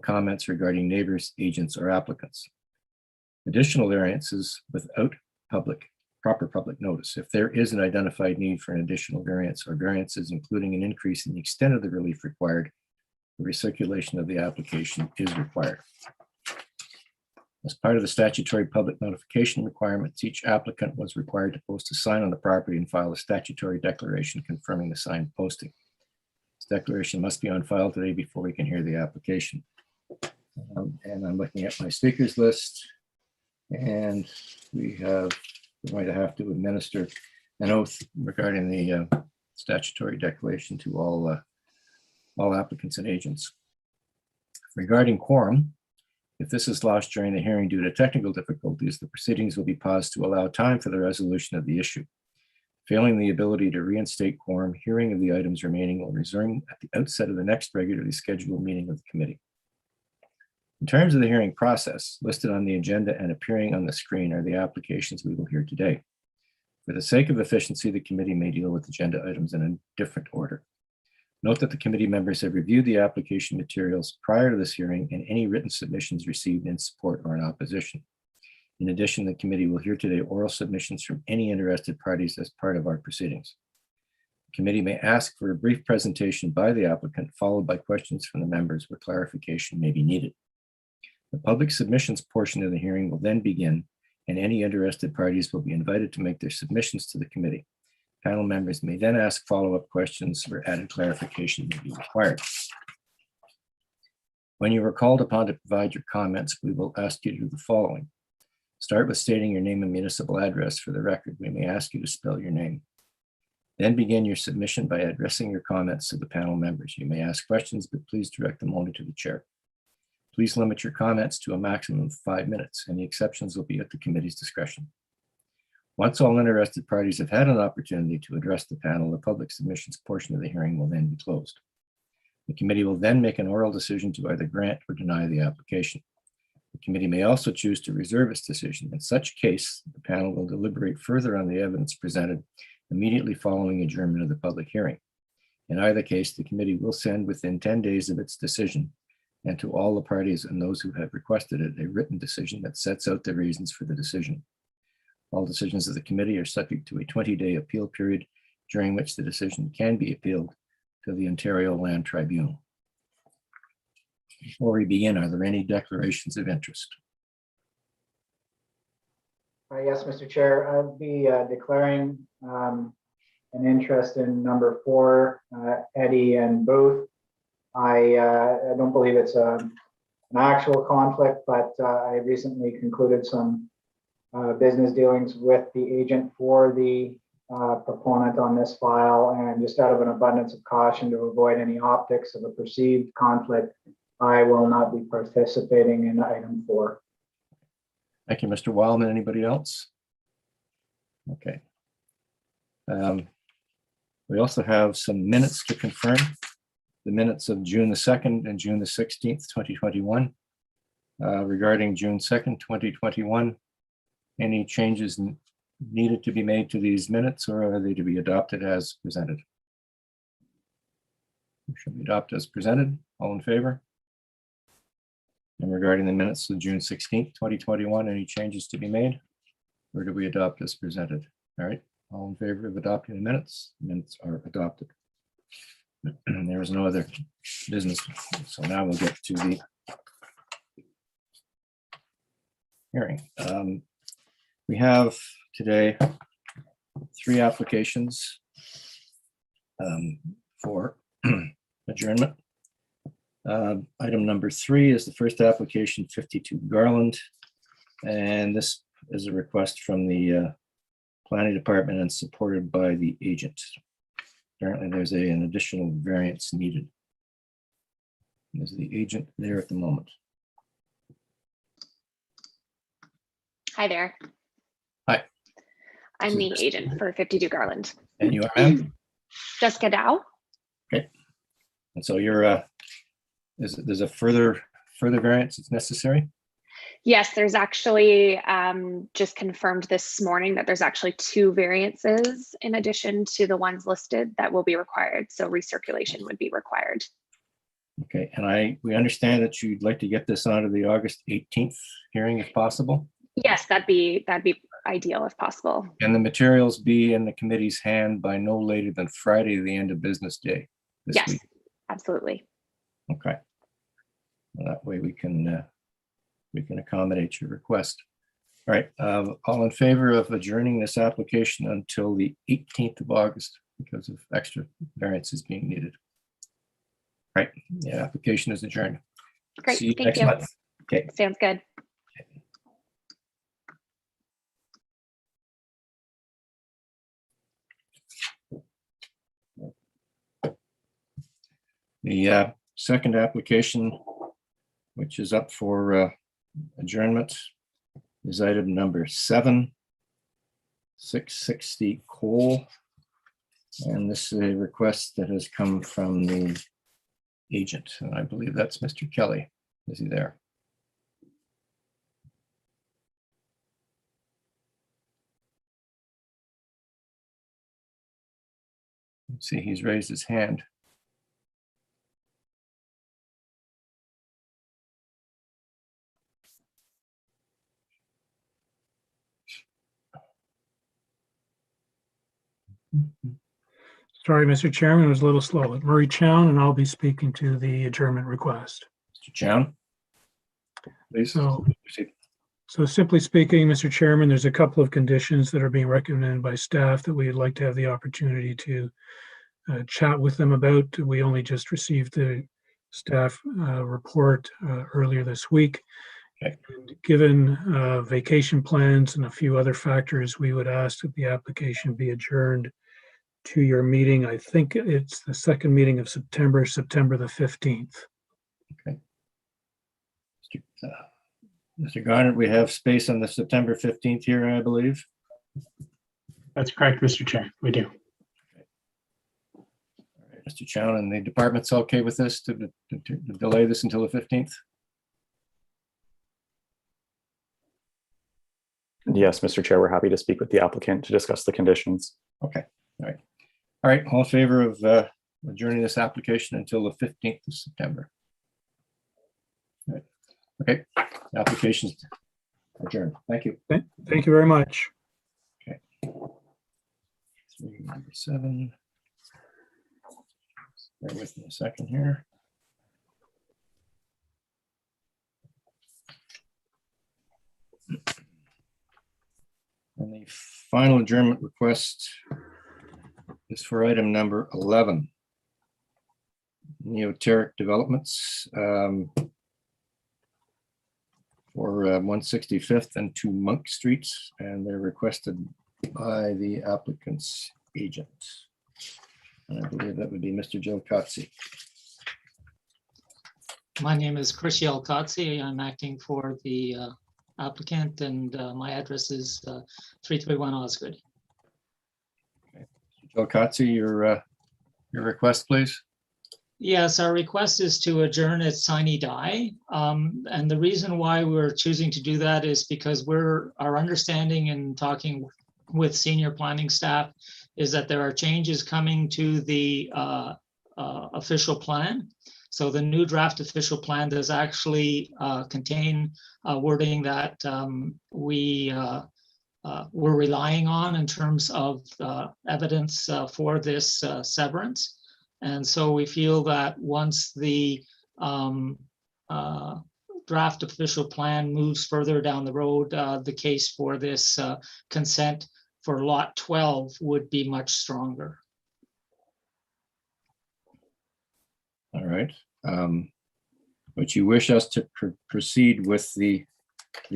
comments regarding neighbors, agents, or applicants. Additional variances without proper public notice. If there is an identified need for an additional variance or variances including an increase in the extent of the relief required, the recirculation of the application is required. As part of the statutory public notification requirements, each applicant was required to post a sign on the property and file a statutory declaration confirming the sign posting. This declaration must be on file today before we can hear the application. And I'm looking at my speakers list, and we're going to have to administer an oath regarding the statutory declaration to all applicants and agents. Regarding quorum, if this is lost during the hearing due to technical difficulties, the proceedings will be paused to allow time for the resolution of the issue. Failing the ability to reinstate quorum, hearing of the items remaining will resume at the outset of the next regularly scheduled meeting of the committee. In terms of the hearing process, listed on the agenda and appearing on the screen are the applications we will hear today. For the sake of efficiency, the committee may deal with agenda items in a different order. Note that the committee members have reviewed the application materials prior to this hearing and any written submissions received in support or in opposition. In addition, the committee will hear today oral submissions from any interested parties as part of our proceedings. The committee may ask for a brief presentation by the applicant, followed by questions from the members where clarification may be needed. The public submissions portion of the hearing will then begin, and any interested parties will be invited to make their submissions to the committee. Panel members may then ask follow-up questions where added clarification may be required. When you are called upon to provide your comments, we will ask you to do the following. Start with stating your name and municipal address for the record. We may ask you to spell your name. Then begin your submission by addressing your comments to the panel members. You may ask questions, but please direct them only to the chair. Please limit your comments to a maximum of 5 minutes. Any exceptions will be at the committee's discretion. Once all interested parties have had an opportunity to address the panel, the public submissions portion of the hearing will then be closed. The committee will then make an oral decision to either grant or deny the application. The committee may also choose to reserve its decision. In such case, the panel will deliberate further on the evidence presented immediately following adjournment of the public hearing. In either case, the committee will send within 10 days of its decision, and to all the parties and those who have requested it, a written decision that sets out the reasons for the decision. All decisions of the committee are subject to a 20-day appeal period, during which the decision can be appealed to the Ontario Land Tribunal. Before we begin, are there any declarations of interest? Yes, Mr. Chair, I'll be declaring an interest in number 4, Eddie and Booth. I don't believe it's an actual conflict, but I recently concluded some business dealings with the agent for the proponent on this file, and just out of an abundance of caution to avoid any optics of a perceived conflict, I will not be participating in item 4. Thank you, Mr. Wildman. Anybody else? Okay. We also have some minutes to confirm. The minutes of June the 2nd and June the 16th, 2021. Regarding June 2nd, 2021, any changes needed to be made to these minutes, or are they to be adopted as presented? Should be adopted as presented. All in favor? And regarding the minutes of June 16th, 2021, any changes to be made, or do we adopt as presented? All right, all in favor of adopting the minutes? The minutes are adopted. There is no other business. So now we'll get to the hearing. We have today 3 applications for adjournment. Item number 3 is the first application, 52 Garland, and this is a request from the planning department and supported by the agent. Apparently there's an additional variance needed. Is the agent there at the moment? Hi there. Hi. I'm the agent for 52 Garland. And you are, ma'am? Jessica Dow. Okay. And so you're, there's a further variance that's necessary? Yes, there's actually just confirmed this morning that there's actually 2 variances in addition to the ones listed that will be required. So recirculation would be required. Okay, and we understand that you'd like to get this onto the August 18th hearing if possible. Yes, that'd be ideal if possible. And the materials be in the committee's hand by no later than Friday, the end of business day this Yes, week. absolutely. Okay. Well, that way we can accommodate your request. All right, all in favor of adjourning this application until the 18th of August because of extra variances being needed. All right, the application is adjourned. Great, See you thank next you. month. Okay. Sounds good. The second application, which is up for adjournment, is item number 7, 660 Cole. And this is a request that has come from the agent, and I believe that's Mr. Kelly. Is he there? Let's see, he's raised his hand. Sorry, Mr. Chairman, it was a little slow. Murray Chown, and I'll be speaking to the adjournment request. Mr. Chown? Please. So simply speaking, Mr. Chairman, there's a couple of conditions that are being recommended by staff that we'd like to have the opportunity to chat with them about. We only just received the staff report earlier this week. Okay. And given vacation plans and a few other factors, we would ask that the application be adjourned to your meeting. I think it's the second meeting of September the 15th. Okay. Mr. Garner, we have space on the September 15th here, I believe. That's correct, Mr. Chair. We do. All right, Mr. Chown, and the department's okay with this to delay this until the 15th? Yes, Mr. Chair, we're happy to speak with the applicant to discuss the conditions. Okay, all right. All right, all in favor of adjourning this application until the 15th of September? All right. Okay, application's adjourned. Thank you. Thank you very much. Okay. 397. Bear with me a second here. And the final adjournment request is for item number 11. Neoteric Developments for 165th and 2 Monk Streets, and they're requested by the applicant's agent. And I believe that would be Mr. Joe Kotze. My name is Chris Kotze. I'm acting for the applicant, and my address is 331 Osgood. Okay. Joe Kotze, your request, please. Yes, our request is to adjourn at sine die. And the reason why we're choosing to do that is because our understanding in talking with senior planning staff is that there are changes coming to the official plan. So the new draft official plan does actually contain wording that we're relying on in terms of evidence for this severance. And so we feel that once the draft official plan moves further down the road, the case for this consent for lot 12 would be much stronger. All right. But you wish us to proceed with the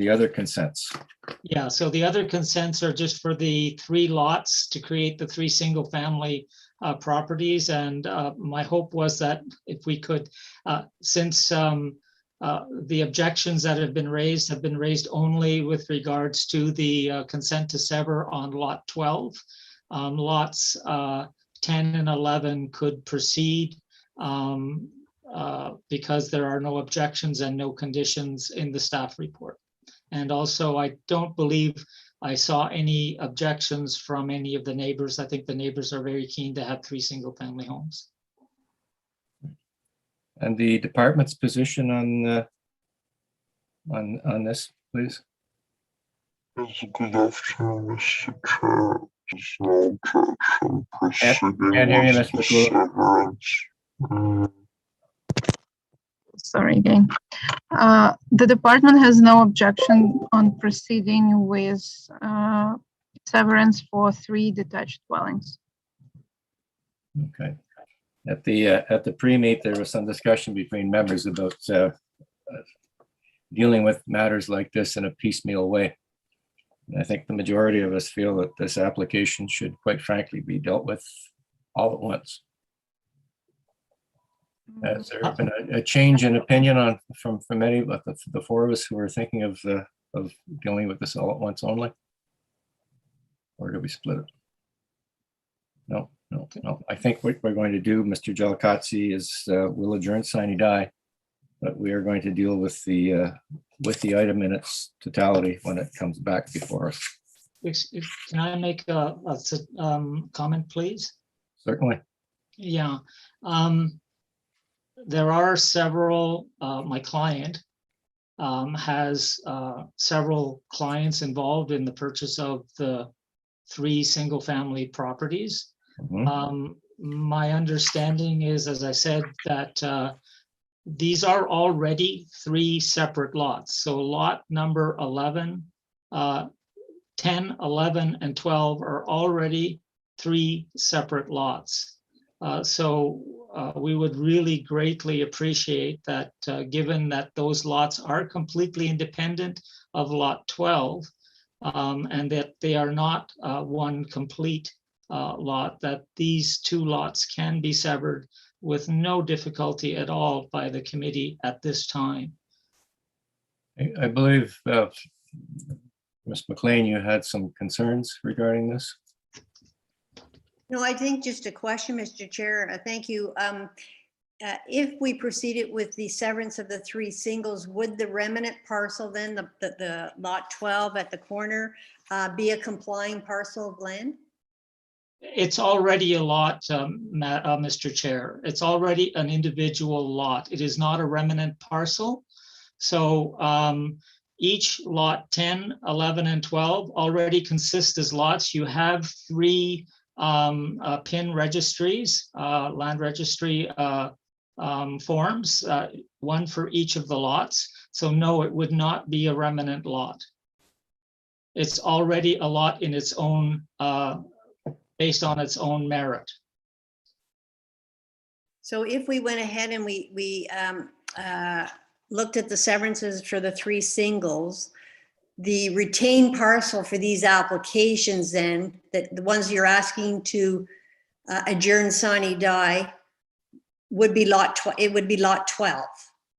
other consents? Yeah, so the other consents are just for the 3 lots to create the 3 single family properties. And my hope was that if we could, since the objections that have been raised only with regards to the consent to sever on lot 12. Lots 10 and 11 could proceed because there are no objections and no conditions in the staff report. And also, I don't believe I saw any objections from any of the neighbors. I think the neighbors are very keen to have 3 single family homes. And the department's position on this, please. Yes, good afternoon, Mr. Chair. There's no objection proceeding can't hear you, with Ms. the McClure. severance. Sorry again. The department has no objection on proceeding with severance for 3 detached dwellings. Okay. At the pre-meet, there was some discussion between members about dealing with matters like this in a piecemeal way. And I think the majority of us feel that this application should, quite frankly, be dealt with all at once. Has there been a change in opinion from any of the 4 of us who are thinking of dealing with this all at once only? Or do we split it? No. I think what we're going to do, Mr. Jalkatsi, is we'll adjourn sine die, but we are going to deal with the item in its totality when it comes back before us. Can I make a comment, please? Certainly. Yeah. There are several, my client has several clients involved in the purchase of the 3 single-family properties. Mhm. My understanding is, as I said, that these are already 3 separate lots. So lot number 11, 10, 11, and 12 are already 3 separate lots. So we would really greatly appreciate that, given that those lots are completely independent of lot 12, and that they are not one complete lot, that these 2 lots can be severed with no difficulty at all by the committee at this time. I believe, Ms. McLean, you had some concerns regarding this. No, I think just a question, Mr. Chair. Thank you. If we proceeded with the severance of the 3 singles, would the remnant parcel then, the lot 12 at the corner, be a complying parcel of land? It's already a lot, Mr. Chair. It's already an individual lot. It is not a remnant parcel. So each lot 10, 11, and 12 already consist as lots. You have 3 PIN registries, land registry forms, one for each of the lots. So no, it would not be a remnant lot. It's already a lot in its own, based on its own merit. So if we went ahead and we looked at the severances for the 3 singles, the retained parcel for these applications then, that the ones you're asking to adjourn sine die, would be it would be lot 12.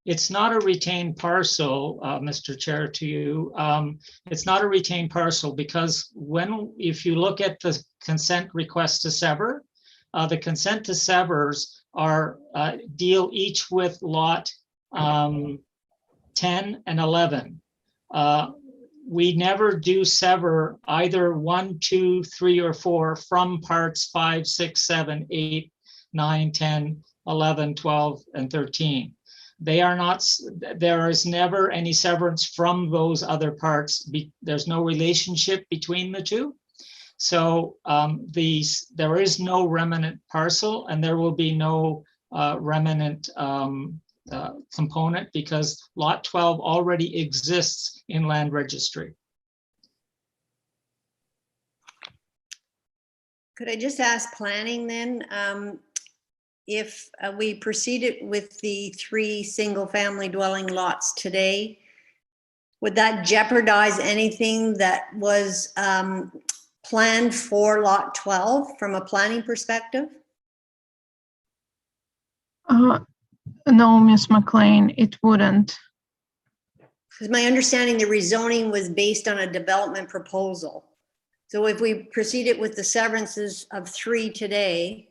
It's not a retained parcel, Mr. Chair, to you. It's not a retained parcel because if you look at the consent request to sever, the consent to severs are deal each with lot 10 and 11. We never do sever either 1, 2, 3, or 4 from parts 5, 6, 7, 8, 9, 10, 11, 12, and 13. They are not, there is never any severance from those other parts. There's no relationship between the 2. So there is no remnant parcel and there will be no remnant component because lot 12 already exists in land registry. Could I just ask planning then, if we proceeded with the 3 single family dwelling lots today, would that jeopardize anything that was planned for lot 12 from a planning perspective? No, Ms. McLean, it wouldn't. Because my understanding, the rezoning was based on a development proposal. So if we proceeded with the severances of 3 today,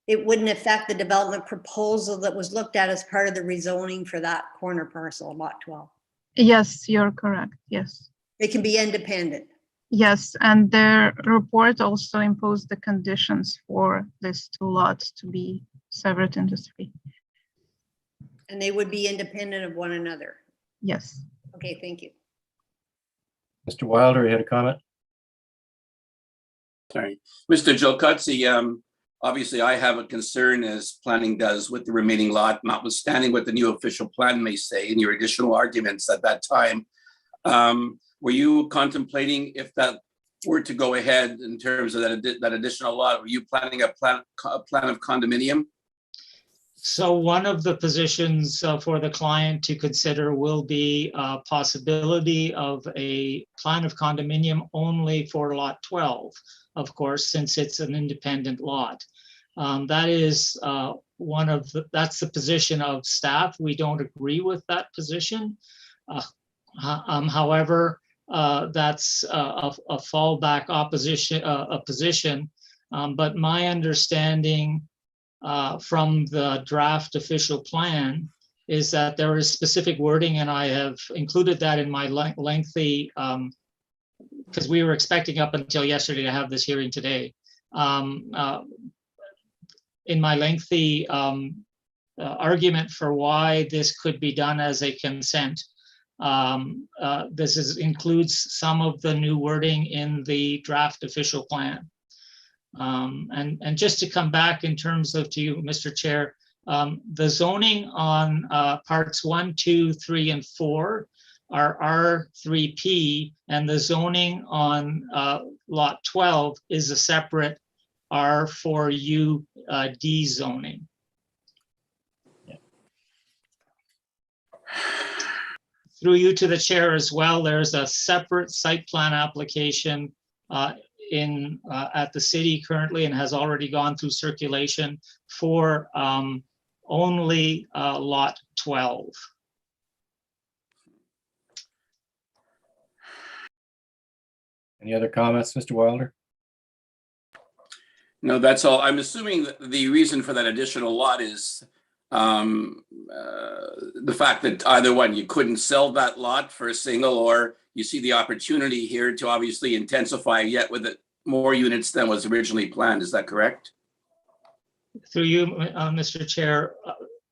it wouldn't affect the development proposal that was looked at as part of the rezoning for that corner parcel, lot 12. Yes, you're correct. Yes. It can be independent. Yes, and their report also imposed the conditions for these 2 lots to be severed into 3. And they would be independent of one another. Yes. Okay, thank you. Mr. Wilder, you had a comment? Sorry, Mr. Jokotsi, obviously I have a concern, as planning does, with the remaining lot, notwithstanding what the new official plan may say in your additional arguments at that time. Were you contemplating, if that were to go ahead in terms of that additional lot, were you planning a plan of condominium? So one of the positions for the client to consider will be a possibility of a plan of condominium only for lot 12, of course, since it's an independent lot. That is that's the position of staff. We don't agree with that position. However, that's a fallback position. But my understanding from the draft official plan is that there is specific wording, and I have included that in my lengthy, because we were expecting up until yesterday to have this hearing today. In my lengthy argument for why this could be done as a consent, this includes some of the new wording in the draft official plan. And just to come back in terms of to you, Mr. Chair, the zoning on parts 1, 2, 3, and 4 are R3P, and the zoning on lot 12 is a separate R4UD zoning. Yeah. Through you to the chair as well, there's a separate site plan application at the city currently, and has already gone through circulation for only lot 12. Any other comments, Mr. Wilder? No, that's all. I'm assuming that the reason for that additional lot is the fact that either one, you couldn't sell that lot for a single, or you see the opportunity here to obviously intensify yet with it more units than was originally planned. Is that correct? Through you, Mr. Chair,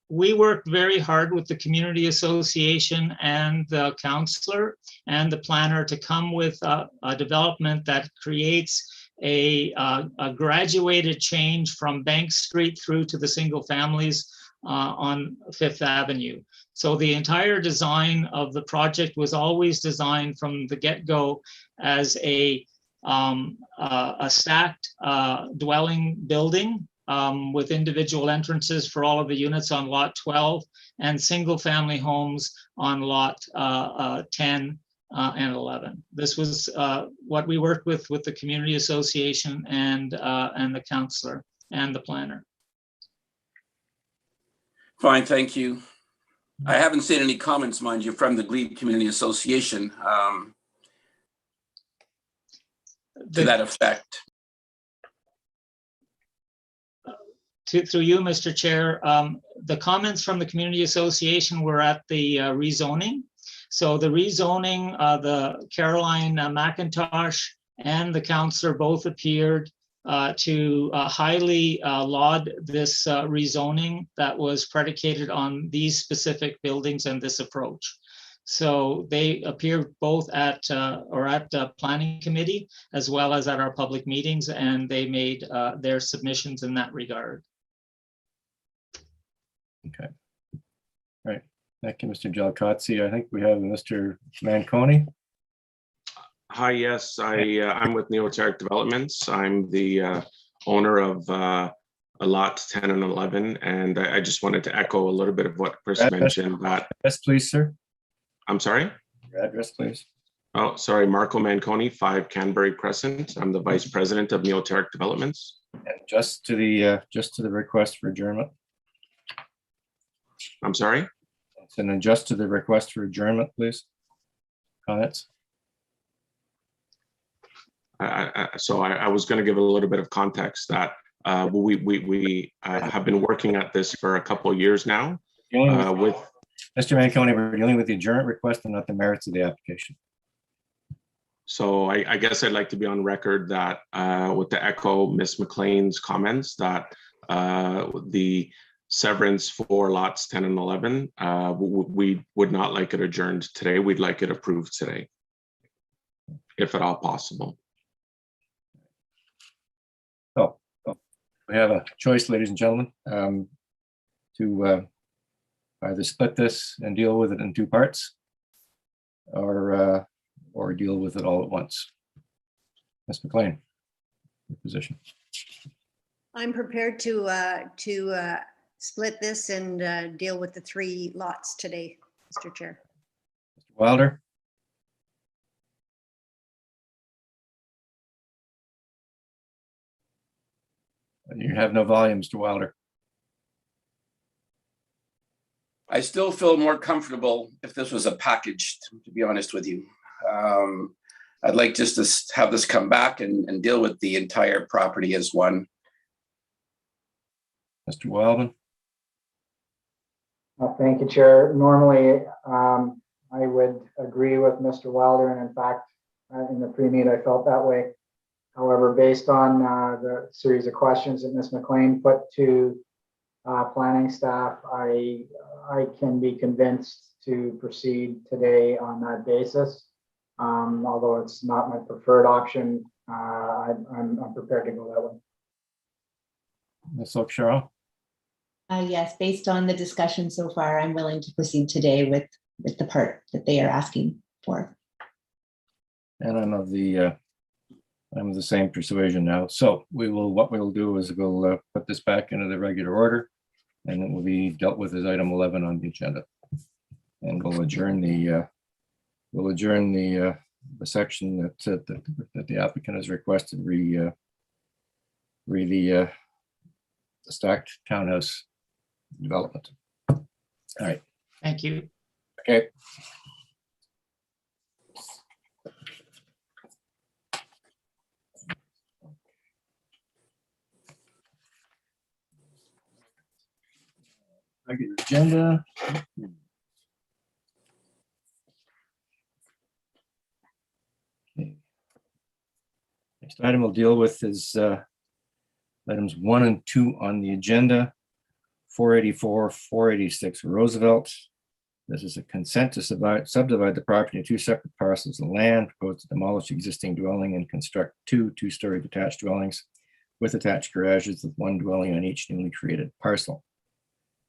we worked very hard with the community association and the councillor and the planner to come with a development that creates a graduated change from Bank Street through to the single families on 5th Avenue. So the entire design of the project was always designed from the get-go as a stacked dwelling building with individual entrances for all of the units on lot 12 and single family homes on lot 10 and 11. This was what we worked with the community association and the councillor and the planner. Fine, thank you. I haven't seen any comments, mind you, from the Groupe Community Association to that effect. Through you, Mr. Chair, the comments from the community association were at the rezoning. So the rezoning, the Caroline McIntosh and the councillor both appeared to highly laud this rezoning that was predicated on these specific buildings and this approach. So they appeared both at planning committee as well as at our public meetings, and they made their submissions in that regard. Okay. All right. Thank you, Mr. Gelkotzi. I think we have Mr. Manconi. Hi, yes, I'm with Neoteric Developments. I'm the owner of lot 10 and 11, and I just wanted to echo a little bit of what Chris mentioned. That yes, please, sir. I'm sorry? Your address, please. Oh, sorry, Marco Manconi, 5 Canterbury Crescent. I'm the Vice President of Neoteric Developments. And just to the request for adjournment. I'm sorry? And then just to the request for adjournment, please. Comments? So I was going to give a little bit of context that we have been working at this for a couple of years now. With Mr. Manconi, we're dealing with the adjournment request and not the merits of the application. So I guess I'd like to be on record that with the echo Ms. McLean's comments that the severance for lots 10 and 11. We would not like it adjourned today. We'd like it approved today, if at all possible. Oh, we have a choice, ladies and gentlemen, to either split this and deal with it in two parts, or deal with it all at once. Ms. McLean, your position. I'm prepared to split this and deal with the 3 lots today, Mr. Chair. Mr. Wilder? You have no volume, Mr. Wilder. I still feel more comfortable if this was a package, to be honest with you. I'd like just to have this come back and deal with the entire property as one. Mr. Wildman? Thank you, Chair. Normally, I would agree with Mr. Wilder, and in fact, in the pre-meet, I felt that way. However, based on the series of questions that Ms. McLean put to planning staff, I can be convinced to proceed today on that basis. Although it's not my preferred option, I'm prepared to go that way. Ms. Oakshire? Yes, based on the discussion so far, I'm willing to proceed today with the part that they are asking for. And I'm of the same persuasion now. So what we'll do is we'll put this back into the regular order, and it will be dealt with as item 11 on the agenda. And we'll adjourn the section that the applicant has requested re the stacked townhouse development. All right. Thank you. Okay. Regular agenda. Okay. Next item we'll deal with is items 1 and 2 on the agenda. 484, 486 Roosevelt. This is a consent to subdivide the property into 2 separate parcels of land, proposed to demolish existing dwelling and construct 2 two-story detached dwellings with attached garages with 1 dwelling on each newly created parcel.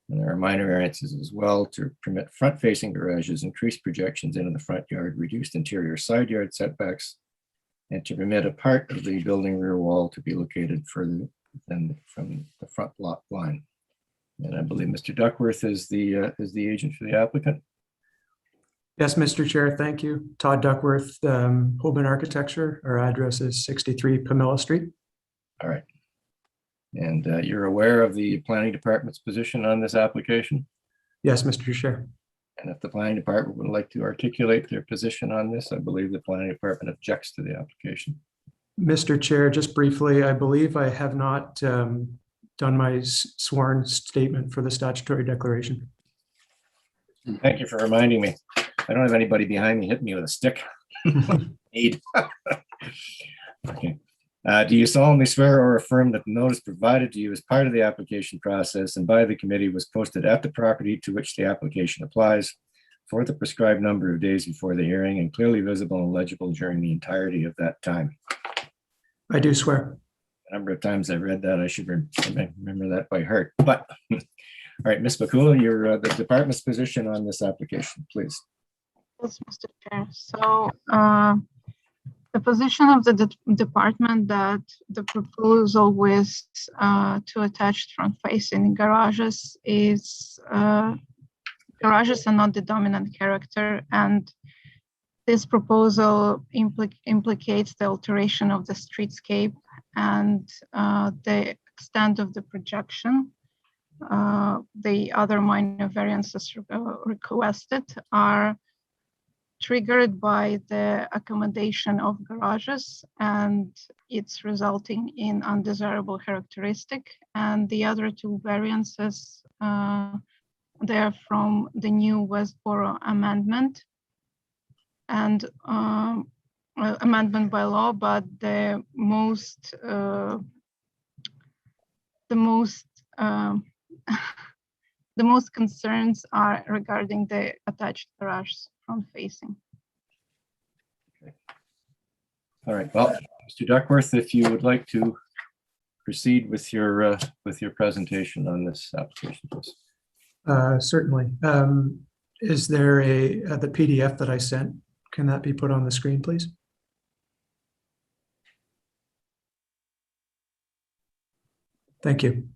And there are minor variances as well to permit front-facing garages, increased projections into the front yard, reduced interior side yard setbacks, and to permit a part of the building rear wall to be located further than from the front lot line. And I believe Mr. Duckworth is the agent for the applicant. Yes, Mr. Chair, thank you. Todd Duckworth, Holman Architecture. Our address is 63 Pamela Street. All right. And you're aware of the planning department's position on this application? Yes, Mr. Chair. And if the planning department would like to articulate their position on this, I believe the planning department objects to the application. Mr. Chair, just briefly, I believe I have not done my sworn statement for the statutory declaration. Thank you for reminding me. I don't have anybody behind me hitting me with a stick. Okay. Do you solemnly swear or affirm that the notice provided to you as part of the application process and by the committee was posted at the property to which the application applies for the prescribed number of days before the hearing and clearly visible and legible during the entirety of that time? I do swear. A number of times I've read that, I should remember that by heart. But all right, Ms. Bakula, your the department's position on this application, please. Yes, Mr. Chair. So the position of the department that the proposal with 2 attached front-facing garages is garages are not the dominant character, and this proposal implicates the alteration of the streetscape and the extent of the projection. The other minor variances requested are triggered by the accommodation of garages, and it's resulting in undesirable characteristic. And the other 2 variances, they're from the new Westborough amendment and amendment by law, but the most the most concerns are regarding the attached garage front facing. All right, well, Mr. Duckworth, if you would like to proceed with your presentation on this application, please. Certainly. Is there the PDF that I sent? Can that be put on the screen, please? Thank you.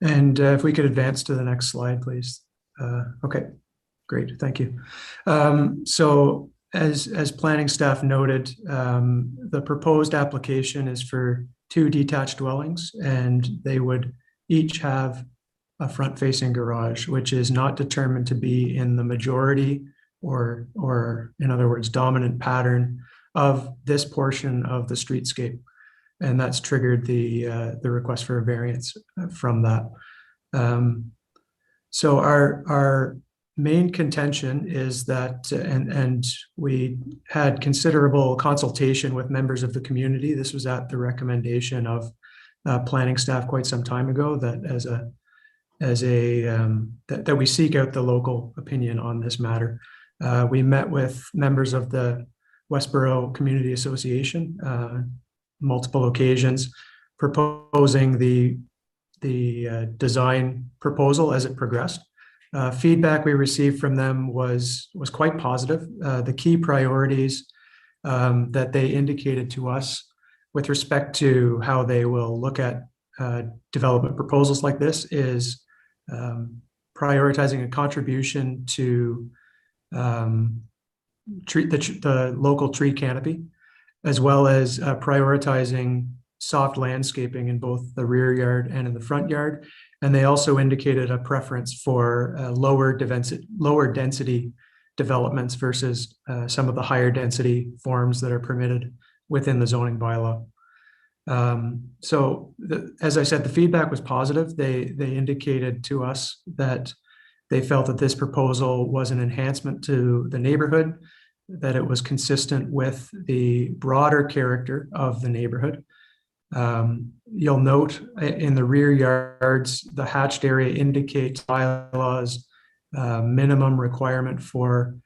And if we could advance to the next slide, please. Okay, great, thank you. So as planning staff noted, the proposed application is for 2 detached dwellings, and they would each have a front-facing garage, which is not determined to be in the majority or in other words, dominant pattern of this portion of the streetscape. And that's triggered the request for a variance from that. So our main contention is that, and we had considerable consultation with members of the community. This was at the recommendation of planning staff quite some time ago, that that we seek out the local opinion on this matter. We met with members of the Westborough Community Association multiple occasions, proposing the design proposal as it progressed. Feedback we received from them was quite positive. The key priorities that they indicated to us with respect to how they will look at development proposals like this is prioritizing a contribution to the local tree canopy, as well as prioritizing soft landscaping in both the rear yard and in the front yard. And they also indicated a preference for lower density developments versus some of the higher density forms that are permitted within the zoning bylaw. As I said, the feedback was positive. They indicated to us that they felt that this proposal was an enhancement to the neighborhood, that it was consistent with the broader character of the neighborhood. You'll note in the rear yards, the hatched area indicates bylaws minimum requirement for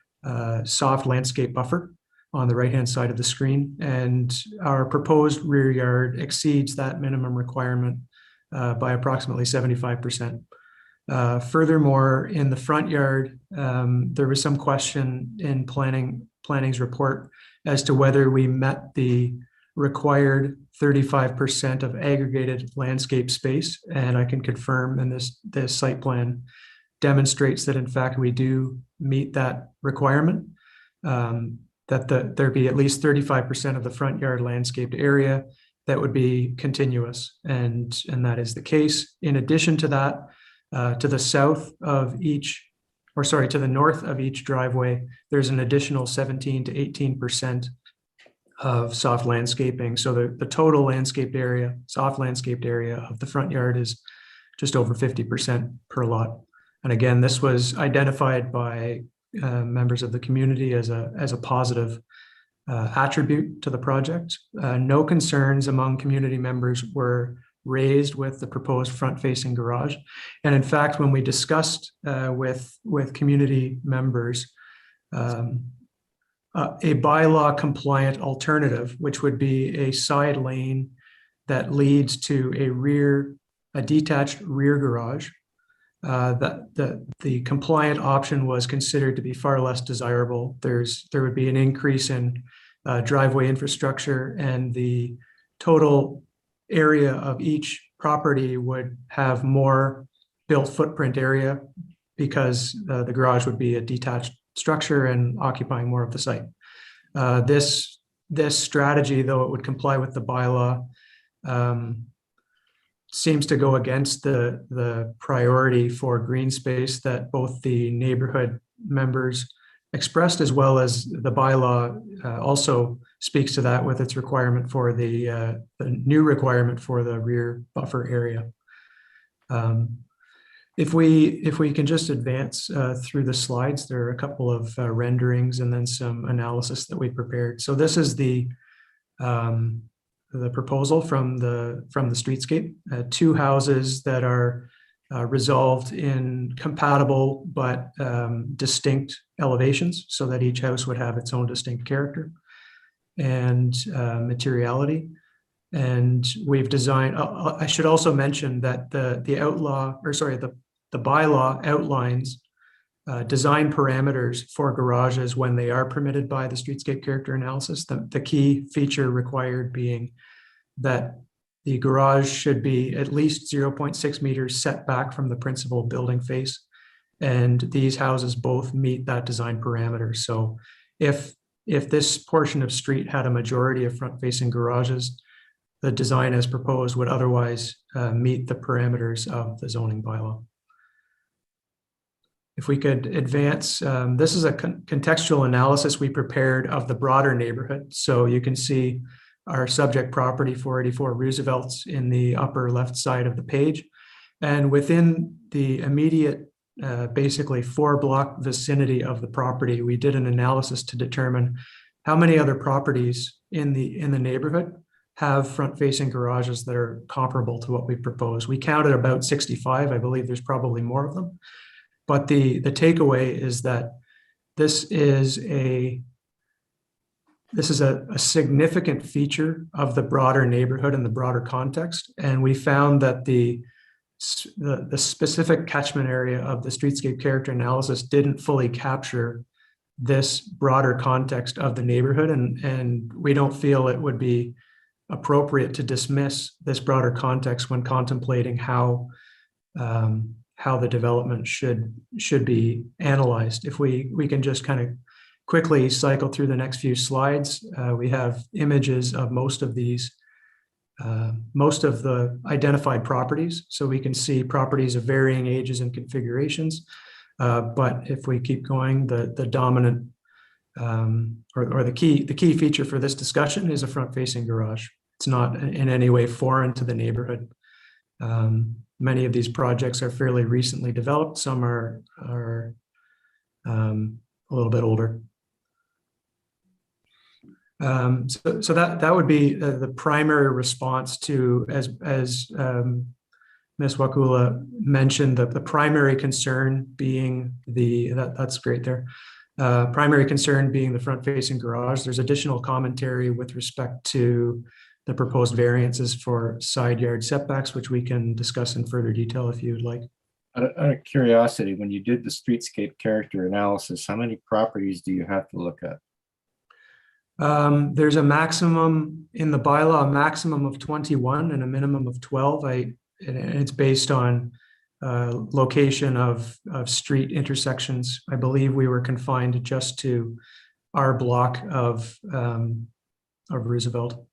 soft landscape buffer on the right-hand side of the screen, and our proposed rear yard exceeds that minimum requirement by approximately 75%. Furthermore, in the front yard, there was some question in planning's report as to whether we met the required 35% of aggregated landscape space, and I can confirm, and this site plan demonstrates that in fact we do meet that requirement, that there be at least 35% of the front yard landscaped area that would be continuous, and that is the case. In addition to that, to the south of each, or sorry, to the north of each driveway, there's an additional 17 to 18% of soft landscaping. So the total landscaped area, soft landscaped area of the front yard is just over 50% per lot. And again, this was identified by members of the community as a positive attribute to the project. No concerns among community members were raised with the proposed front-facing garage. And in fact, when we discussed with community members, a bylaw compliant alternative, which would be a side lane that leads to a detached rear garage, the compliant option was considered to be far less desirable. There would be an increase in driveway infrastructure, and the total area of each property would have more built footprint area because the garage would be a detached structure and occupying more of the site. This strategy, though it would comply with the bylaw, seems to go against the priority for green space that both the neighborhood members expressed, as well as the bylaw also speaks to that with its requirement for the new requirement for the rear buffer area. If we can just advance through the slides, there are a couple of renderings and then some analysis that we prepared. So this is the proposal from the streetscape. 2 houses that are resolved in compatible but distinct elevations so that each house would have its own distinct character and materiality. And we've designed, I should also mention that the bylaw outlines design parameters for garages when they are permitted by the streetscape character analysis. The key feature required being that the garage should be at least 0.6 meters set back from the principal building face. And these houses both meet that design parameter. So if this portion of street had a majority of front-facing garages, the design as proposed would otherwise meet the parameters of the zoning bylaw. If we could advance, this is a contextual analysis we prepared of the broader neighborhood. So you can see our subject property 484 Roosevelt's in the upper left side of the page. And within the immediate, basically 4-block vicinity of the property, we did an analysis to determine how many other properties in the neighborhood have front-facing garages that are comparable to what we proposed. We counted about 65. I believe there's probably more of them. But the takeaway is that this is a significant feature of the broader neighborhood and the broader context. And we found that the specific catchment area of the streetscape character analysis didn't fully capture this broader context of the neighborhood. And we don't feel it would be appropriate to dismiss this broader context when contemplating how the development should be analyzed. If we can just kind of quickly cycle through the next few slides, we have images of most of the identified properties. So we can see properties of varying ages and configurations. But if we keep going, the dominant or the key feature for this discussion is a front-facing garage. It's not in any way foreign to the neighborhood. Many of these projects are fairly recently developed. Some are a little bit older. So that would be the primary response to, as Ms. Wakula mentioned, the primary concern being that's great there. Primary concern being the front-facing garage. There's additional commentary with respect to the proposed variances for side yard setbacks, which we can discuss in further detail if you would like. Out of curiosity, when you did the streetscape character analysis, how many properties do you have to look at? There's a maximum in the bylaw, a maximum of 21 and a minimum of 12. And it's based on location of street intersections. I believe we were confined just to our block of Roosevelt.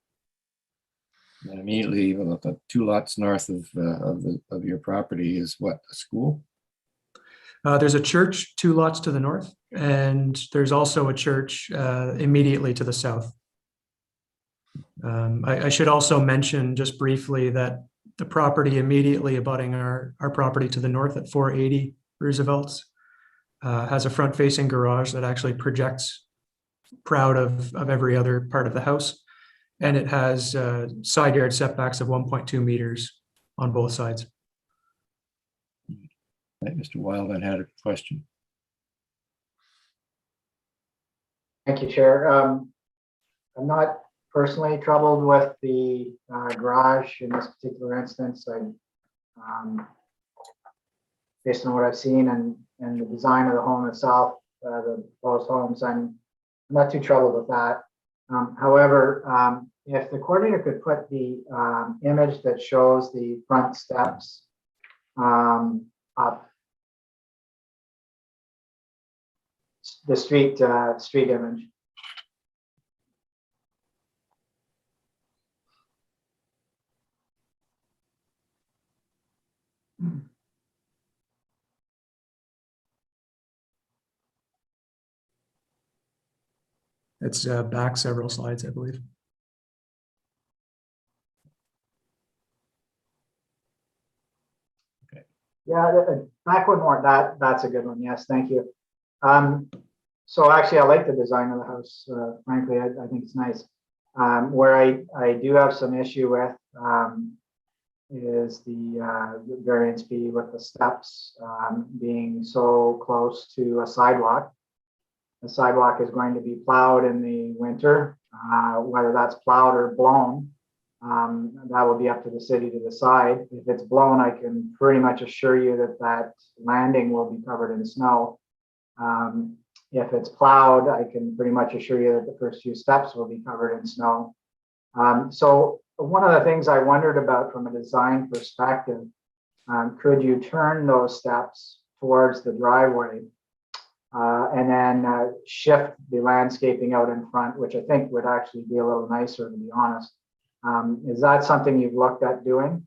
And immediately, the 2 lots north of your property is what, a school? There's a church 2 lots to the north, and there's also a church immediately to the south. I should also mention just briefly that the property immediately abutting our property to the north at 480 Roosevelt's has a front-facing garage that actually projects proud of every other part of the house. And it has side yard setbacks of 1.2 meters on both sides. Right, Mr. Wildman had a question. Thank you, Chair. I'm not personally troubled with the garage in this particular instance. Based on what I've seen and the design of the home itself, the proposed homes, I'm not too troubled with that. However, if the coordinator could put the image that shows the front steps up, the street image. It's back several slides, I believe. Okay. Yeah, back one more. That's a good one. Yes, thank you. So actually, I like the design of the house. Frankly, I think it's nice. Where I do have some issue with is the variance be with the steps being so close to a sidewalk. The sidewalk is going to be plowed in the winter, whether that's plowed or blown. That will be up to the city to decide. If it's blown, I can pretty much assure you that that landing will be covered in snow. If it's plowed, I can pretty much assure you that the first few steps will be covered in snow. So one of the things I wondered about from a design perspective, could you turn those steps towards the driveway and then shift the landscaping out in front, which I think would actually be a little nicer, to be honest. Is that something you've looked at doing?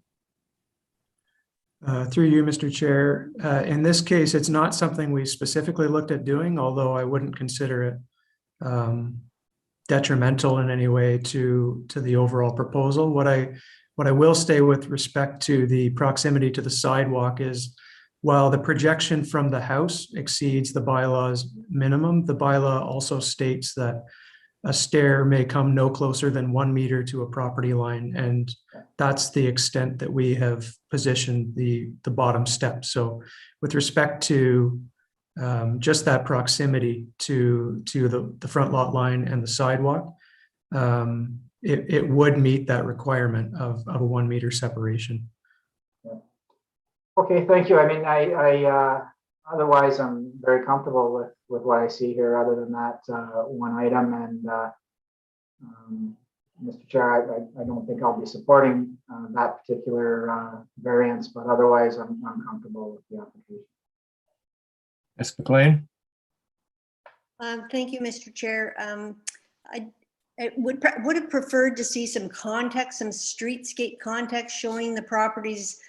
Through you, Mr. Chair. In this case, it's not something we specifically looked at doing, although I wouldn't consider it detrimental in any way to the overall proposal. What I will say with respect to the proximity to the sidewalk is, while the projection from the house exceeds the bylaw's minimum, the bylaw also states that a stair may come no closer than 1 meter to a property line. And that's the extent that we have positioned the bottom step. So with respect to just that proximity to the front lot line and the sidewalk, it would meet that requirement of a 1 meter separation. Okay, thank you. I mean, I otherwise I'm very comfortable with what I see here, other than that one item. And Mr. Chair, I don't think I'll be supporting that particular variance, but otherwise I'm comfortable with the application. Ms. McLean? Thank you, Mr. Chair. I would have preferred to see some context, some streetscape context showing the properties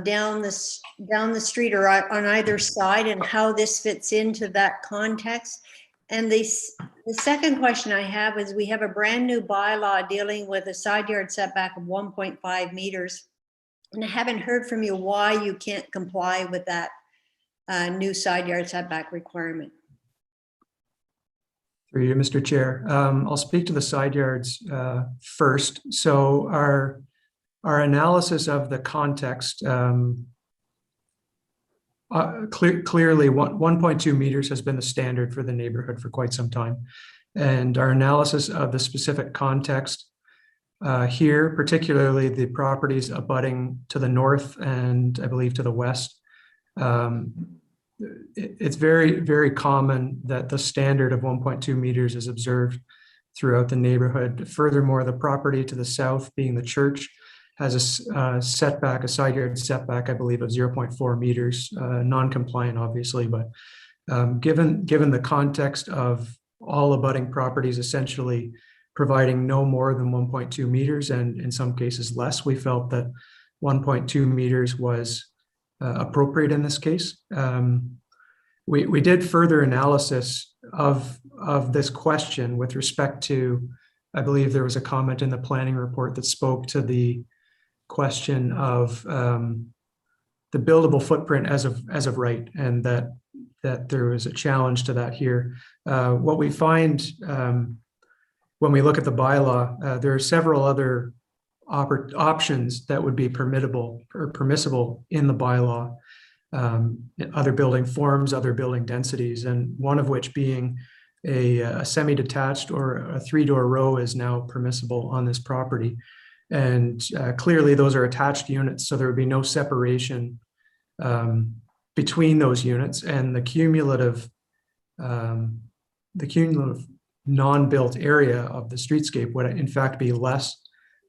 down the street or on either side, and how this fits into that context. And the second question I have is, we have a brand new bylaw dealing with a side yard setback of 1.5 meters. And I haven't heard from you why you can't comply with that new side yard setback requirement. Through you, Mr. Chair. I'll speak to the side yards first. So our analysis of the context, clearly 1.2 meters has been the standard for the neighborhood for quite some time. And our analysis of the specific context here, particularly the properties abutting to the north and I believe to the west, it's very, very common that the standard of 1.2 meters is observed throughout the neighborhood. Furthermore, the property to the south, being the church, has a setback, a side yard setback, I believe, of 0.4 meters, non-compliant, obviously, but given the context of all abutting properties essentially providing no more than 1.2 meters, and in some cases less, we felt that 1.2 meters was appropriate in this case. We did further analysis of this question with respect to, I believe there was a comment in the planning report that spoke to the question of the buildable footprint as of right, and that there was a challenge to that here. What we find when we look at the bylaw, there are several other options that would be permissible in the bylaw, other building forms, other building densities, and one of which being a semi-detached or a 3-door row is now permissible on this property. And clearly those are attached units, so there would be no separation between those units, and the cumulative non-built area of the streetscape would in fact be less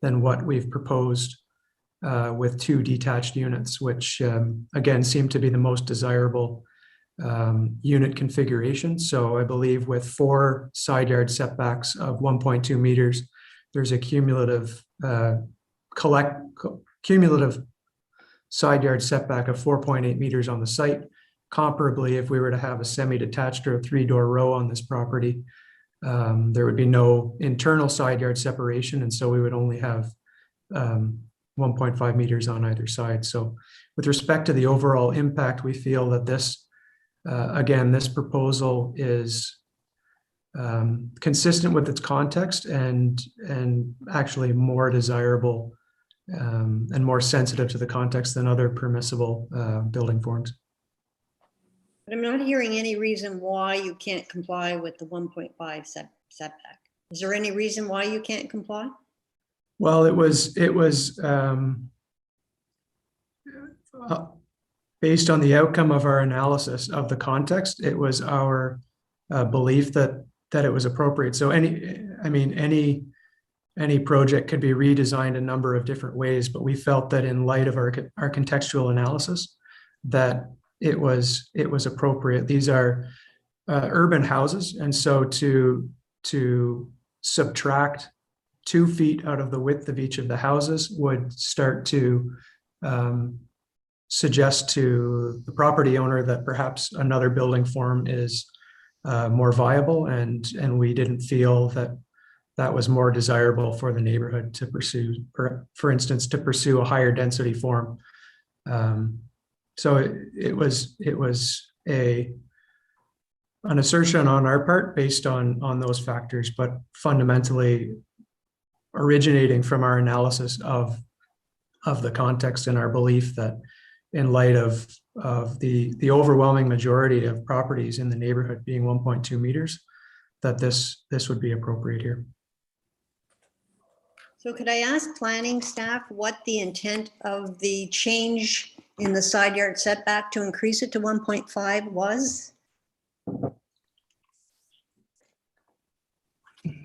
than what we've proposed with 2 detached units, which again seem to be the most desirable unit configuration. So I believe with 4 side yard setbacks of 1.2 meters, there's a cumulative side yard setback of 4.8 meters on the site. Comparably, if we were to have a semi-detached or a 3-door row on this property, there would be no internal side yard separation, and so we would only have 1.5 meters on either side. So with respect to the overall impact, we feel that this, again, this proposal is consistent with its context and actually more desirable and more sensitive to the context than other permissible building forms. But I'm not hearing any reason why you can't comply with the 1.5 setback. Is there any reason why you can't comply? Well, it was based on the outcome of our analysis of the context. It was our belief that it was appropriate. So any project could be redesigned a number of different ways, but we felt that in light of our contextual analysis, that it was appropriate. These are urban houses, and so to subtract 2 feet out of the width of each of the houses would start to suggest to the property owner that perhaps another building form is more viable, and we didn't feel that was more desirable for the neighborhood to pursue, for instance, to pursue a higher density form. So it was an assertion on our part based on those factors, but fundamentally originating from our analysis of the context and our belief that in light of the overwhelming majority of properties in the neighborhood being 1.2 meters, that this would be appropriate here. So could I ask planning staff what the intent of the change in the side yard setback to increase it to 1.5 was?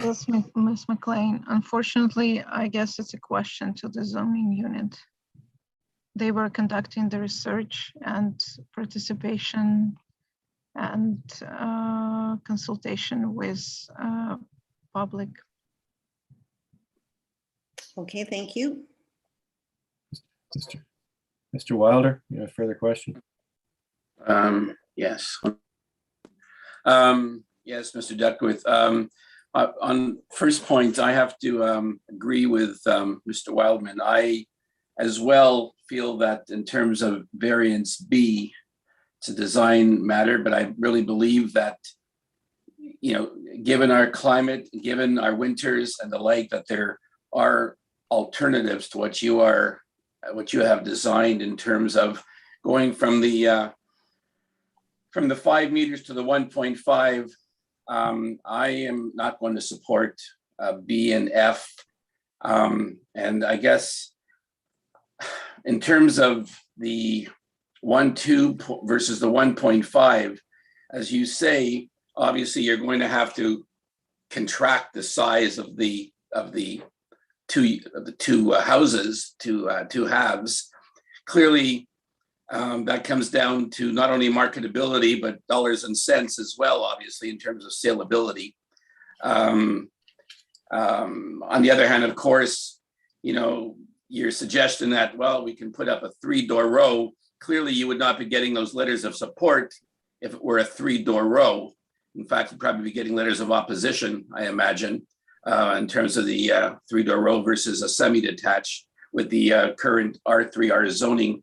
Yes, Ms. McLean. Unfortunately, I guess it's a question to the zoning unit. They were conducting the research and participation and consultation with public. Okay, thank you. Mr. Wilder, you have a further question? Yes. Yes, Mr. Duckworth. On first point, I have to agree with Mr. Wildman. I as well feel that in terms of variance B, it's a design matter, but I really believe that, you know, given our climate, given our winters and the like, that there are alternatives to what you have designed in terms of going from the 5 meters to the 1.5. I am not going to support B and F. And I guess in terms of the 1.2 versus the 1.5, as you say, obviously you're going to have to contract the size of the two houses to two halves. Clearly, that comes down to not only marketability, but dollars and cents as well, obviously, in terms of saleability. On the other hand, of course, you know, your suggestion that, well, we can put up a 3-door row, clearly you would not be getting those letters of support if it were a 3-door row. In fact, you'd probably be getting letters of opposition, I imagine, in terms of the 3-door row versus a semi-detached with the current R3R zoning.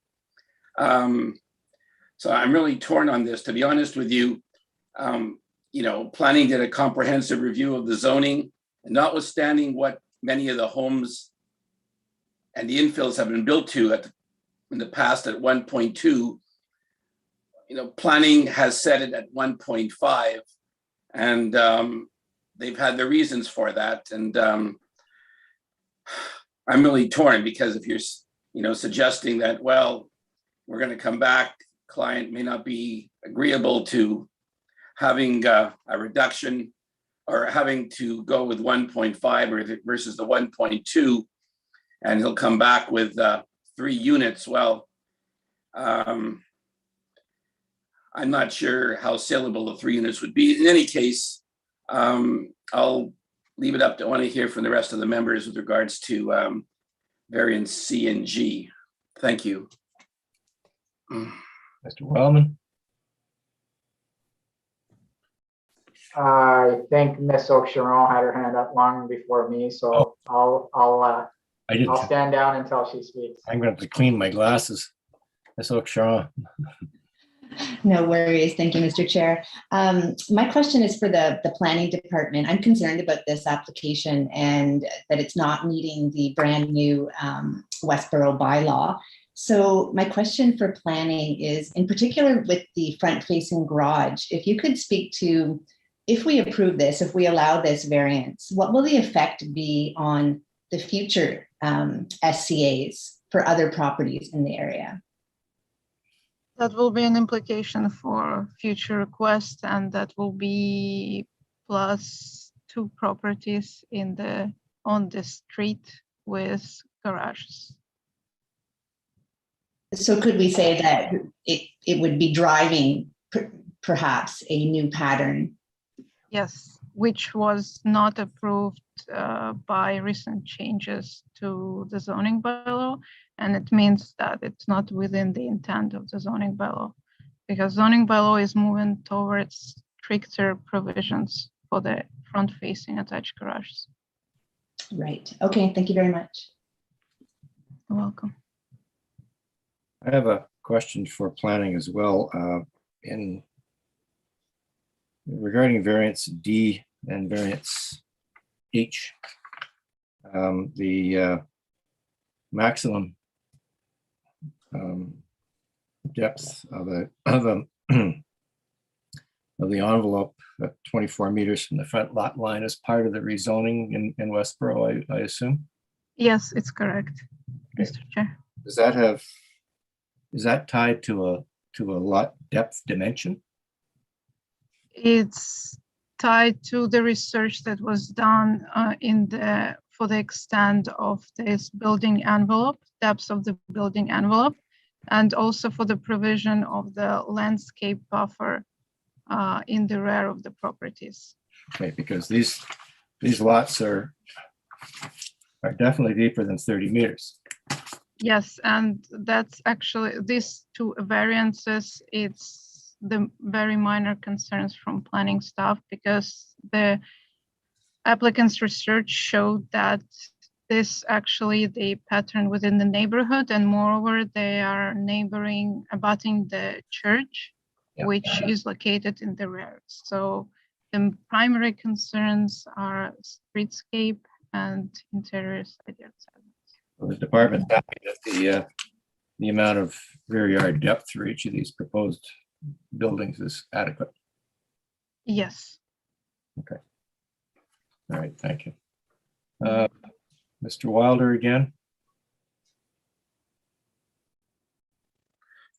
So I'm really torn on this, to be honest with you. You know, planning did a comprehensive review of the zoning, and notwithstanding what many of the homes and the infills have been built to in the past at 1.2, you know, planning has set it at 1.5, and they've had their reasons for that. And I'm really torn, because if you're, you know, suggesting that, well, we're going to come back, client may not be agreeable to having a reduction or having to go with 1.5 versus the 1.2, and he'll come back with 3 units. Well, I'm not sure how saleable the 3 units would be. In any case, I'll leave it up to, I want to hear from the rest of the members with regards to variance C and G. Thank you. Mr. Wellman? I think Miss Ocheron had her hand up long before me, so I'll stand down until she speaks. I'm going to have to clean my glasses. Miss Oakshire. No worries. Thank you, Mr. Chair. My question is for the planning department. I'm concerned about this application and that it's not meeting the brand new Westborough bylaw. So my question for planning is, in particular with the front-facing garage, if you could speak to, if we approve this, if we allow this variance, what will the effect be on the future SCAs for other properties in the area? That will be an implication for future requests, and that will be plus 2 properties on the street with garages. So could we say that it would be driving perhaps a new pattern? Yes, which was not approved by recent changes to the zoning bylaw. And it means that it's not within the intent of the zoning bylaw, because zoning bylaw is moving towards stricter provisions for the front-facing attached garages. Right. Okay. Thank you very much. You're welcome. I have a question for planning as well. In regarding variance D and variance H, the maximum depth of the envelope at 24 meters from the front lot line is part of the rezoning in Westborough, I assume? Yes, it's correct, Okay. Mr. Chair. Does that have, is that tied to a lot depth dimension? It's tied to the research that was done for the extent of this building envelope, depths of the building envelope, and also for the provision of the landscape buffer in the rear of the properties. Okay, because these lots are definitely deeper than 30 meters. Yes, and that's actually these 2 variances. It's the very minor concerns from planning staff, because the applicant's research showed that this actually the pattern within the neighborhood, and moreover, they are abutting the church, yeah, which is located in the rear. So the primary concerns are streetscape and interior side yard setbacks. Well, the department's happy that the amount of rear yard depth for each of these proposed buildings is adequate. Yes. Okay. All right, thank you. Mr. Wilder again.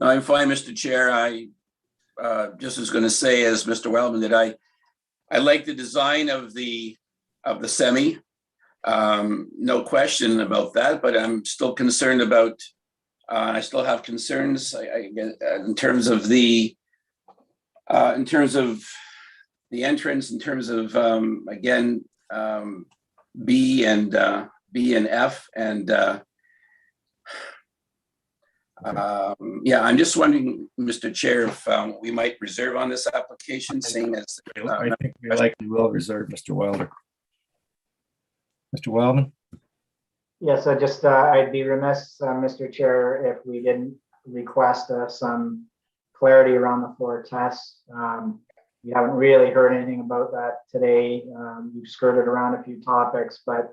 I'm fine, Mr. Chair. I just was going to say, as Mr. Wellman did, I like the design of the semi. No question about that, but I'm still concerned about. I still have concerns in terms of the entrance, in terms of again B and F, and yeah, I'm just wondering, Mr. Chair, if we might reserve on this application, seeing as I think we likely will reserve Mr. Wilder. Mr. Wellman? Yes, I'd be remiss, Mr. Chair, if we didn't request some clarity around the floor test. We haven't really heard anything about that today. We've skirted around a few topics, but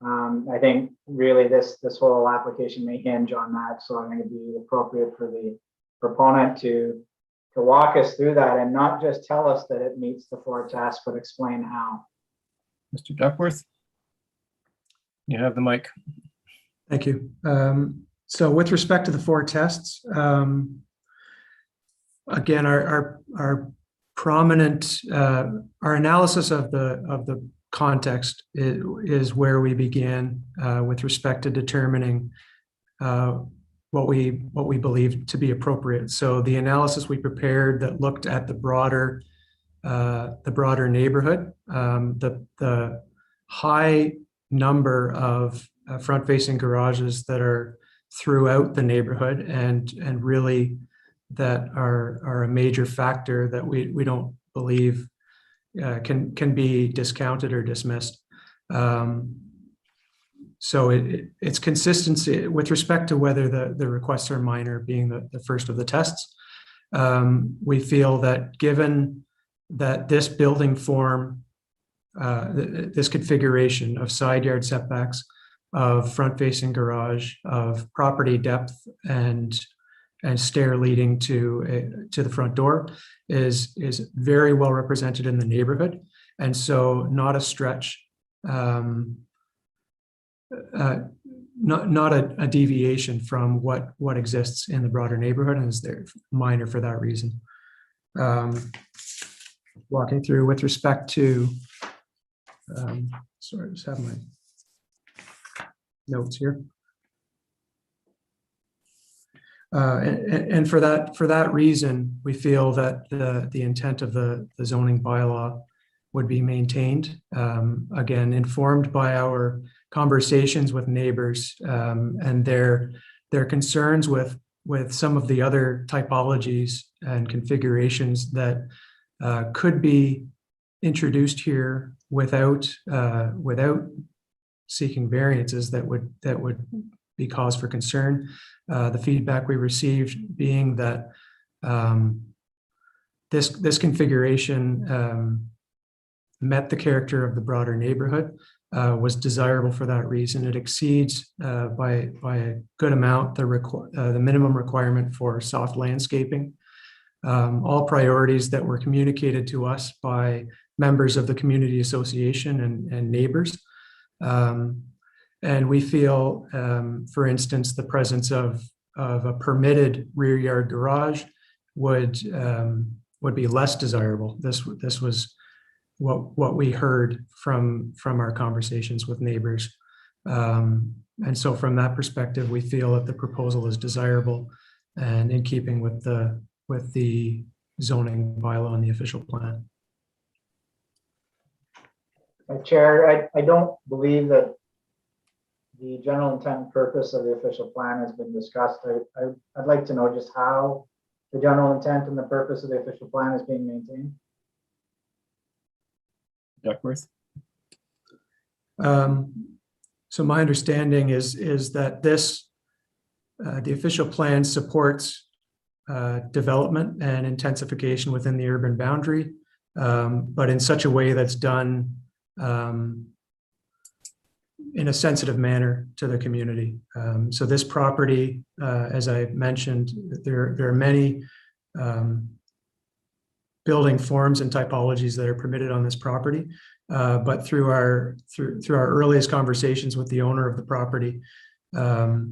I think really this whole application may hinge on that. So I think it'd be appropriate for the proponent to walk us through that and not just tell us that it meets the floor test, but explain how. Mr. Duckworth? You have the mic. Thank you. So with respect to the 4 tests, again, our prominent, our analysis of the context is where we began with respect to determining what we believe to be appropriate. So the analysis we prepared that looked at the broader neighborhood, the high number of front-facing garages that are throughout the neighborhood, and really that are a major factor that we don't believe can be discounted or dismissed. So it's consistency with respect to whether the requests are minor, being the first of the tests. We feel that given that this building form, this configuration of side yard setbacks, of front-facing garage, of property depth, and stair leading to the front door is very well represented in the neighborhood, and so not a stretch, not a deviation from what exists in the broader neighborhood, and is there minor for that reason. Walking through with respect to, sorry, I just have my notes here. And for that reason, we feel that the intent of the zoning bylaw would be maintained. Again, informed by our conversations with neighbors and their concerns with some of the other typologies and configurations that could be introduced here without seeking variances that would be cause for concern. The feedback we received being that this configuration met the character of the broader neighborhood, was desirable for that reason. It exceeds by a good amount the minimum requirement for soft landscaping. All priorities that were communicated to us by members of the community association and neighbors. And we feel, for instance, the presence of a permitted rear yard garage would be less desirable. This was what we heard from our conversations with neighbors. And so from that perspective, we feel that the proposal is desirable and in keeping with the zoning bylaw and the official plan. Chair, I don't believe that the general intent and purpose of the official plan has been discussed. I'd like to know just how the general intent and the purpose of the official plan is being maintained. Duckworth? So my understanding is that the official plan supports development and intensification within the urban boundary, but in such a way that's done in a sensitive manner to the community. So this property, as I mentioned, there are many building forms and typologies that are permitted on this property. But through our earliest conversations with the owner of the property,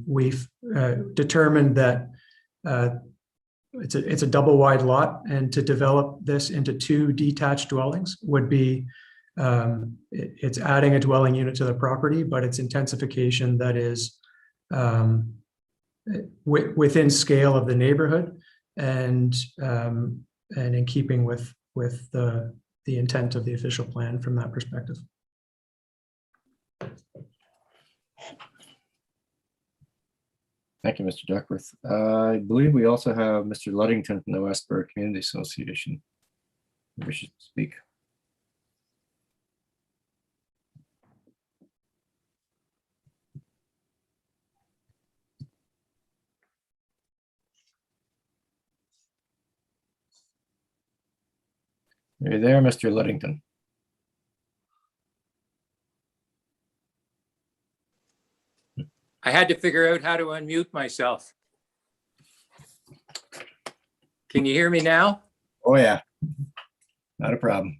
we've determined that it's a double wide lot, and to develop this into 2 detached dwellings would be it's adding a dwelling unit to the property, but it's intensification that is within scale of the neighborhood and in keeping with the intent of the official plan from that perspective. Thank you, Mr. Duckworth. I believe we also have Mr. Ludington from the Westborough Community Association who wishes to speak. Are you there, Mr. Ludington? I had to figure out how to unmute myself. Can you hear me now? Oh, yeah. Not a problem.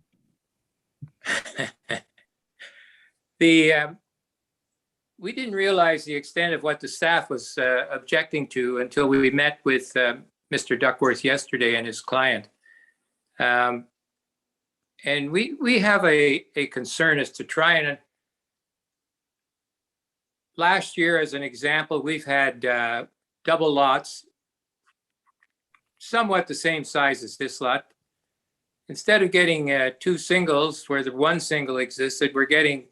We didn't realize the extent of what the staff was objecting to until we met with Mr. Duckworth yesterday and his client. And we have a concern as to try and, last year, as an example, we've had double lots, somewhat the same size as this lot. Instead of getting 2 singles where the 1 single existed, we're getting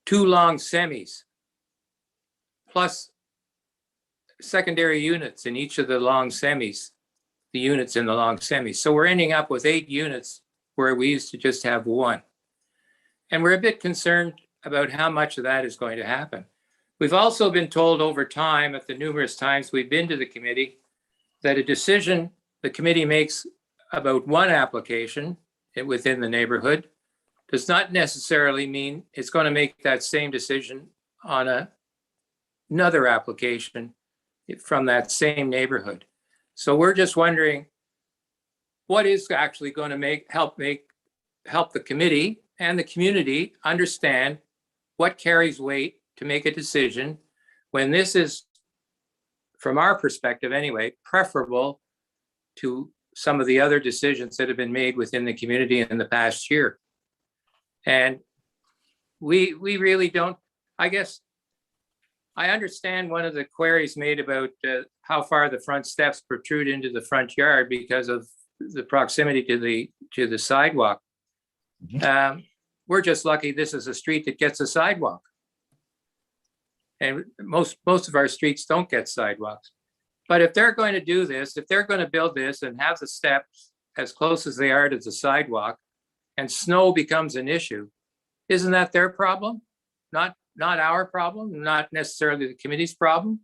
2 long semis, plus secondary units in each of the long semis, the units in the long semis. So we're ending up with 8 units where we used to just have 1. And we're a bit concerned about how much of that is going to happen. We've also been told over time, at the numerous times we've been to the committee, that a decision the committee makes about one application within the neighborhood does not necessarily mean it's going to make that same decision on another application from that same neighborhood. So we're just wondering what is actually going to help the committee and the community understand what carries weight to make a decision when this is, from our perspective anyway, preferable to some of the other decisions that have been made within the community in the past year. And we really don't, I guess, I understand one of the queries made about how far the front steps protrude into the front yard because of the proximity to the sidewalk. We're just lucky this is a street that gets a sidewalk. And most of our streets don't get sidewalks. But if they're going to do this, if they're going to build this and have the steps as close as they are to the sidewalk, and snow becomes an issue, isn't that their problem? Not our problem, not necessarily the committee's problem.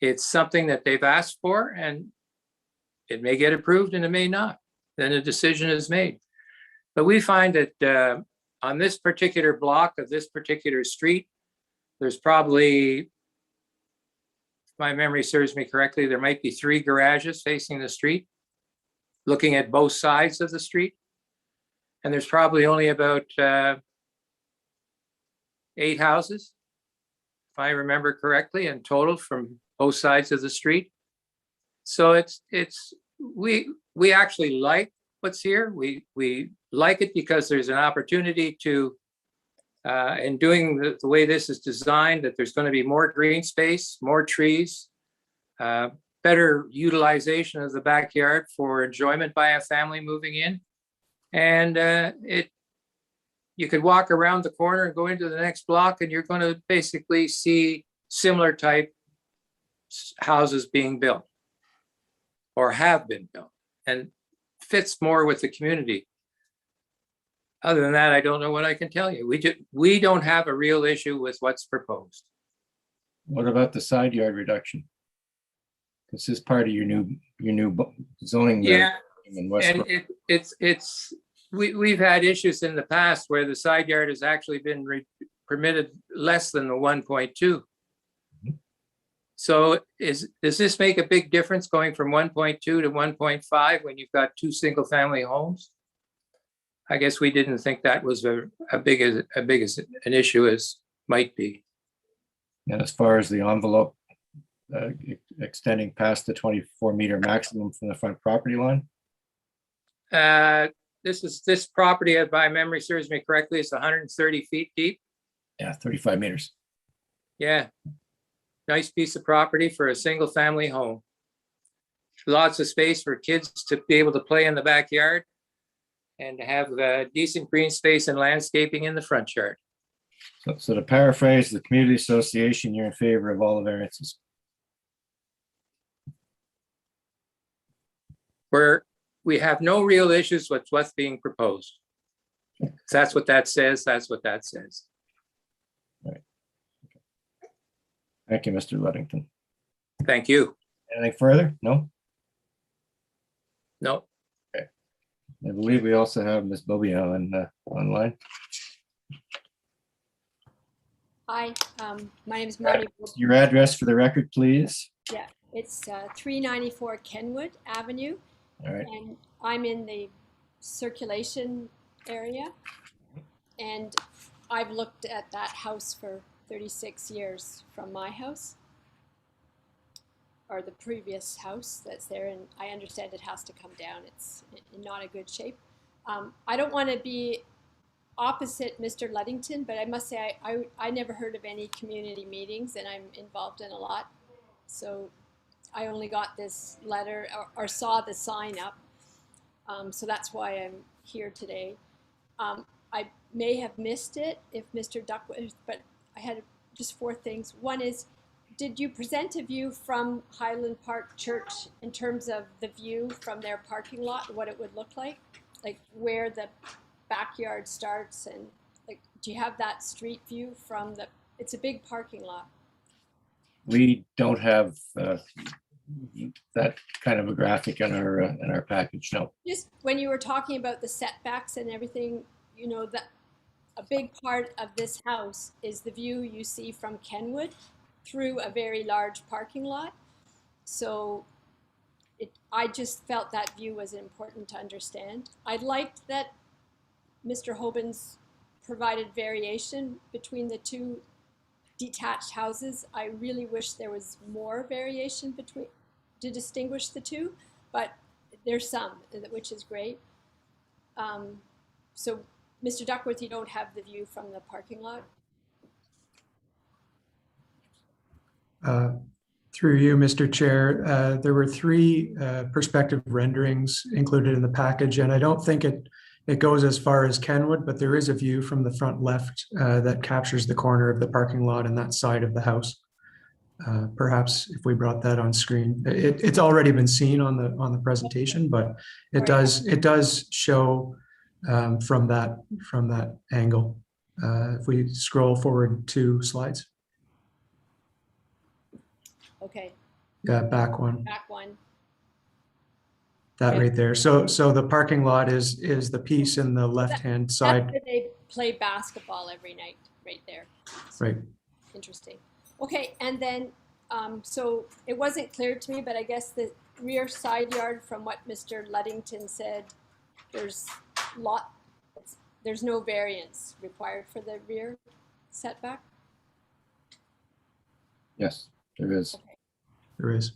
It's something that they've asked for, and it may get approved and it may not. Then a decision is made. But we find that on this particular block of this particular street, there's probably, if my memory serves me correctly, there might be 3 garages facing the street, looking at both sides of the street. And there's probably only about 8 houses, if I remember correctly, in total from both sides of the street. So we actually like what's here. We like it because there's an opportunity to, in doing the way this is designed, that there's going to be more green space, more trees, better utilization of the backyard for enjoyment by a family moving in. And you could walk around the corner and go into the next block and you're going to basically see similar type houses being built or have been built, and fits more with the community. Other than that, I don't know what I can tell you. We don't have a real issue with what's proposed. What about the side yard reduction? This is part of your new zoning. Yeah, in Westborough. and we've had issues in the past where the side yard has actually been permitted less than the 1.2. So does this make a big difference going from 1.2 to 1.5 when you've got 2 single family homes? I guess we didn't think that was a big as an issue as might be. And as far as the envelope extending past the 24-meter maximum from the front property line? This property, if my memory serves me correctly, is 130 feet deep. Yeah, 35 meters. Yeah. Nice piece of property for a single family home. Lots of space for kids to be able to play in the backyard and to have decent green space and landscaping in the front yard. So to paraphrase the community association, you're in favor of all the variances. We have no real issues with what's being proposed. If that's what that says, that's what that says. Right. Thank you, Mr. Ludington. Thank you. Anything further? No? No. Okay. I believe we also have Ms. Bobio online. Hi, my name is Marty. Your address for the record, please. Yeah, it's 394 Kenwood Avenue. All right. And I'm in the circulation area. And I've looked at that house for 36 years from my house, or the previous house that's there, and I understand it has to come down. It's in not a good shape. I don't want to be opposite Mr. Ludington, but I must say I never heard of any community meetings, and I'm involved in a lot. So I only got this letter or saw the sign up. So that's why I'm here today. I may have missed it if Mr. Duckworth, but I had just 4 things. One is, did you present a view from Highland Park Church in terms of the view from their parking lot, what it would look like where the backyard starts, and do you have that street view from it's a big parking lot? We don't have that kind of a graphic in our package, no. Just when you were talking about the setbacks and everything, you know, that a big part of this house is the view you see from Kenwood through a very large parking lot. So I just felt that view was important to understand. I liked that Mr. Hoban's provided variation between the two detached houses. I really wish there was more variation between to distinguish the two, but there's some, which is great. So, Mr. Duckworth, you don't have the view from the parking lot? Through you, Mr. Chair, there were 3 perspective renderings included in the package, and I don't think it goes as far as Kenwood, but there is a view from the front left that captures the corner of the parking lot and that side of the house. Perhaps if we brought that on screen, it's already been seen on the presentation, but it does show from that angle. If we scroll forward 2 slides. Okay. Yeah, back one. Back one. That right there. So the parking lot is the piece in the left-hand side. That's where they play basketball every night, right there. So, right. Interesting. Okay, and then, so it wasn't clear to me, but I guess the rear side yard, from what Mr. Ludington said, there's no variance required for the rear setback? Yes, there is. Okay. There is.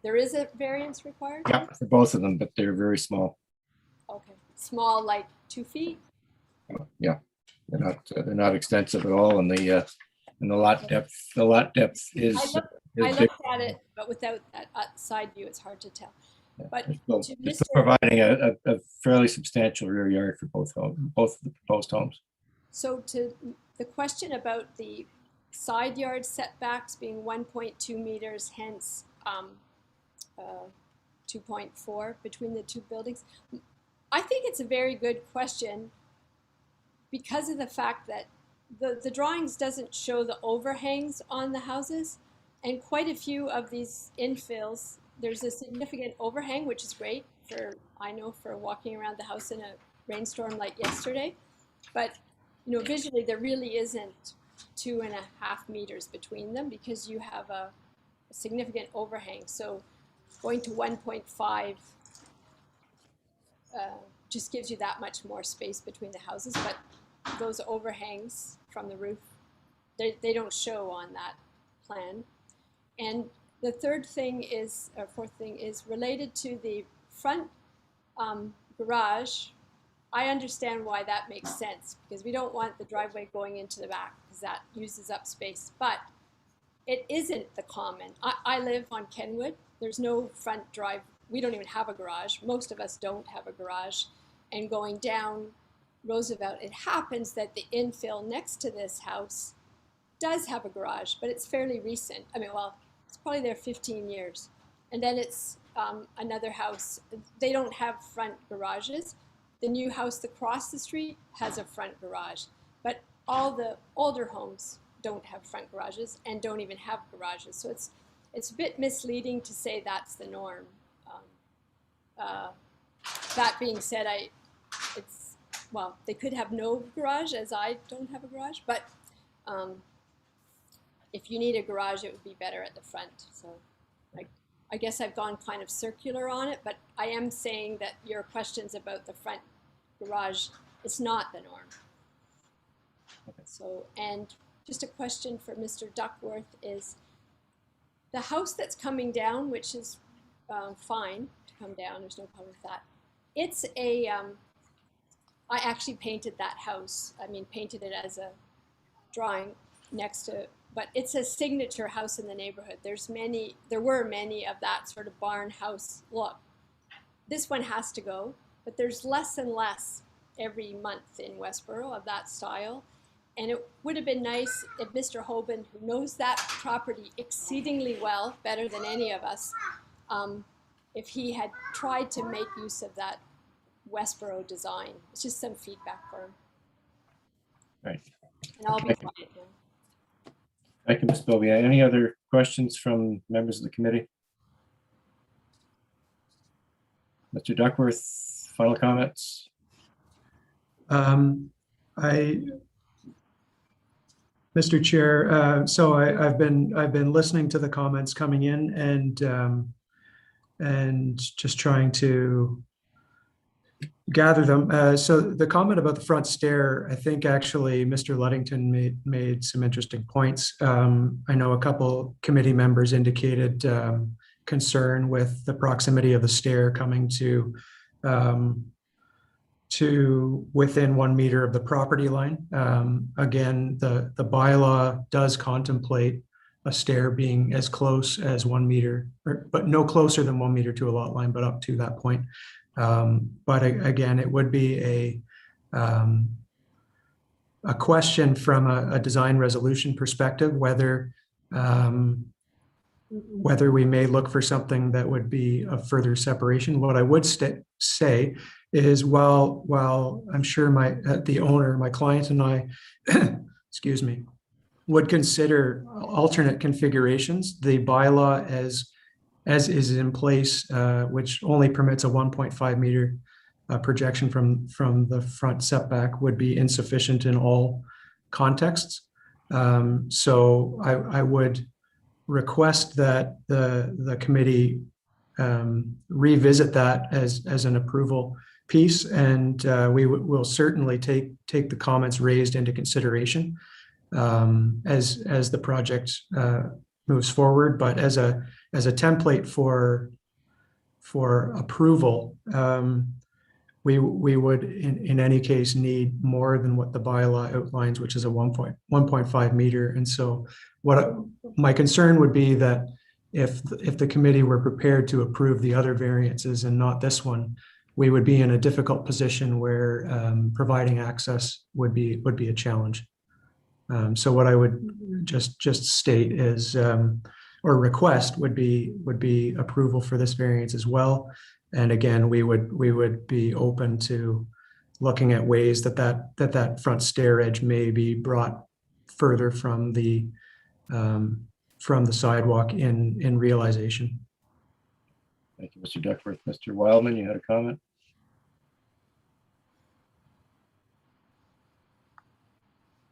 There is a variance required? Yeah, for both of them, but they're very small. Okay, small, like 2 feet? Yeah, they're not extensive at all, and the lot depth is. I looked at it, but without that side view, it's hard to tell. But it's still providing a fairly substantial rear yard for both of the proposed homes. So to the question about the side yard setbacks being 1.2 meters, hence 2.4 between the two buildings, I think it's a very good question because of the fact that the drawings doesn't show the overhangs on the houses, and quite a few of these infills, there's a significant overhang, which is great for walking around the house in a rainstorm like yesterday. But visually there really isn't 2.5 meters between them because you have a significant overhang. So going to 1.5 just gives you that much more space between the houses. But those overhangs from the roof, they don't show on that plan. And the fourth thing is related to the front garage. I understand why that makes sense because we don't want the driveway going into the back because that uses up space. But it isn't the common. I live on Kenwood. There's no front drive. We don't even have a garage. Most of us don't have a garage. And going down Roosevelt, it happens that the infill next to this house does have a garage, but it's fairly recent. I mean, well, it's probably there 15 years. And then it's another house. They don't have front garages. The new house across the street has a front garage, but all the older homes don't have front garages and don't even have garages. So it's a bit misleading to say that's the norm. That being said, they could have no garage, as I don't have a garage, but if you need a garage, it would be better at the front. So I guess I've gone kind of circular on it, but I am saying that your questions about the front garage, it's not the norm. Okay. So, and just a question for Mr. Duckworth is, the house that's coming down, which is fine to come down, there's no problem with that. It's I actually painted that house. I mean, painted it as a drawing next to, but it's a signature house in the neighborhood. There were many of that sort of barn house look. This one has to go, but there's less and less every month in Westborough of that style. And it would have been nice if Mr. Hoban, who knows that property exceedingly well, better than any of us, if he had tried to make use of that Westborough design. It's just some feedback for him. Right. And I'll be quiet now. Thank you, Ms. Bovia. Any other questions from members of the committee? Mr. Duckworth, final comments? Mr. Chair, so I've been listening to the comments coming in and just trying to gather them. So the comment about the front stair, I think actually Mr. Ludington made some interesting points. I know a couple committee members indicated concern with the proximity of the stair coming to within 1 meter of the property line. Again, the bylaw does contemplate a stair being as close as 1 meter, but no closer than 1 meter to a lot line, but up to that point. But again, it would be a question from a design resolution perspective, whether we may look for something that would be a further separation. What I would say is, while I'm sure the owner, my client and I, excuse me, would consider alternate configurations, the bylaw as is in place, which only permits a 1.5 meter projection from the front setback, would be insufficient in all contexts. So I would request that the committee revisit that as an approval piece, and we will certainly take the comments raised into consideration as the project moves forward. But as a template for approval, we would in any case need more than what the bylaw outlines, which is a 1.5 meter. And so my concern would be that if the committee were prepared to approve the other variances and not this one, we would be in a difficult position where providing access would be a challenge. So what I would just state is, or request would be approval for this variance as well. And again, we would be open to looking at ways that front stair edge may be brought further from the sidewalk in realization. Thank you, Mr. Duckworth. Mr. Wildman, you had a comment?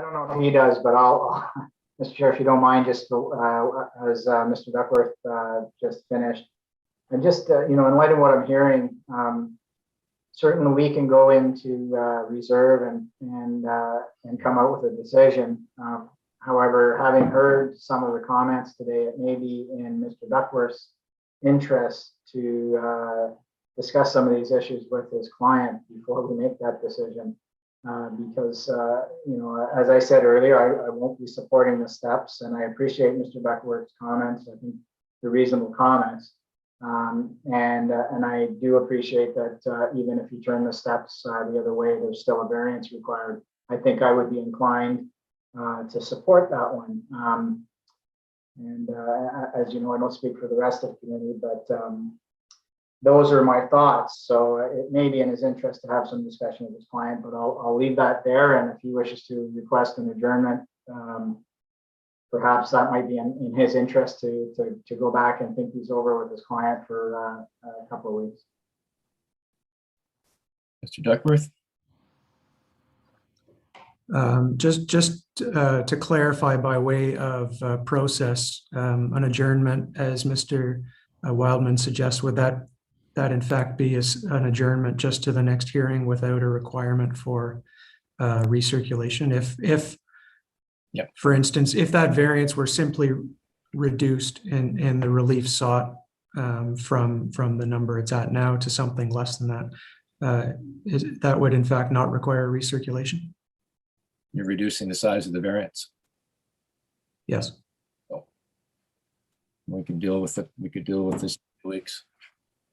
I don't know if he does, but I'll Mr. Chair, if you don't mind, just as Mr. Duckworth just finished, and just in light of what I'm hearing, certainly we can go into reserve and come out with a decision. However, having heard some of the comments today, it may be in Mr. Duckworth's interest to discuss some of these issues with his client before we make that decision. Because, as I said earlier, I won't be supporting the steps, and I appreciate Mr. Duckworth's comments. I think they're reasonable comments. And I do appreciate that even if you turn the steps the other way, there's still a variance required. I think I would be inclined to support that one. And as you know, I don't speak for the rest of the committee, but those are my thoughts. So it may be in his interest to have some discussion with his client, but I'll leave that there. And if he wishes to request an adjournment, perhaps that might be in his interest to go back and think these over with his client for a couple of weeks. Mr. Duckworth? Just to clarify by way of process, an adjournment, as Mr. Wildman suggests, would that in fact be an adjournment just to the next hearing without a requirement for recirculation? If for instance, if that variance were simply reduced in the relief sought from the number it's at now to something less than that, that would in fact not require recirculation? You're reducing the size of the variance. Yes. So we could deal with it. We could deal with this in 2 weeks.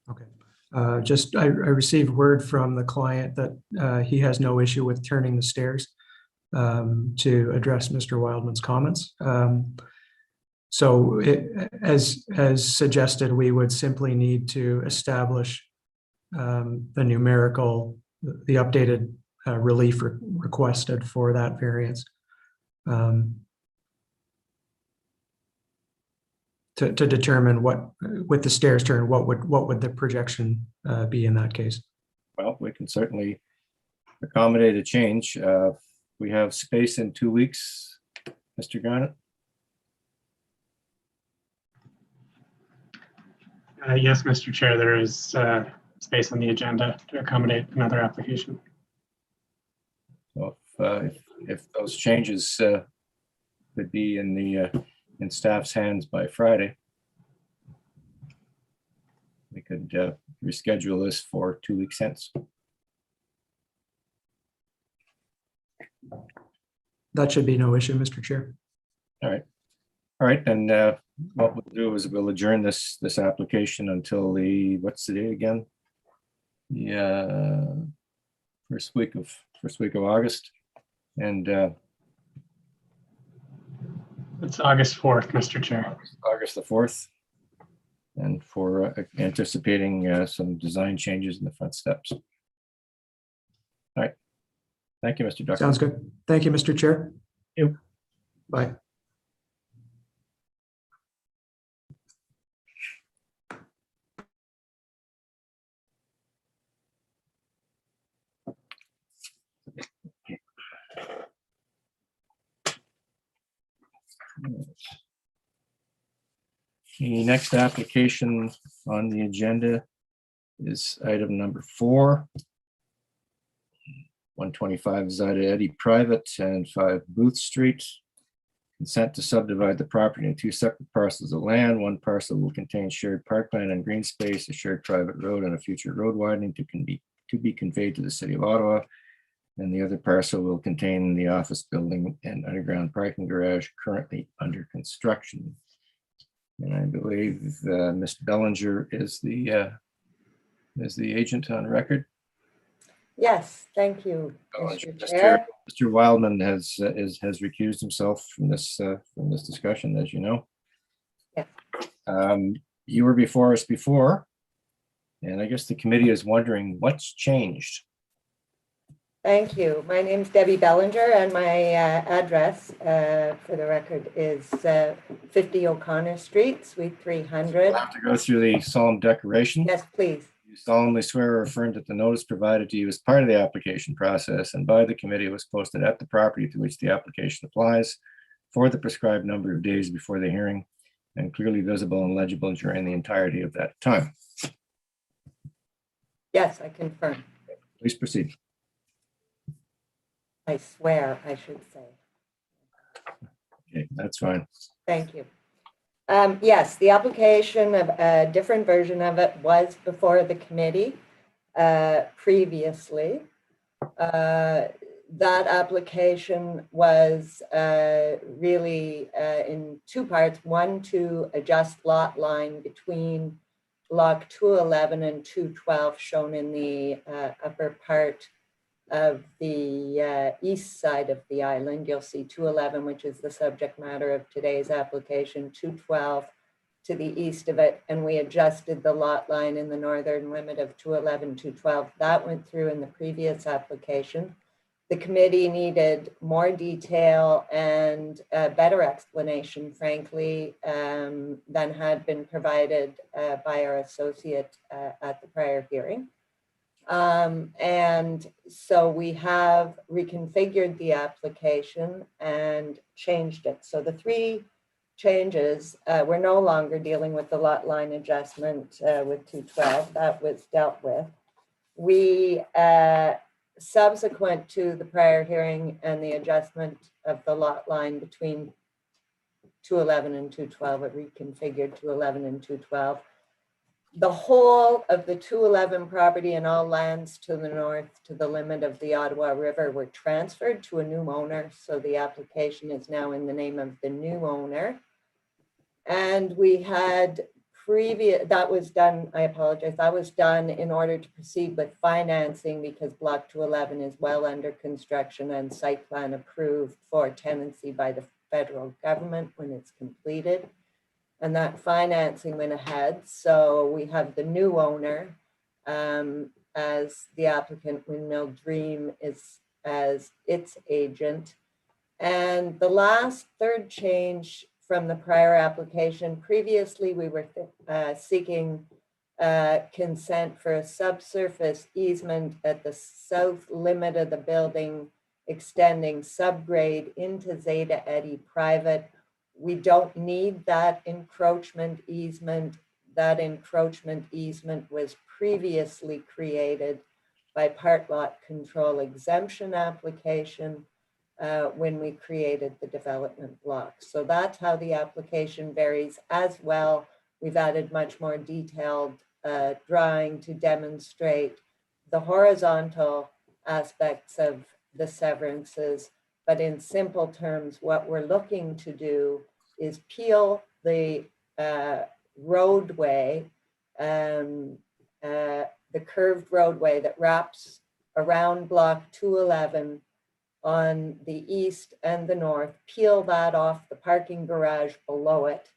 Okay. I received word from the client that he has no issue with turning the stairs to address Mr. Wildman's comments. So as suggested, we would simply need to establish the updated relief requested for that variance. to determine what, with the stairs turn, what would the projection be in that case? Well, we can certainly accommodate a change. We have space in 2 weeks, Mr. Garnett. Yes, Mr. Chair, there is space on the agenda to accommodate another application. So if those changes could be in staff's hands by Friday, we could reschedule this for 2 weeks hence. That should be no issue, Mr. Chair. All right, and what we'll do is we'll adjourn this application until what's the date again? The first week of August, and It's August 4th, Mr. Chair. August the 4th, and for anticipating some design changes in the front steps. All right. Thank you, Mr. Ducker. Sounds good. Thank you, Mr. Chair. Yep. Bye. The next application on the agenda is item number 4. 125 Zida Eddy Private and 5 Booth Street. Consent to subdivide the property into 2 separate parcels of land. One parcel will contain shared parkland and green space, a shared private road, and a future road widening to be conveyed to the city of Ottawa. And the other parcel will contain the office building and underground parking garage currently under construction. And I believe Ms. Bellinger is the agent on record. Yes, thank you, Bellinger. Mr. Chair. Mr. Wildman has recused himself from this discussion, as you know. Yeah. You were before us before, and I guess the committee is wondering what's changed. Thank you. My name's Debbie Bellinger, and my address, for the record, is 50 O'Connor Street, Suite 300. We'll have to go through the solemn declaration. Yes, please. You solemnly swear or affirm that the notice provided to you as part of the application process and by the committee was posted at the property to which the application applies for the prescribed number of days before the hearing and clearly visible and legible during the entirety of that time. Yes, I confirm. Please proceed. I swear, I should say. Okay, that's fine. Thank you. Yes, the application of a different version of it was before the committee previously. That application was really in 2 parts. One, to adjust lot line between block 211 and 212, shown in the upper part of the east side of the island. You'll see 211, which is the subject matter of today's application, 212 to the east of it, and we adjusted the lot line in the northern limit of 211, 212. That went through in the previous application. The committee needed more detail and a better explanation, frankly, than had been provided by our associate at the prior hearing. And so we have reconfigured the application and changed it. So the 3 changes, we're no longer dealing with the lot line adjustment with 212. That was dealt with. We, subsequent to the prior hearing and the adjustment of the lot line between 211 and 212, it reconfigured 211 and 212. The whole of the 211 property and all lands to the north to the limit of the Ottawa River were transferred to a new owner. So the application is now in the name of the new owner. And we had that was done, I apologize, that was done in order to proceed with financing because block 211 is well under construction and site plan approved for tenancy by the federal government when it's completed. And that financing went ahead. So we have the new owner as the applicant, Windmill Dream is as its agent. And the last 3rd change from the prior application. Previously, we were seeking consent for a subsurface easement at the south limit of the building, extending subgrade into Zeta Eddy private. We don't need that encroachment easement. That encroachment easement was previously created by part lot control exemption application when we created the development block. So that's how the application varies as well. We've added much more detailed drawing to demonstrate the horizontal aspects of the severances. But in simple terms, what we're looking to do is peel the roadway, the curved roadway that wraps around block 211 on the east and the north, peel that off the parking garage below it.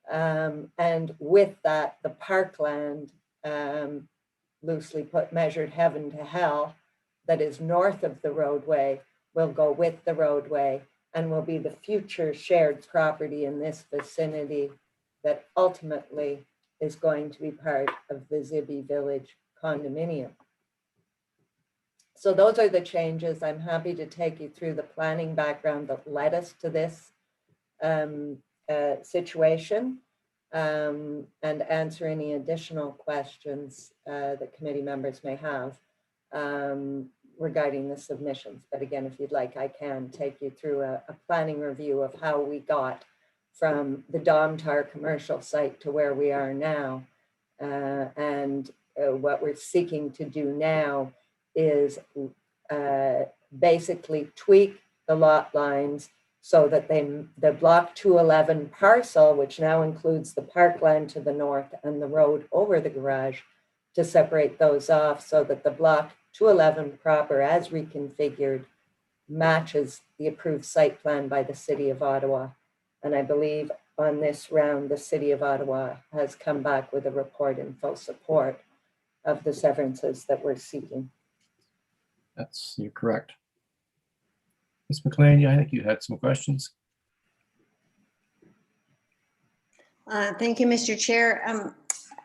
And with that, the parkland, loosely put, measured heaven to hell, that is north of the roadway, will go with the roadway and will be the future shared property in this vicinity that ultimately is going to be part of the Zibi Village condominium. So those are the changes. I'm happy to take you through the planning background that led us to this situation and answer any additional questions that committee members may have regarding the submissions. But again, if you'd like, I can take you through a planning review of how we got from the Domtar commercial site to where we are now. And what we're seeking to do now is basically tweak the lot lines so that the block 211 parcel, which now includes the parkland to the north and the road over the garage, to separate those off so that the block 211 proper as reconfigured matches the approved site plan by the City of Ottawa. And I believe on this round, the City of Ottawa has come back with a report in full support of the severances that we're seeking. You're correct. Ms. McLean, I think you had some questions. Thank you, Mr. Chair.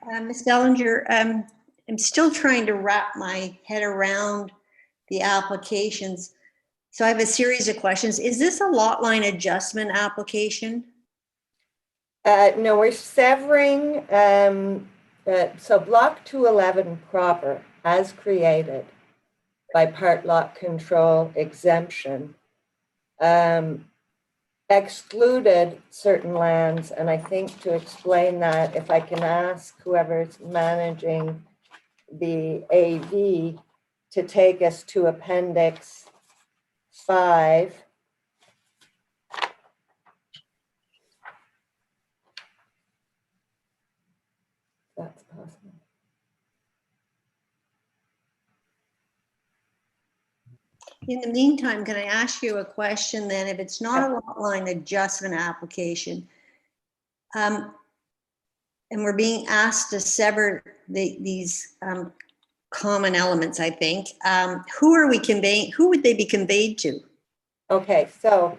Ms. Dellinger, I'm still trying to wrap my head around the applications. So I have a series of questions. Is this a lot line adjustment application? No, we're severing, so block 211 proper as created by part lot control exemption excluded certain lands. And I think to explain that, if I can ask whoever's managing the AV to take us to Appendix 5. That's possible. In the meantime, can I ask you a question then? If it's not a lot line adjustment application, and we're being asked to sever these common elements, I think, who are we conveying? Who would they be conveyed to? Okay, so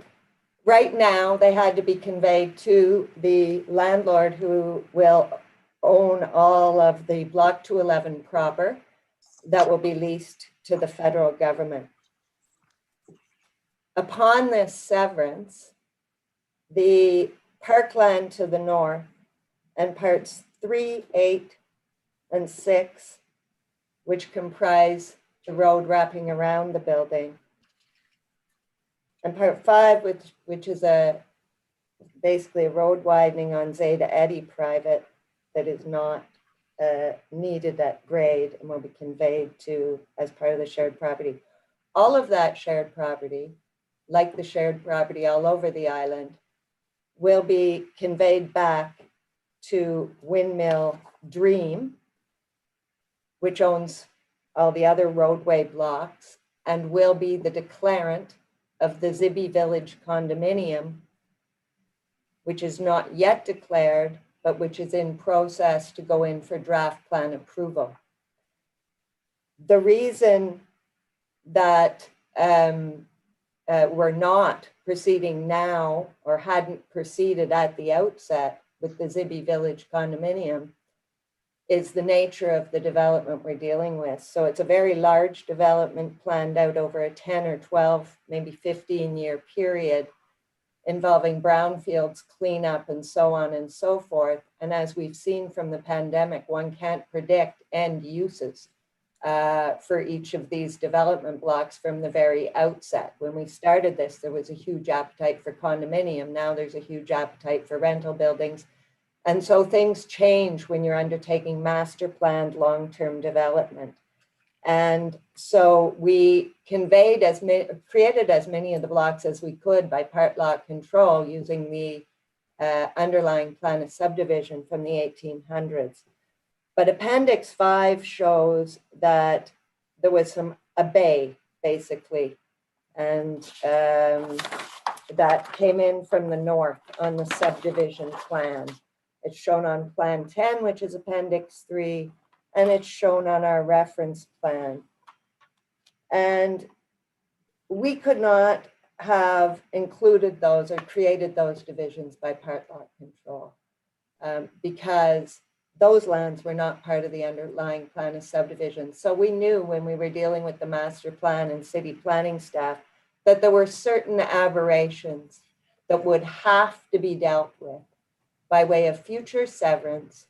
right now they had to be conveyed to the landlord who will own all of the block 211 proper that will be leased to the federal government. Upon this severance, the parkland to the north and parts 3, 8, and 6, which comprise the road wrapping around the building, and part 5, which is basically a road widening on Zeta Eddy private that is not needed at grade and will be conveyed to as part of the shared property. All of that shared property, like the shared property all over the island, will be conveyed back to Windmill Dream, which owns all the other roadway blocks and will be the declarant of the Zibi Village condominium, which is not yet declared, but which is in process to go in for draft plan approval. The reason that we're not proceeding now or hadn't proceeded at the outset with the Zibby Village condominium is the nature of the development we're dealing with. So it's a very large development planned out over a 10 or 12, maybe 15-year period involving brownfields cleanup and so on and so forth. And as we've seen from the pandemic, one can't predict end uses for each of these development blocks from the very outset. When we started this, there was a huge appetite for condominium. Now there's a huge appetite for rental buildings. And so things change when you're undertaking master planned long-term development. And so we created as many of the blocks as we could by part lot control using the underlying plan of subdivision from the 1800s. But Appendix 5 shows that there was a bay, basically, and that came in from the north on the subdivision plan. It's shown on Plan 10, which is Appendix 3, and it's shown on our reference plan. And we could not have included those or created those divisions by part lot control because those lands were not part of the underlying plan of subdivision. So we knew when we were dealing with the master plan and city planning staff that there were certain aberrations that would have to be dealt with by way of future severance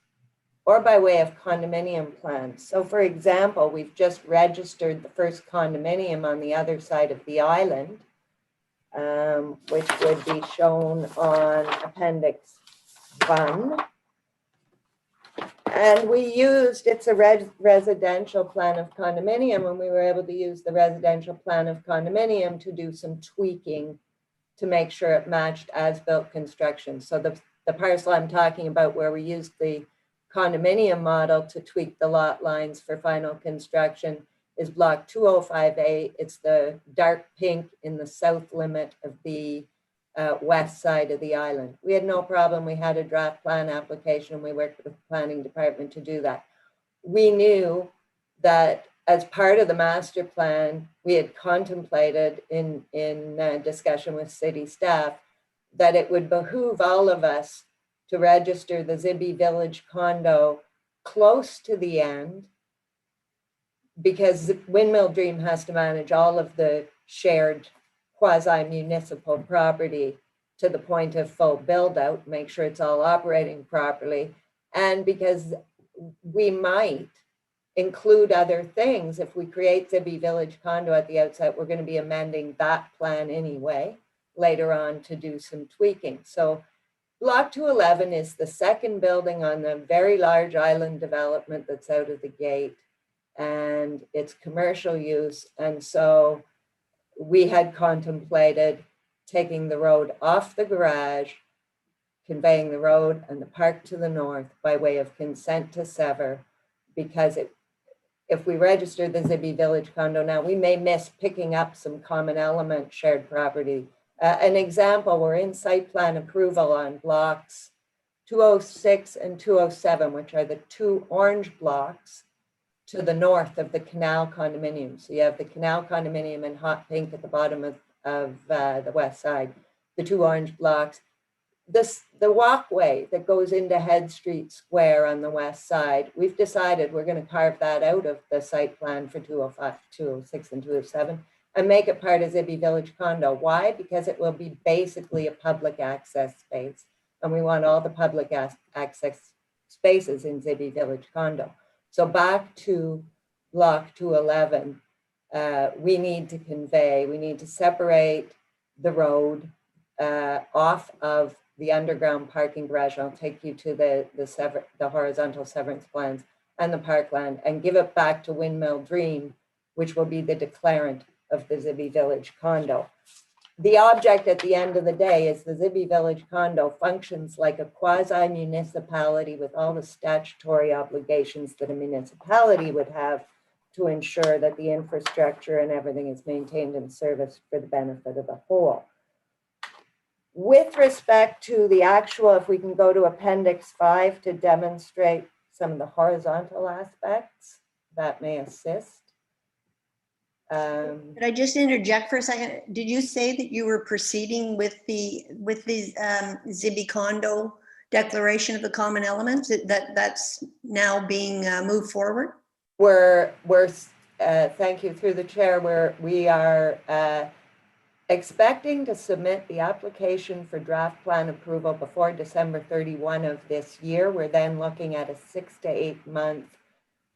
or by way of condominium plans. So for example, we've just registered the first condominium on the other side of the island, which would be shown on Appendix 1. And we used, it's a residential plan of condominium, and we were able to use the residential plan of condominium to do some tweaking to make sure it matched as-built construction. So the parcel I'm talking about where we used the condominium model to tweak the lot lines for final construction is block 205A. It's the dark pink in the south limit of the west side of the island. We had no problem. We had a draft plan application. We worked with the planning department to do that. We knew that as part of the master plan, we had contemplated in discussion with city staff that it would behoove all of us to register the Zibby Village condo close to the end, because Windmill Dream has to manage all of the shared quasi-municipal property to the point of full build out, make sure it's all operating properly. And because we might include other things, if we create Zibby Village condo at the outset, we're going to be amending that plan anyway later on to do some tweaking. So Block 211 is the second building on the very large island development that's out of the gate, and it's commercial use. And so we had contemplated taking the road off the garage, conveying the road and the park to the north by way of consent to sever, because if we register the Zibby Village condo now, we may miss picking up some common element shared property. An example, we're in site plan approval on blocks 206 and 207, which are the two orange blocks to the north of the Canal condominium. So you have the Canal condominium in hot pink at the bottom of the west side, the two orange blocks. The walkway that goes into Head Street Square on the west side, we've decided we're going to carve that out of the site plan for 205, 206 and 207 and make it part of Zibby Village condo. Why? Because it will be basically a public access space, and we want all the public access spaces in Zibby Village condo. So back to block 211, we need to separate the road off of the underground parking garage. I'll take you to the horizontal severance plans and the parkland and give it back to Windmill Dream, which will be the declarant of the Zibby Village condo. The object at the end of the day is the Zibby Village condo functions like a quasi-municipality with all the statutory obligations that a municipality would have to ensure that the infrastructure and everything is maintained and serviced for the benefit of the whole. With respect to the actual, if we can go to Appendix 5 to demonstrate some of the horizontal aspects that may assist. Could I just interject for a second? Did you say that you were proceeding with the Zibi condo declaration of the common elements? That's now being moved forward? Thank you, through the chair, we are expecting to submit the application for draft plan approval before December 31 of this year. We're then looking at a 6 to 8 month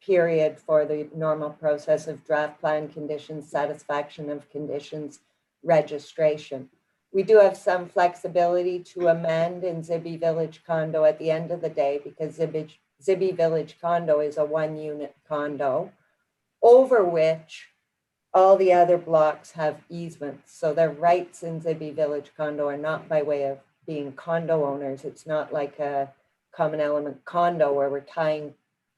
period for the normal process of draft plan conditions, satisfaction of conditions, registration. We do have some flexibility to amend in Zibi Village Condo at the end of the day, because Zibi Village Condo is a 1-unit condo over which all the other blocks have easements. So their rights in Zibi Village Condo are not by way of being condo owners. It's not like a common element condo where we're tying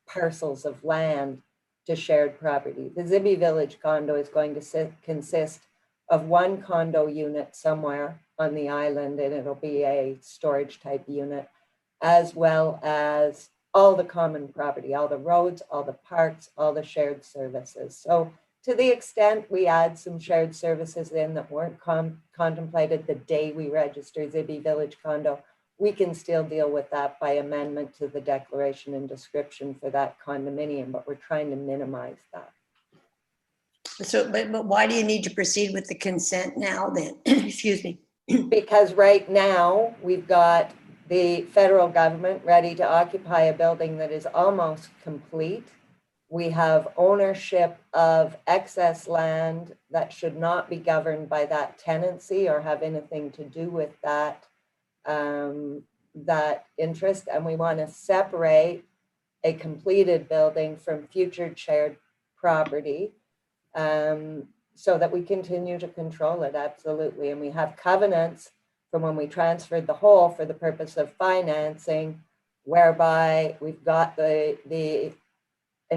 parcels of land to shared property. The Zibi Village Condo is going to consist of one condo unit somewhere on the island, and it'll be a storage type unit, as well as all the common property, all the roads, all the parks, all the shared services. So to the extent we add some shared services in that weren't contemplated the day we registered Zibi Village Condo, we can still deal with that by amendment to the declaration and description for that condominium, but we're trying to minimize that. So, but why do you need to proceed with the consent now then? Excuse me. Because right now we've got the federal government ready to occupy a building that is almost complete. We have ownership of excess land that should not be governed by that tenancy or have anything to do with that, that interest. And we want to separate a completed building from future shared property, so that we continue to control it, absolutely. And we have covenants from when we transferred the whole for the purpose of financing, whereby we've got in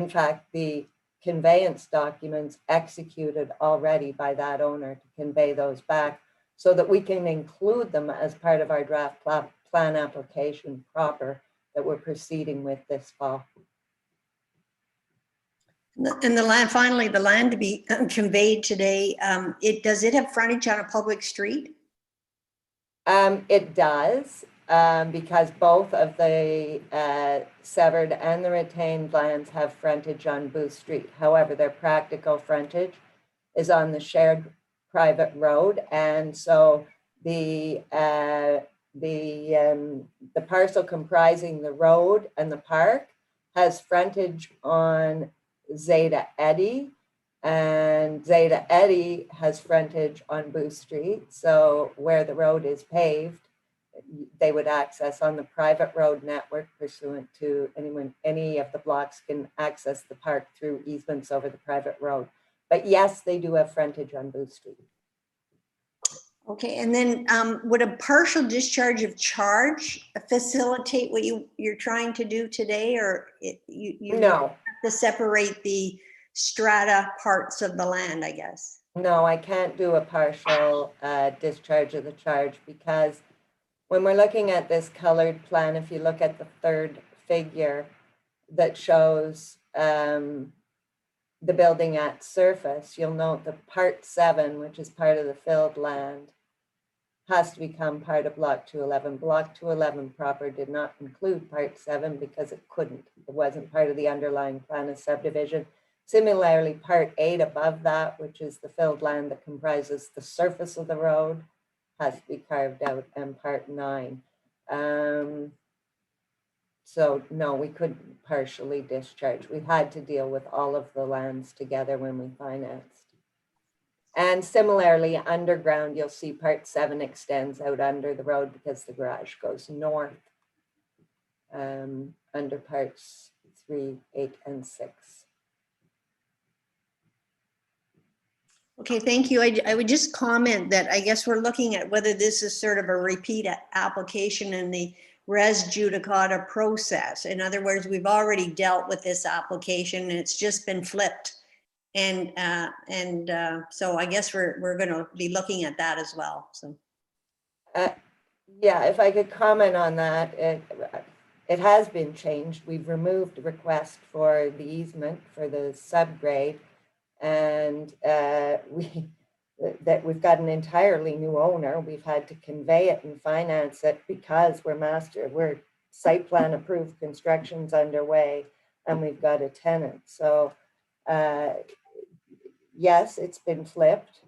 fact, the conveyance documents executed already by that owner to convey those back, so that we can include them as part of our draft plan application proper that we're proceeding with this fall. And the land, finally, the land to be conveyed today, does it have frontage on a public street? It does, because both of the severed and the retained lands have frontage on Booth Street. However, their practical frontage is on the shared private road, and so the parcel comprising the road and the park has frontage on Zeta Eddy, and Zeta Eddy has frontage on Booth Street. So where the road is paved, they would access on the private road network pursuant to any of the blocks can access the park through easements over the private road. But yes, they do have frontage on Booth Street. Okay, and then would a partial discharge of charge facilitate what you're trying to do today, or you No. have to separate the strata parts of the land, I guess? No, I can't do a partial discharge of the charge, because when we're looking at this colored plan, if you look at the third figure that shows the building at surface, you'll note that part 7, which is part of the filled land, has to become part of block 211. Block 211 proper did not include part 7 because it couldn't. It wasn't part of the underlying plan of subdivision. Similarly, part 8 above that, which is the filled land that comprises the surface of the road, has to be carved out, and part 9. So no, we couldn't partially discharge. We had to deal with all of the lands together when we financed. And similarly, underground, you'll see part 7 extends out under the road because the garage goes north under parts 3, 8, and 6. Okay, thank you. I would just comment that I guess we're looking at whether this is sort of a repeat application in the res judicata process. In other words, we've already dealt with this application and it's just been flipped. And so I guess we're going to be looking at that as well. So, yeah, if I could comment on that, it has been changed. We've removed the request for the easement for the subgrade. And we've got an entirely new owner. We've had to convey it and finance it because we're site plan approved, construction's underway, and we've got a tenant. So yes, it's been flipped.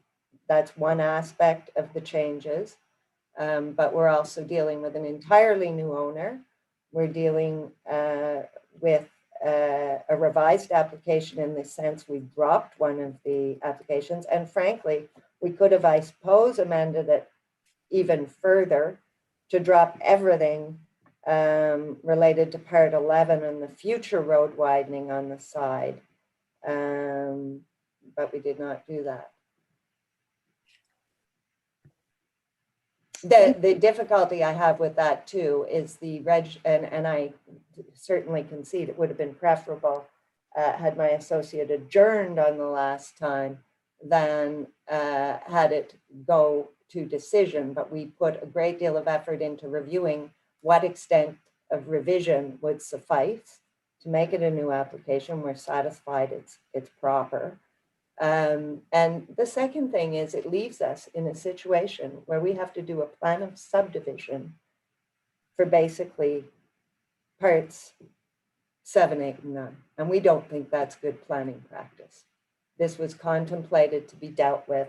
That's one aspect of the changes. But we're also dealing with an entirely new owner. We're dealing with a revised application in the sense we dropped one of the applications. And frankly, we could have, I suppose, amended it even further to drop everything related to part 11 and the future road widening on the side. But we did not do that. The difficulty I have with that too is the and I certainly concede it would have been preferable had my associate adjourned on the last time than had it go to decision, but we put a great deal of effort into reviewing what extent of revision would suffice to make it a new application. We're satisfied it's proper. And the second thing is it leaves us in a situation where we have to do a plan of subdivision for basically parts 7, 8, and 9. And we don't think that's good planning practice. This was contemplated to be dealt with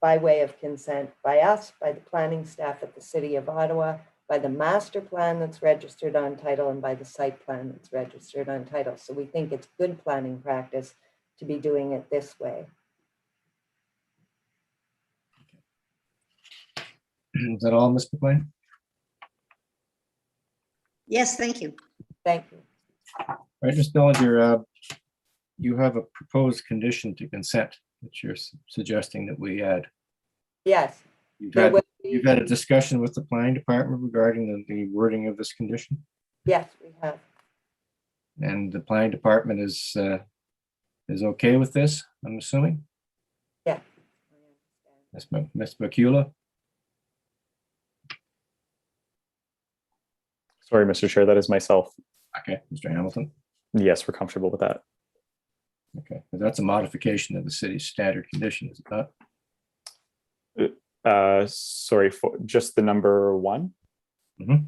by way of consent by us, by the planning staff at the City of Ottawa, by the master plan that's registered on title, and by the site plan that's registered on title. So we think it's good planning practice to be doing it this way. Is that all, Ms. McLean? Yes, thank you. Thank you. All right, Ms. Billinger, you have a proposed condition to consent that you're suggesting that we add. Yes. You've had a discussion with the planning department regarding the wording of this condition? Yes, we have. And the planning department is okay with this, I'm assuming? Yeah. Ms. McCullough? Sorry, Mr. Chair, that is myself. Okay, Mr. Hamilton? Yes, we're comfortable with that. Okay, that's a modification of the city's standard condition, is it not? Sorry, for just the number 1? Mm-hmm.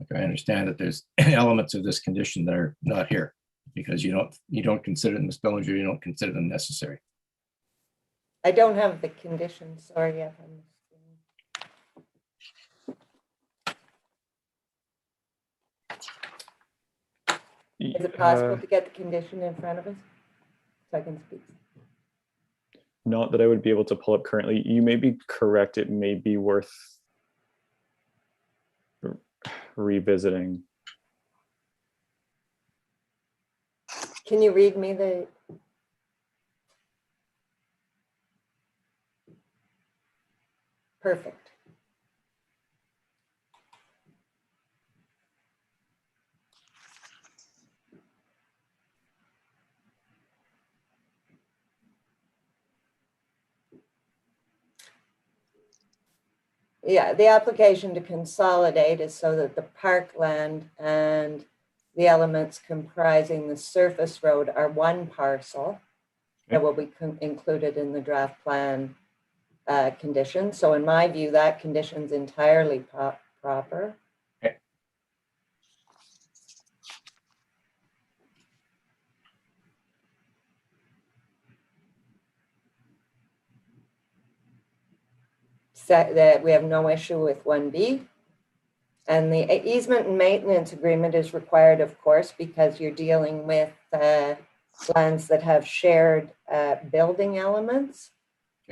Okay, I understand that there's elements of this condition that are not here because you don't consider them, Ms. Billinger, you don't consider them necessary. I don't have the conditions, sorry. Is it possible to get the condition in front of us so I can speak? Not that I would be able to pull up currently. You may be correct. It may be worth revisiting. Can you read me the? Perfect. Yeah, the application to consolidate is so that the parkland and the elements comprising the surface road are one parcel that will be included in the draft plan condition. So in my view, that condition's entirely proper. Okay. That we have no issue with 1B. And the easement and maintenance agreement is required, of course, because you're dealing with lands that have shared building elements.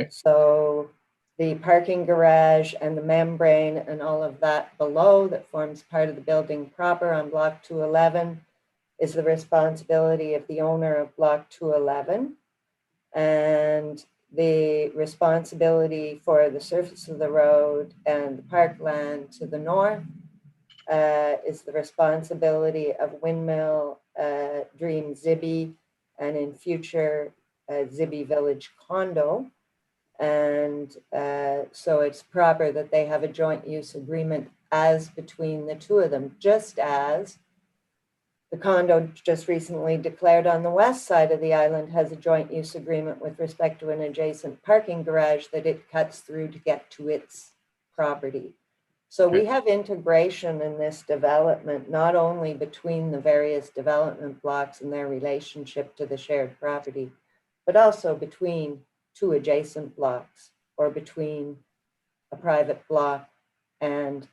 Okay. So the parking garage and the membrane and all of that below that forms part of the building proper on block 211 is the responsibility of the owner of block 211. And the responsibility for the surface of the road and the parkland to the north is the responsibility of Windmill, Dream Zibby, and in future Zibby Village Condo. And so it's proper that they have a joint use agreement as between the two of them, just as the condo just recently declared on the west side of the island has a joint use agreement with respect to an adjacent parking garage that it cuts through to get to its property. So we have integration in this development, not only between the various development blocks and their relationship to the shared property, but also between two adjacent blocks or between a private block and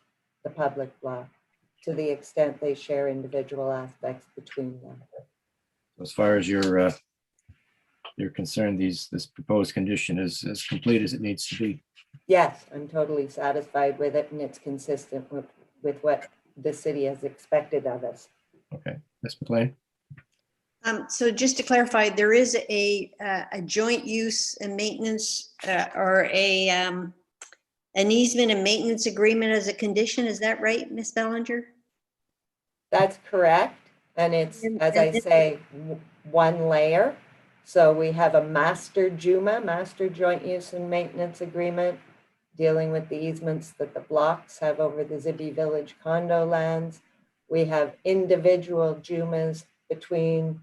the public block, to the extent they share individual aspects between them. As far as you're concerned, this proposed condition is as complete as it needs to be. Yes, I'm totally satisfied with it, and it's consistent with what the city has expected of us. Okay, Ms. McLean? So just to clarify, there is a joint use and maintenance or an easement and maintenance agreement as a condition. Is that right, Ms. Bellinger? That's correct. And it's, as I say, one layer. So we have a master JUMA, master joint use and maintenance agreement, dealing with the easements that the blocks have over the Zibi Village condo lands. We have individual JUMAs between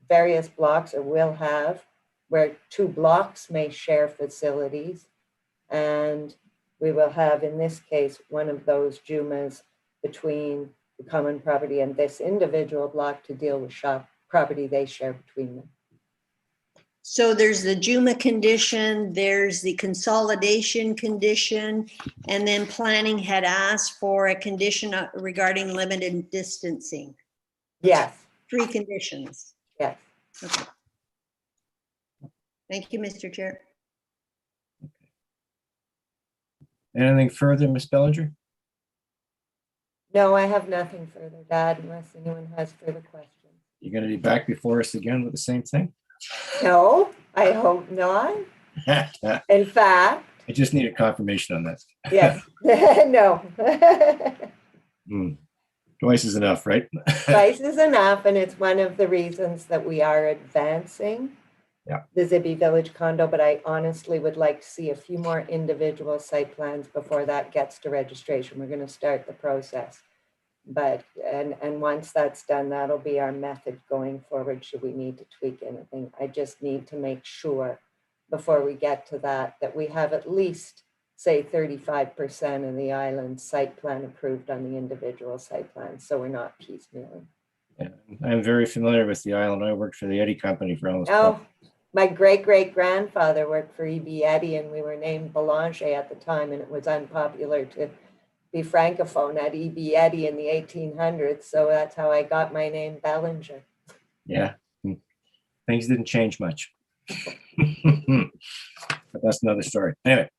various blocks, or will have, where two blocks may share facilities. And we will have, in this case, one of those JUMAs between the common property and this individual block to deal with shop property they share between them. So there's the JUMA condition, there's the consolidation condition, and then planning had asked for a condition regarding limited distancing. Yes. 3 conditions. Yes. Okay. Thank you, Mr. Chair. Anything further, Ms. Bellinger? No, I have nothing further to add unless anyone has further questions. You're going to be back before us again with the same thing? No, I hope not. In fact, I just need a confirmation on that. yes, no. Twice is enough, right? Twice is enough, and it's one of the reasons that we are advancing the Zibi Village condo, but I honestly would like to see a few more individual site plans before that gets to registration. We're going to start the process. But, and once that's done, that'll be our method going forward should we need to tweak anything. I just need to make sure before we get to that, that we have at least, say, 35% of the island site plan approved on the individual site plans, so we're not piecemealing. Yeah, I'm very familiar with the island. I worked for the Eddy Company for almost. Oh, my great-great-grandfather worked for E.B. Eddy, and we were named Boulanger at the time, and it was unpopular to be francophone at E.B. Eddy in the 1800s, so that's how I got my name Bellinger. Yeah, things didn't change much. But that's another story. Anyway,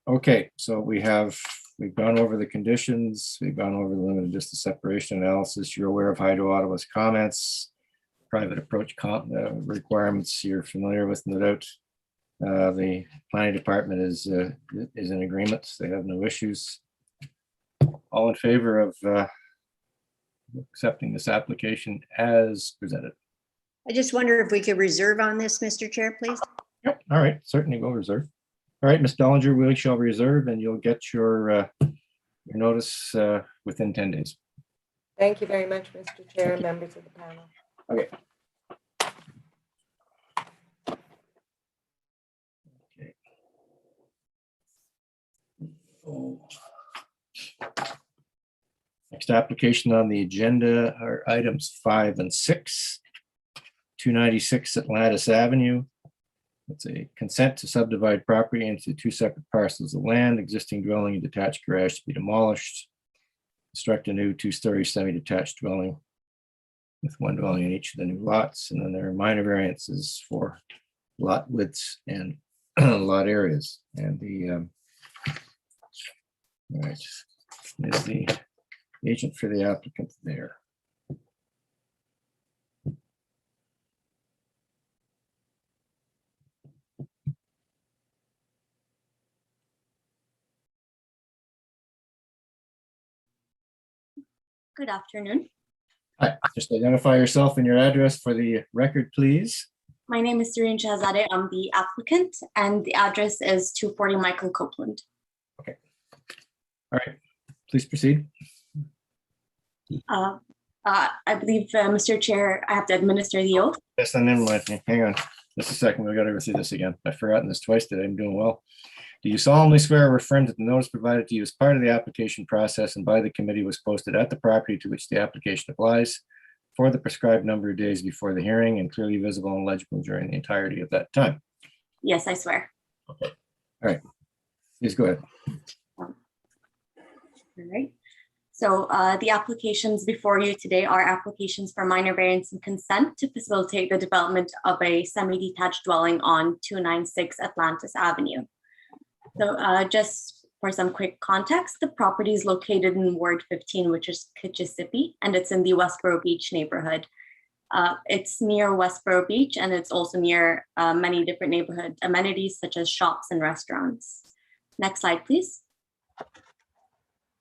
okay, so we've gone over the conditions, we've gone over the limited distance separation analysis. You're aware of Hydro Ottawa's comments, private approach requirements you're familiar with, no doubt. The planning department is in agreement. They have no issues. All in favor of accepting this application as presented? I just wonder if we could reserve on this, Mr. Chair, please. Yep. All right. Certainly will reserve. All right, Ms. Bellinger, we shall reserve, and you'll get your notice within 10 days. Thank you very much, Mr. Chair, and members of the panel. Okay. Next application on the agenda are items 5 and 6. 296 Atlantis Avenue. It's a consent to subdivide property into 2 separate parcels of land, existing dwelling and detached garage to be demolished. Construct a new 2-story semi-detached dwelling with 1 dwelling in each of the new lots. And then there are minor variances for lot widths and lot areas. And the all right, is the agent for the applicant there. Good afternoon. Hi, just identify yourself and your address for the record, please. My name is Serene Shahzadeh. I'm the applicant, and the address is 240 Michael Copeland. All right, please proceed. I believe, Mr. Chair, I have to administer the oath. Yes, and then hang on just a second. We got to go through this again. I've forgotten this twice today. I'm doing well. Do you solemnly swear or affirm that the notice provided to you as part of the application process and by the committee was posted at the property to which the application applies for the prescribed number of days before the hearing and clearly visible and legible during the entirety of that time? Yes, I swear. Okay. All right. Please go ahead. All right. So the applications before you today are applications for minor variance and consent to facilitate the development of a semi-detached dwelling on 296 Atlantis Avenue. So just for some quick context, the property is located in Ward 15, which is Kitchissippi, and it's in the Westborough Beach neighborhood. It's near Westborough Beach, and it's also near many different neighborhood amenities such as shops and restaurants. Next slide, please.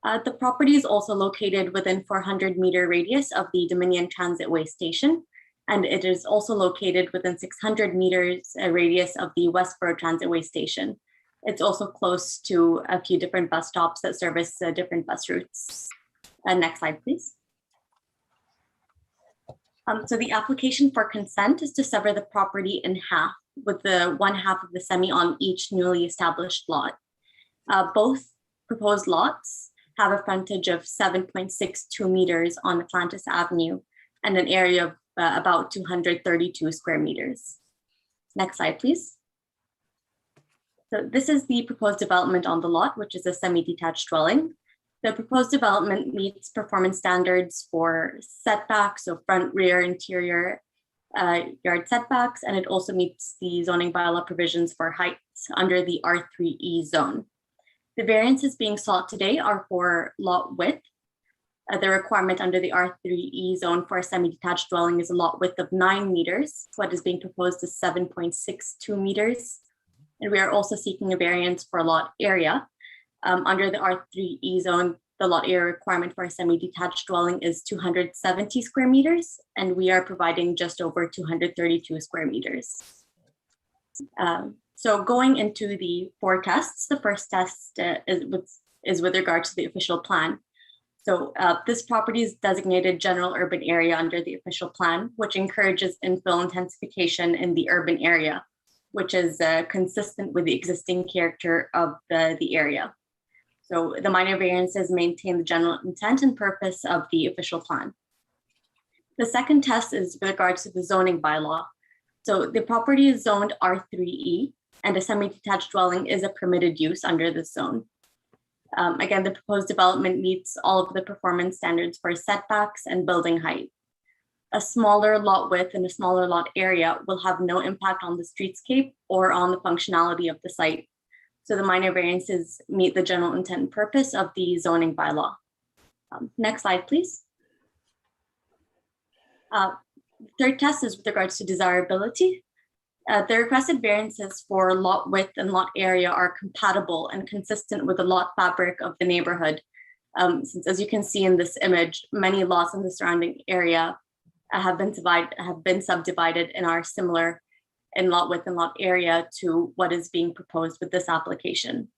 The property is also located within 400-meter radius of the Dominion Transitway Station, and it is also located within 600 meters radius of the Westborough Transitway Station. It's also close to a few different bus stops that service different bus routes. Next slide, please. So the application for consent is to sever the property in half, with the one half of the semi on each newly established lot. Both proposed lots have a frontage of 7.62 meters on Atlantis Avenue and an area of about 232 square meters. Next slide, please. So this is the proposed development on the lot, which is a semi-detached dwelling. The proposed development meets performance standards for setbacks, so front, rear, interior yard setbacks, and it also meets the zoning bylaw provisions for heights under the R3E zone. The variances being sought today are for lot width. The requirement under the R3E zone for a semi-detached dwelling is a lot width of 9 meters. What is being proposed is 7.62 meters. And we are also seeking a variance for lot area. Under the R3E zone, the lot area requirement for a semi-detached dwelling is 270 square meters, and we are providing just over 232 square meters. So going into the 4 tests, the first test is with regard to the official plan. So this property is designated general urban area under the official plan, which encourages infill intensification in the urban area, which is consistent with the existing character of the area. So the minor variances maintain the general intent and purpose of the official plan. The second test is with regards to the zoning bylaw. So the property is zoned R3E, and a semi-detached dwelling is a permitted use under this zone. Again, the proposed development meets all of the performance standards for setbacks and building height. A smaller lot width and a smaller lot area will have no impact on the streetscape or on the functionality of the site. So the minor variances meet the general intent and purpose of the zoning bylaw. Next slide, please. Third test is with regards to desirability. The requested variances for lot width and lot area are compatible and consistent with the lot fabric of the neighborhood. Since, as you can see in this image, many lots in the surrounding area have been subdivided and are similar in lot width and lot area to what is being proposed with this application.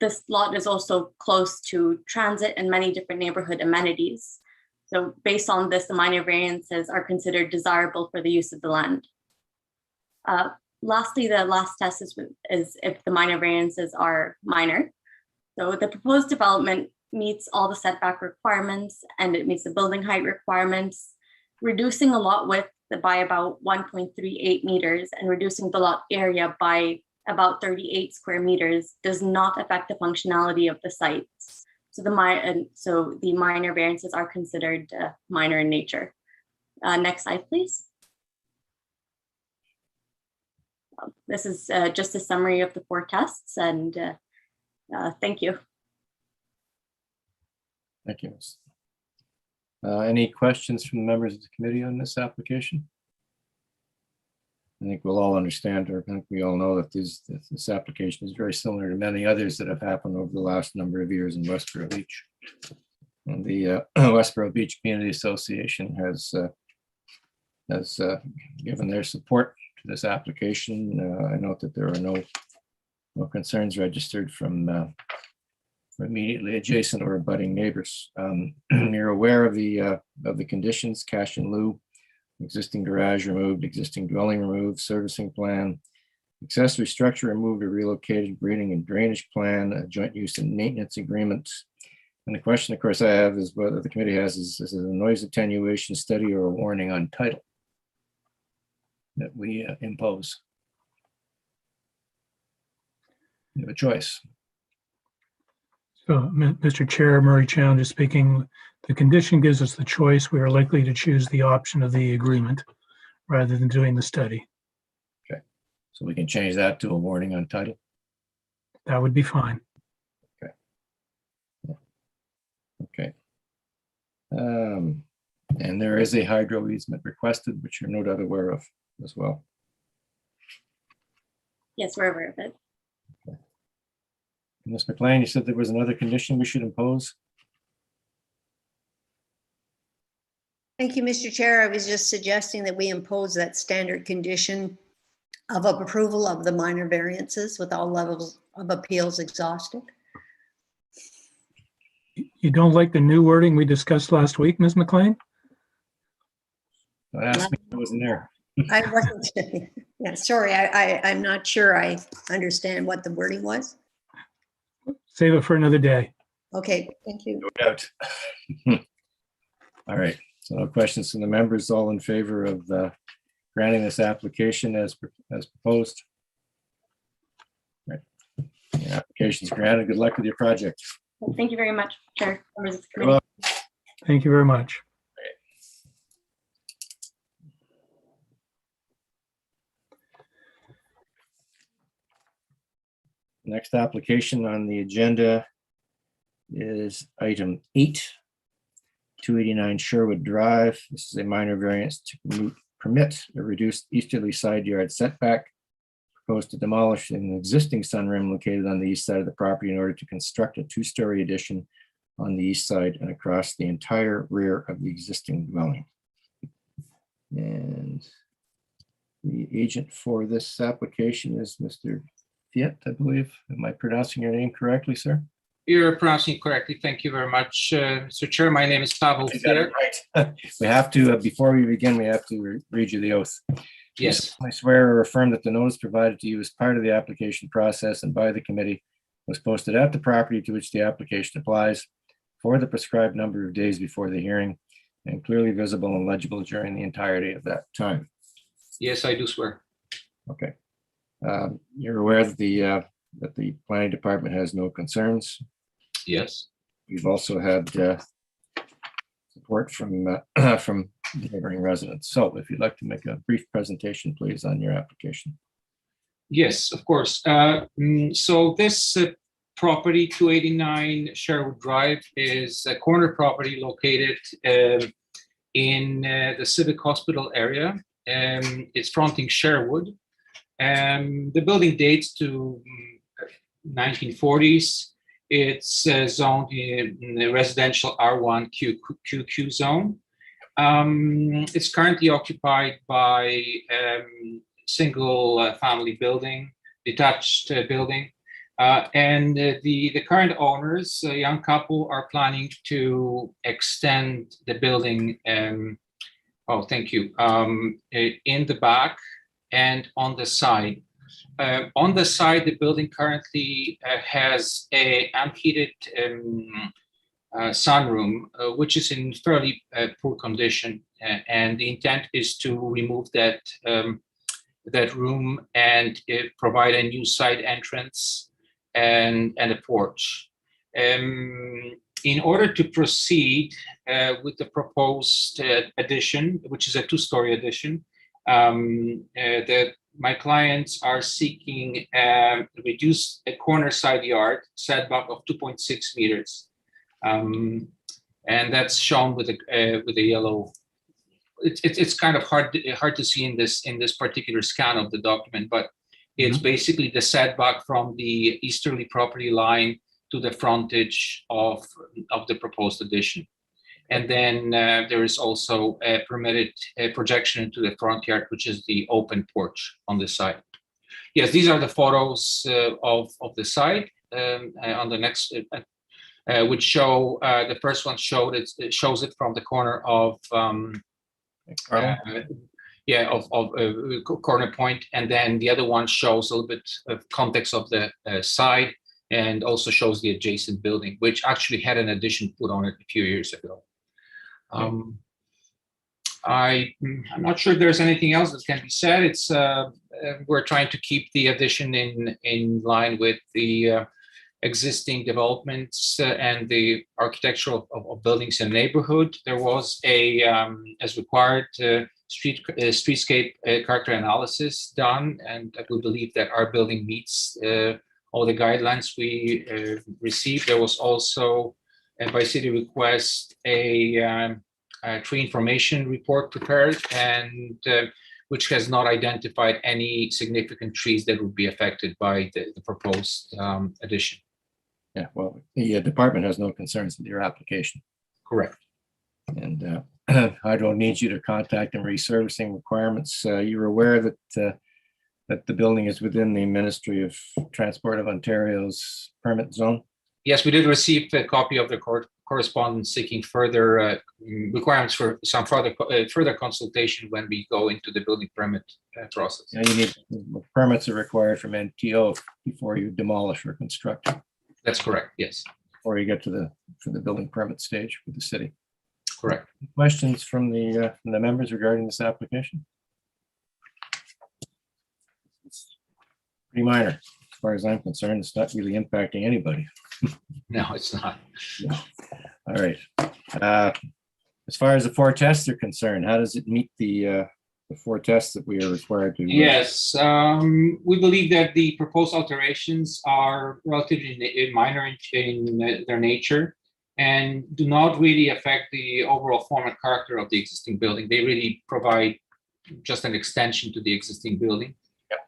This lot is also close to transit and many different neighborhood amenities. So based on this, the minor variances are considered desirable for the use of the land. Lastly, the last test is if the minor variances are minor. So the proposed development meets all the setback requirements and it meets the building height requirements, reducing a lot width by about 1.38 meters and reducing the lot area by about 38 square meters does not affect the functionality of the site. So the minor variances are considered minor in nature. Next slide, please. This is just a summary of the 4 tests, and thank you. Thank you. Any questions from the members of the committee on this application? I think we'll all understand, or I think we all know that this application is very similar to many others that have happened over the last number of years in Westborough Beach. And the Westborough Beach Community Association has has given their support to this application. I note that there are no concerns registered from immediately adjacent or abutting neighbors. You're aware of the conditions: cash in lieu, existing garage removed, existing dwelling removed, servicing plan, accessory structure removed or relocated, grading and drainage plan, a joint use and maintenance agreement. And the question, of course, I have is whether the committee has is a noise attenuation study or a warning on title that we impose. You have a choice. So, Mr. Chair, Murray Chown is speaking. The condition gives us the choice. We are likely to choose the option of the agreement rather than doing the study. Okay, so we can change that to a warning on title. That would be fine. Okay. And there is a hydro easement requested, which you're no doubt aware of as well. Yes, we're aware of it. Ms. McLean, you said there was another condition we should impose? Thank you, Mr. Chair. I was just suggesting that we impose that standard condition of approval of the minor variances with all levels of appeals exhausted. You don't like the new wording we discussed last week, Ms. McLean? Don't ask me, I wasn't there. I wasn't, yeah, sorry, I'm not sure I understand what the wording was. Save it for another day. Okay, thank you. No doubt. All right, so no questions from the members. All in favor of granting this application as proposed? All right. The application's granted. Good luck with your project. Thank you very much, Chair. Members of the You're committee. welcome. Thank you very much. Next application on the agenda is item 8, 289 Sherwood Drive. This is a minor variance to permit a reduced easterly side yard setback. Proposed to demolish an existing sunroom located on the east side of the property in order to construct a 2-story addition on the east side and across the entire rear of the existing dwelling. And the agent for this application is Mr. Fiat, I believe. Am I pronouncing your name correctly, sir? You're pronouncing it correctly. Thank you very much, Mr. Chair. My name is Pavel Fiat. Right. We have to, before we begin, we have to read you the oath. Yes. I swear or affirm that the notice provided to you as part of the application process and by the committee was posted at the property to which the application applies for the prescribed number of days before the hearing and clearly visible and legible during the entirety of that time. Yes, I do swear. Okay. You're aware that the planning department has no concerns. Yes. We've also had support from neighboring residents. So if you'd like to make a brief presentation, please, on your application. Yes, of course. So this property, 289 Sherwood Drive, is a corner property located in the Civic Hospital area. It's fronting Sherwood. The building dates to 1940s. It's zoned in the residential R1 QQ zone. It's currently occupied by single family building, detached building. And the current owners, a young couple, are planning to extend the building. Oh, thank you. In the back and on the side. On the side, the building currently has a unheated sunroom, which is in fairly poor condition. And the intent is to remove that room and provide a new side entrance and a porch. In order to proceed with the proposed addition, which is a 2-story addition, my clients are seeking reduce a corner side yard setback of 2.6 meters. And that's shown with a yellow. It's kind of hard to see in this particular scan of the document, but it's basically the setback from the easterly property line to the frontage of the proposed addition. And then there is also a permitted projection into the front yard, which is the open porch on the side. Yes, these are the photos of the site on the next, which show, the first one shows it from the corner of, Corner Point. And then the other one shows a little bit of context of the side, and also shows the adjacent building, which actually had an addition put on it a few years ago. I'm not sure if there's anything else that can be said. It's we're trying to keep the addition in line with the existing developments and the architecture of buildings in the neighborhood. There was a, as required, streetscape character analysis done, and we believe that our building meets all the guidelines we received. There was also, by city request, a tree information report prepared, and which has not identified any significant trees that would be affected by the proposed addition. Yeah, well, the department has no concerns with your application. Correct. And I don't need you to contact them resurfacing requirements. You're aware that that the building is within the Ministry of Transport of Ontario's permit zone? Yes, we did receive a copy of the correspondence seeking further requirements for some further consultation when we go into the building permit process. Yeah, you need permits are required from NTO before you demolish or construct. That's correct. Yes. Before you get to the building permit stage with the city. Correct. Questions from the members regarding this application? It's pretty minor, as far as I'm concerned. It's not really impacting anybody. No, it's not. No. All right. As far as the 4 tests are concerned, how does it meet the 4 tests that we are required to? Yes, we believe that the proposed alterations are relatively minor in their nature and do not really affect the overall form and character of the existing building. They really provide just an extension to the existing building.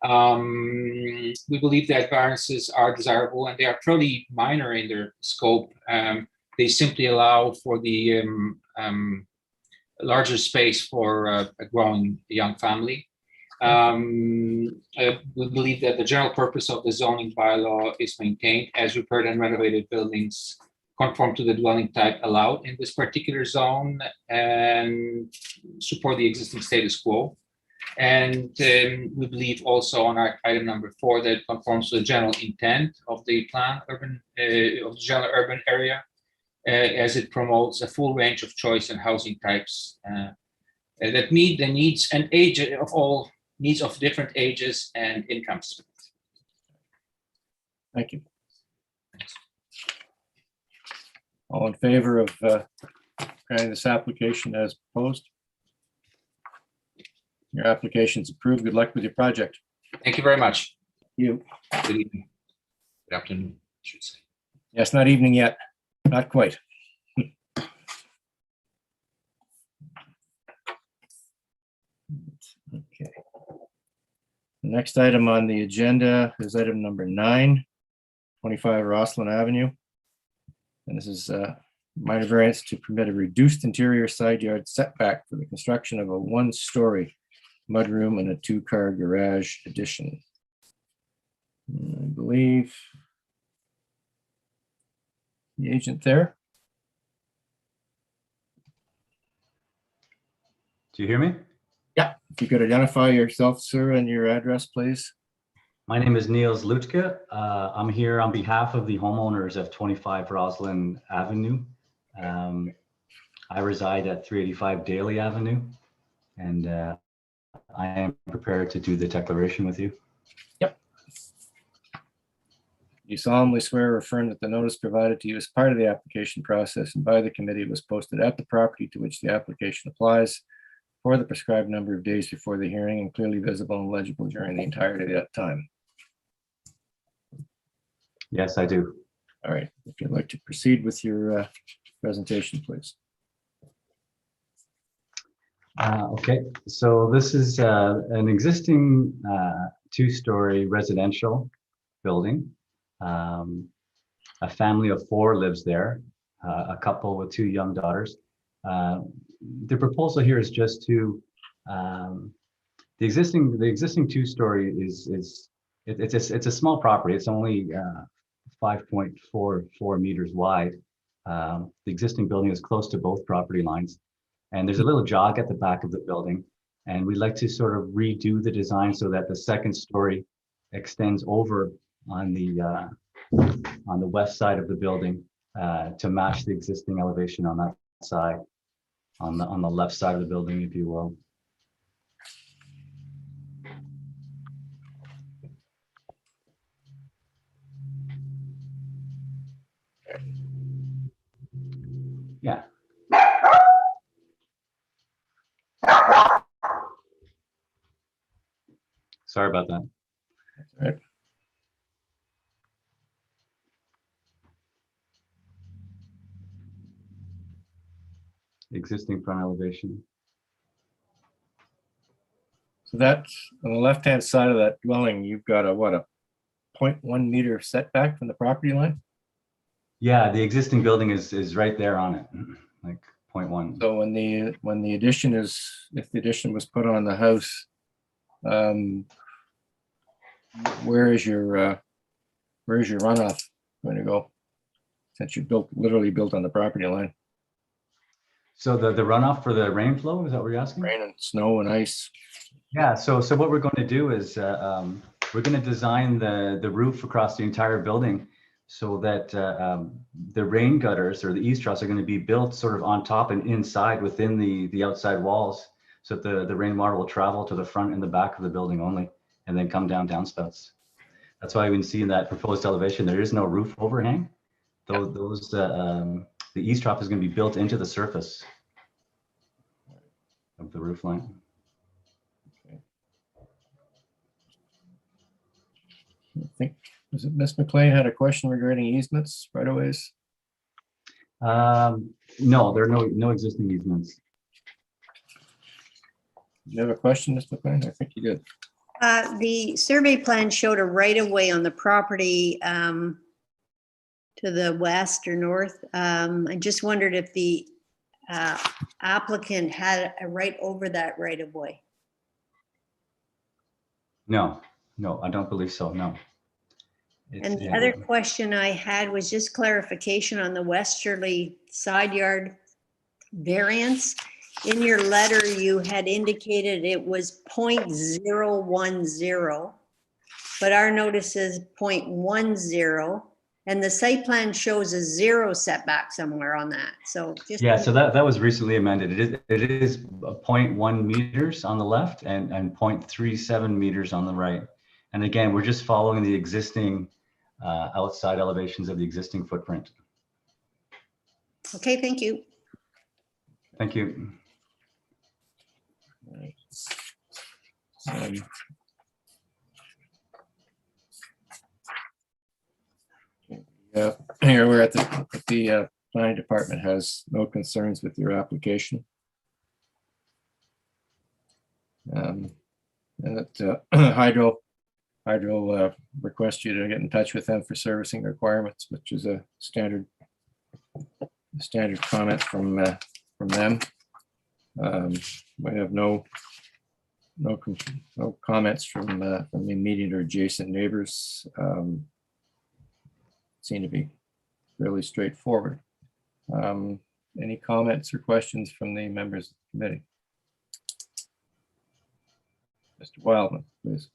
We believe that variances are desirable, and they are fairly minor in their scope. They simply allow for the larger space for a growing young family. We believe that the general purpose of the zoning bylaw is maintained, as repaired and renovated buildings conform to the dwelling type allowed in this particular zone and support the existing status quo. And we believe also on our item number 4 that conforms to the general intent of the plan of the general urban area, as it promotes a full range of choice and housing types that meet the needs and age of all needs of different ages and incomes. Thank you. All in favor of granting this application as proposed? Your application is approved. Good luck with your project. Thank you very much. You. Good evening. Good afternoon, I should say. Yes, not evening yet. Not quite. Okay. The next item on the agenda is item number 9, 25 Rosslyn Avenue. And this is minor variance to permit a reduced interior side yard setback for the construction of a 1-story mudroom and a 2-car garage addition. I believe the agent there. Do you hear me? Yeah. If you could identify yourself, sir, and your address, please. My name is Niels Lutke. I'm here on behalf of the homeowners of 25 Rosslyn Avenue. I reside at 385 Daly Avenue, and I am prepared to do the declaration with you. Yep. You solemnly swear or affirm that the notice provided to you as part of the application process and by the committee was posted at the property to which the application applies for the prescribed number of days before the hearing and clearly visible and legible during the entirety of that time. Yes, I do. All right. If you'd like to proceed with your presentation, please. Okay, so this is an existing 2-story residential building. A family of 4 lives there, a couple with 2 young daughters. The proposal here is just to, the existing two-story it's a small property. It's only 5.44 meters wide. The existing building is close to both property lines, and there's a little jog at the back of the building. And we'd like to sort of redo the design so that the second story extends over on the west side of the building to match the existing elevation on that side, on the left side of the building, if you will. Yeah. Sorry about that. All right. Existing front elevation. So that on the left-hand side of that dwelling, you've got a 0.1 meter setback from the property line? Yeah, the existing building is right there on it, like 0.1. So when the addition if the addition was put on the house, where's your runoff going to go? Since you literally built on the property line. So the runoff for the rain flow, is that what you're asking? Rain and snow and ice. Yeah, so what we're going to do is we're going to design the roof across the entire building so that the rain gutters or the eaves troughs are going to be built sort of on top and inside within the outside walls, so that the rainwater will travel to the front and the back of the building only, and then come down downspouts. That's why we can see in that proposed elevation there is no roof overhang. The eaves trough is going to be built into the surface of the roof line. I think, was it Ms. McLean had a question regarding easements right of ways? No, there are no existing easements. You have a question, Ms. McLean? I think you did. The survey plan showed a right of way on the property to the west or north. I just wondered if the applicant had a right over that right of way. No, I don't believe so, no. And the other question I had was just clarification on the westerly side yard variance. In your letter, you had indicated it was 0.010, but our notice is 0.10, and the site plan shows a 0 setback somewhere on that. So just yeah, so that was recently amended. It is 0.1 meters on the left and 0.37 meters on the right. And again, we're just following the existing outside elevations of the existing footprint. Okay, thank you. Thank you. Yeah, here we're at the planning department has no concerns with your application. And that Hydro request you to get in touch with them for servicing requirements, which is a standard comment from them. We have no comments from the immediate or adjacent neighbors. Seem to be fairly straightforward. Any comments or questions from the members of the committee? Mr. Wildman, please.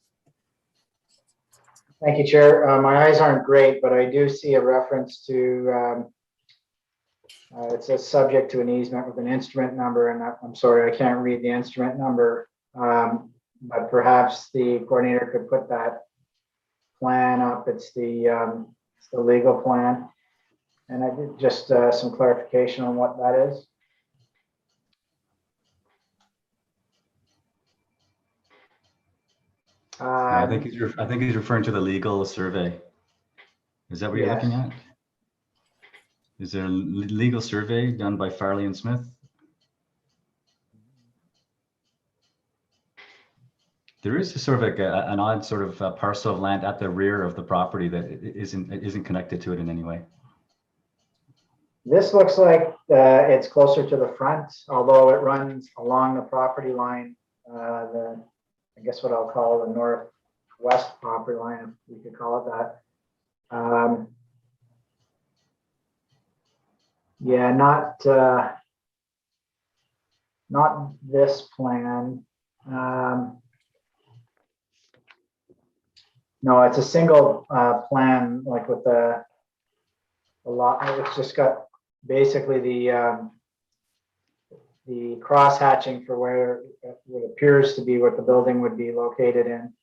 Thank you, Chair. My eyes aren't great, but I do see a reference to, it says subject to an easement with an instrument number, and I'm sorry, I can't read the instrument number, but perhaps the coordinator could put that plan up. It's the legal plan. And I did just some clarification on what that is. I think he's referring to the legal survey. Is that what you're looking at? Is there a legal survey done by Farley and Smith? There is a sort of like an odd sort of parcel of land at the rear of the property that isn't connected to it in any way. This looks like it's closer to the front, although it runs along the property line, I guess what I'll call the northwest property line, if we could call it that. Yeah, not this plan. No, it's a single plan, like with the lot. It's just got basically the cross hatching for where it appears to be what the building would be located in,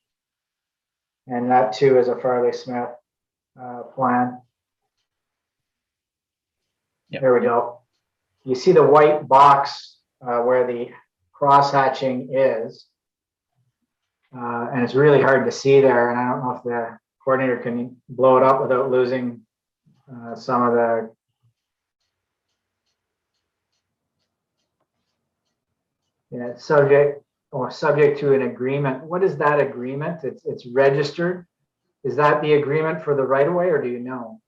and that too is a Farley Smith plan. Yep. There we go. You see the white box where the cross hatching is. And it's really hard to see there. And I don't know if the coordinator can blow it up without losing some of the. Yeah, subject to an agreement. What is that agreement? It's registered. Is that the agreement for the right of way, or do you know?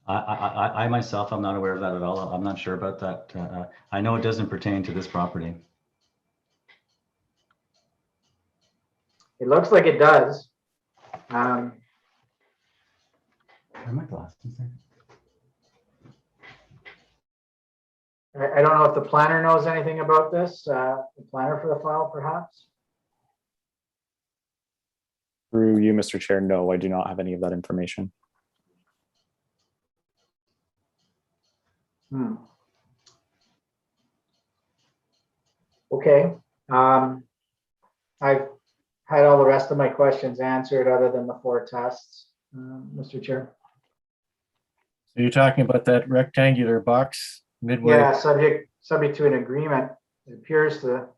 I myself, I'm not aware of that at all. I'm not sure about that. I know it doesn't pertain to this property. It looks like it does. Are my glasses there? I don't know if the planner knows anything about this. The planner for the file, perhaps. Through you, Mr. Chair, no, I do not have any of that information. Okay. I've had all the rest of my questions answered other than the 4 tests, Mr. Chair. So you're talking about that rectangular box midway? Yeah, subject to an agreement. It appears to,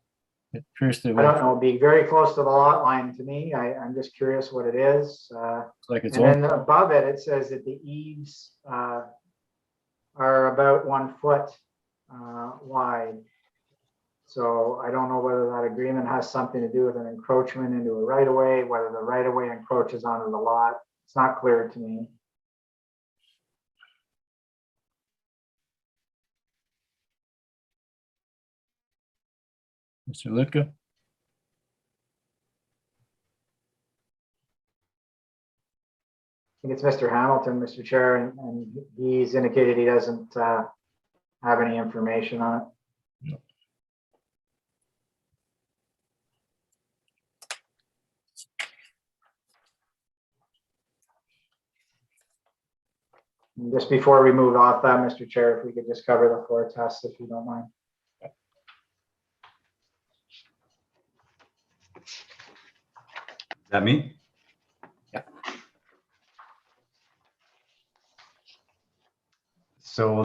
It appears to. I don't know, be very close to the lot line to me. I'm just curious what it is. Like it's and then above it, it says that the eaves are about 1 foot wide. So I don't know whether that agreement has something to do with an encroachment into a right of way, whether the right of way encroaches onto the lot. It's not clear to me. Mr. Litka? I think it's Mr. Hamilton, Mr. Chair, and he's indicated he doesn't have any information on it. And just before we move off that, Mr. Chair, if we could just cover the 4 tests, if you don't mind. Is that me? Yeah. So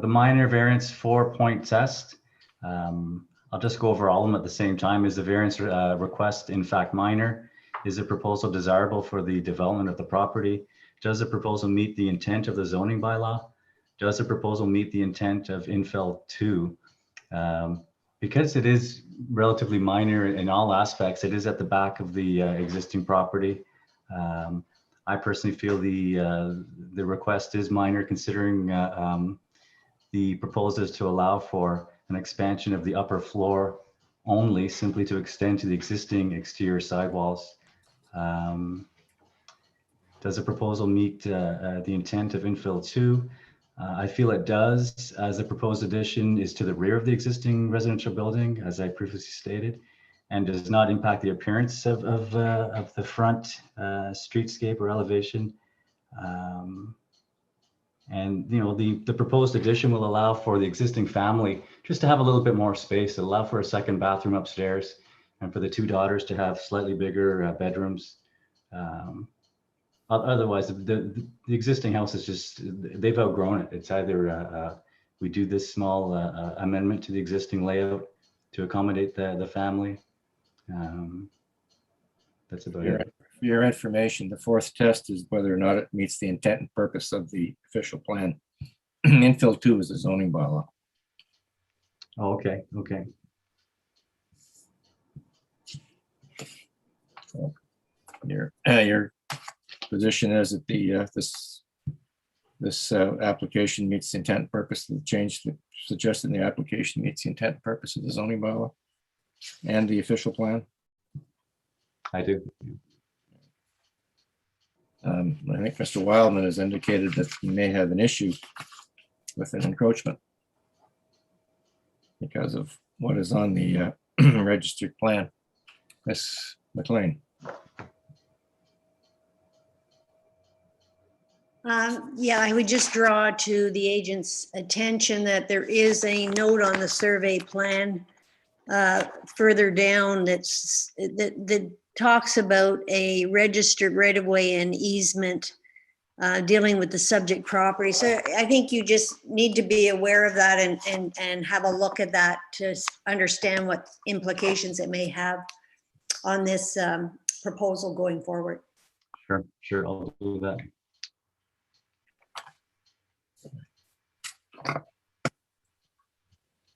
the minor variance 4-point test, I'll just go over all of them at the same time. Is the variance request in fact minor? Is the proposal desirable for the development of the property? Does the proposal meet the intent of the zoning bylaw? Does the proposal meet the intent of infill 2? Because it is relatively minor in all aspects, it is at the back of the existing property. I personally feel the request is minor, considering the proposal is to allow for an expansion of the upper floor only, simply to extend to the existing exterior sidewalls. Does the proposal meet the intent of infill 2? I feel it does, as the proposed addition is to the rear of the existing residential building, as I previously stated, and does not impact the appearance of the front streetscape or elevation. And you know, the proposed addition will allow for the existing family just to have a little bit more space. It'll allow for a second bathroom upstairs, and for the 2 daughters to have slightly bigger bedrooms. Otherwise, the existing house is just, they've outgrown it. It's either we do this small amendment to the existing layout to accommodate the family. That's about it. For your information, the 4th test is whether or not it meets the intent and purpose of the official plan. Infill 2 is the zoning bylaw. Oh, okay, okay. So your position is that the this application meets the intent and purpose of the change suggested in the application meets the intent and purpose of the zoning bylaw and the official plan? I do. I think Mr. Wildman has indicated that he may have an issue with an encroachment because of what is on the registered plan. Ms. McLean. Yeah, I would just draw to the agent's attention that there is a note on the survey plan further down that talks about a registered right-of-way and easement dealing with the subject property. So I think you just need to be aware of that and have a look at that to understand what implications it may have on this proposal going forward. Sure, I'll do that.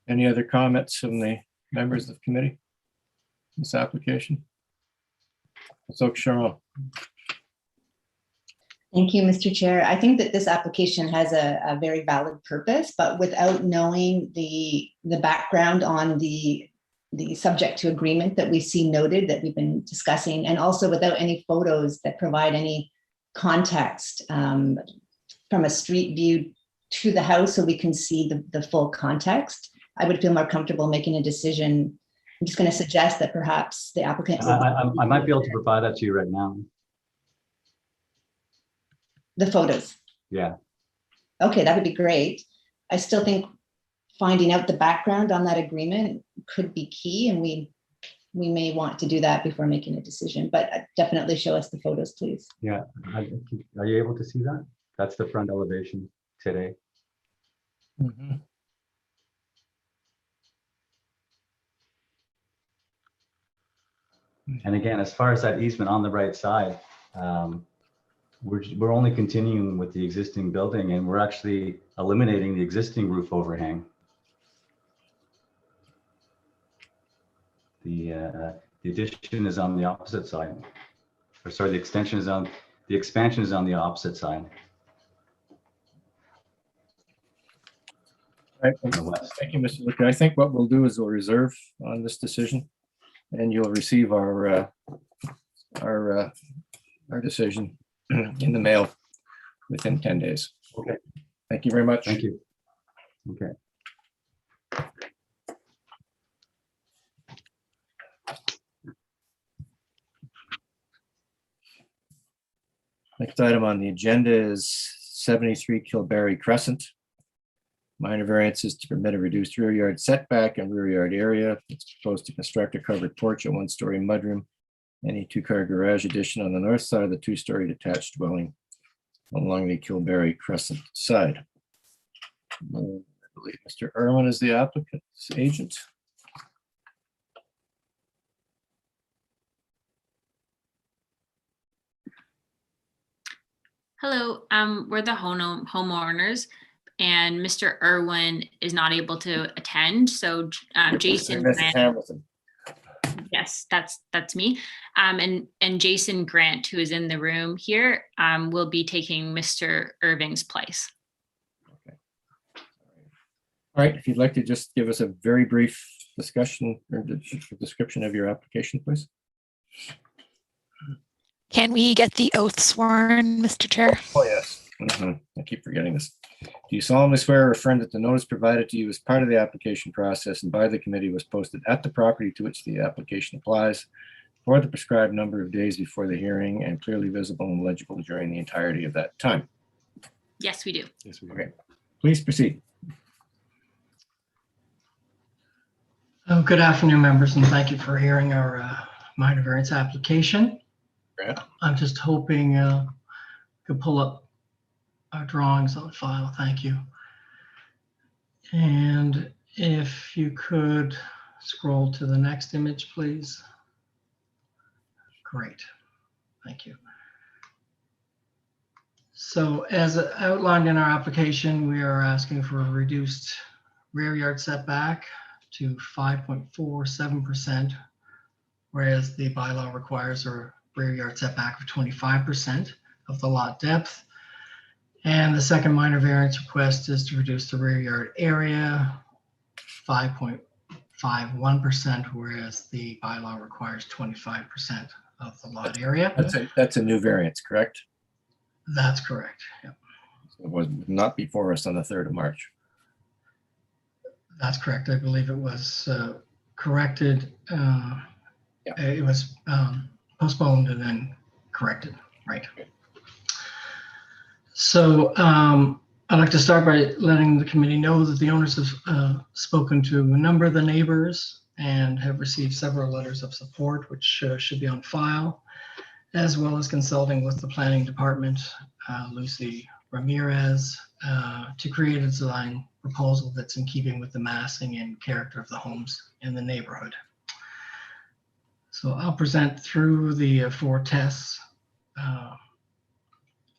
Any other comments from the members of the committee? This application? So Cheryl. Thank you, Mr. Chair. I think that this application has a very valid purpose, but without knowing the background on the subject to agreement that we see noted that we've been discussing, and also without any photos that provide any context from a street view to the house so we can see the full context, I would feel more comfortable making a decision. I'm just going to suggest that perhaps the applicant. I might be able to provide that to you right now. The photos. Yeah. Okay, that would be great. I still think finding out the background on that agreement could be key, and we may want to do that before making a decision, but definitely show us the photos, please. Yeah. Are you able to see that? That's the front elevation today. Mm-hmm. And again, as far as that easement on the right side, we're only continuing with the existing building, and we're actually eliminating the existing roof overhang. The addition is on the opposite side, or sorry, the expansion is on the opposite side. Right. Thank you, Mr. Licker. I think what we'll do is we'll reserve on this decision, and you'll receive our decision in the mail within 10 days. Okay. Thank you very much. Thank you. Okay. Next item on the agenda is 73 Kilberry Crescent. Minor variances to permit a reduced rear yard setback and rear yard area. It's proposed to construct a covered porch, a one-story mudroom, and a two-car garage addition on the north side of the two-story detached dwelling along the Kilberry Crescent side. I believe Mr. Irwin is the applicant's agent. Hello, we're the homeowners, and Mr. Irwin is not able to attend. So Jason Grant, yes, that's me. And Jason Grant, who is in the room here, will be taking Mr. Irving's place. Okay. All right, if you'd like to just give us a very brief discussion or description of your application, please. Can we get the oath sworn, Mr. Chair? Oh, yes. I keep forgetting this. Do you solemnly swear or affirm that the notice provided to you as part of the application process and by the committee was posted at the property to which the application applies for the prescribed number of days before the hearing and clearly visible and legible during the entirety of that time? Yes, we do. Yes, we do. Okay. Please proceed. Good afternoon, members, and thank you for hearing our minor variance application. Yeah. I'm just hoping could pull up our drawings on file. Thank you. And if you could scroll to the next image, please. Great. Thank you. So as outlined in our application, we are asking for a reduced rear yard setback to 5.47%, whereas the bylaw requires a rear yard setback of 25% of the lot depth. And the second minor variance request is to reduce the rear yard area 5.51%, whereas the bylaw requires 25% of the lot area. That's a new variance, correct? That's correct. Yep. It was not before us on the 3rd of March. That's correct. I believe it was corrected. It was postponed and then corrected, right? So I'd like to start by letting the committee know that the owners have spoken to a number of the neighbors and have received several letters of support, which should be on file, as well as consulting with the planning department, Lucy Ramirez, to create a design proposal that's in keeping with the massing and character of the homes in the neighborhood. So I'll present through the 4 tests,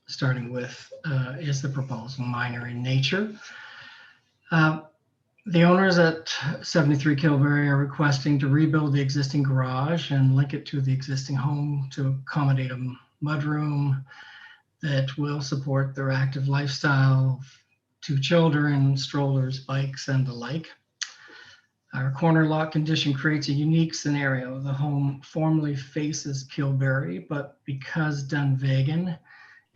starting with, is the proposal minor in nature? The owners at 73 Kilberry are requesting to rebuild the existing garage and link it to the existing home to accommodate a mudroom that will support their active lifestyle, 2 children, strollers, bikes, and the like. Our corner lot condition creates a unique scenario. The home formerly faces Kilberry, but because Dunvegan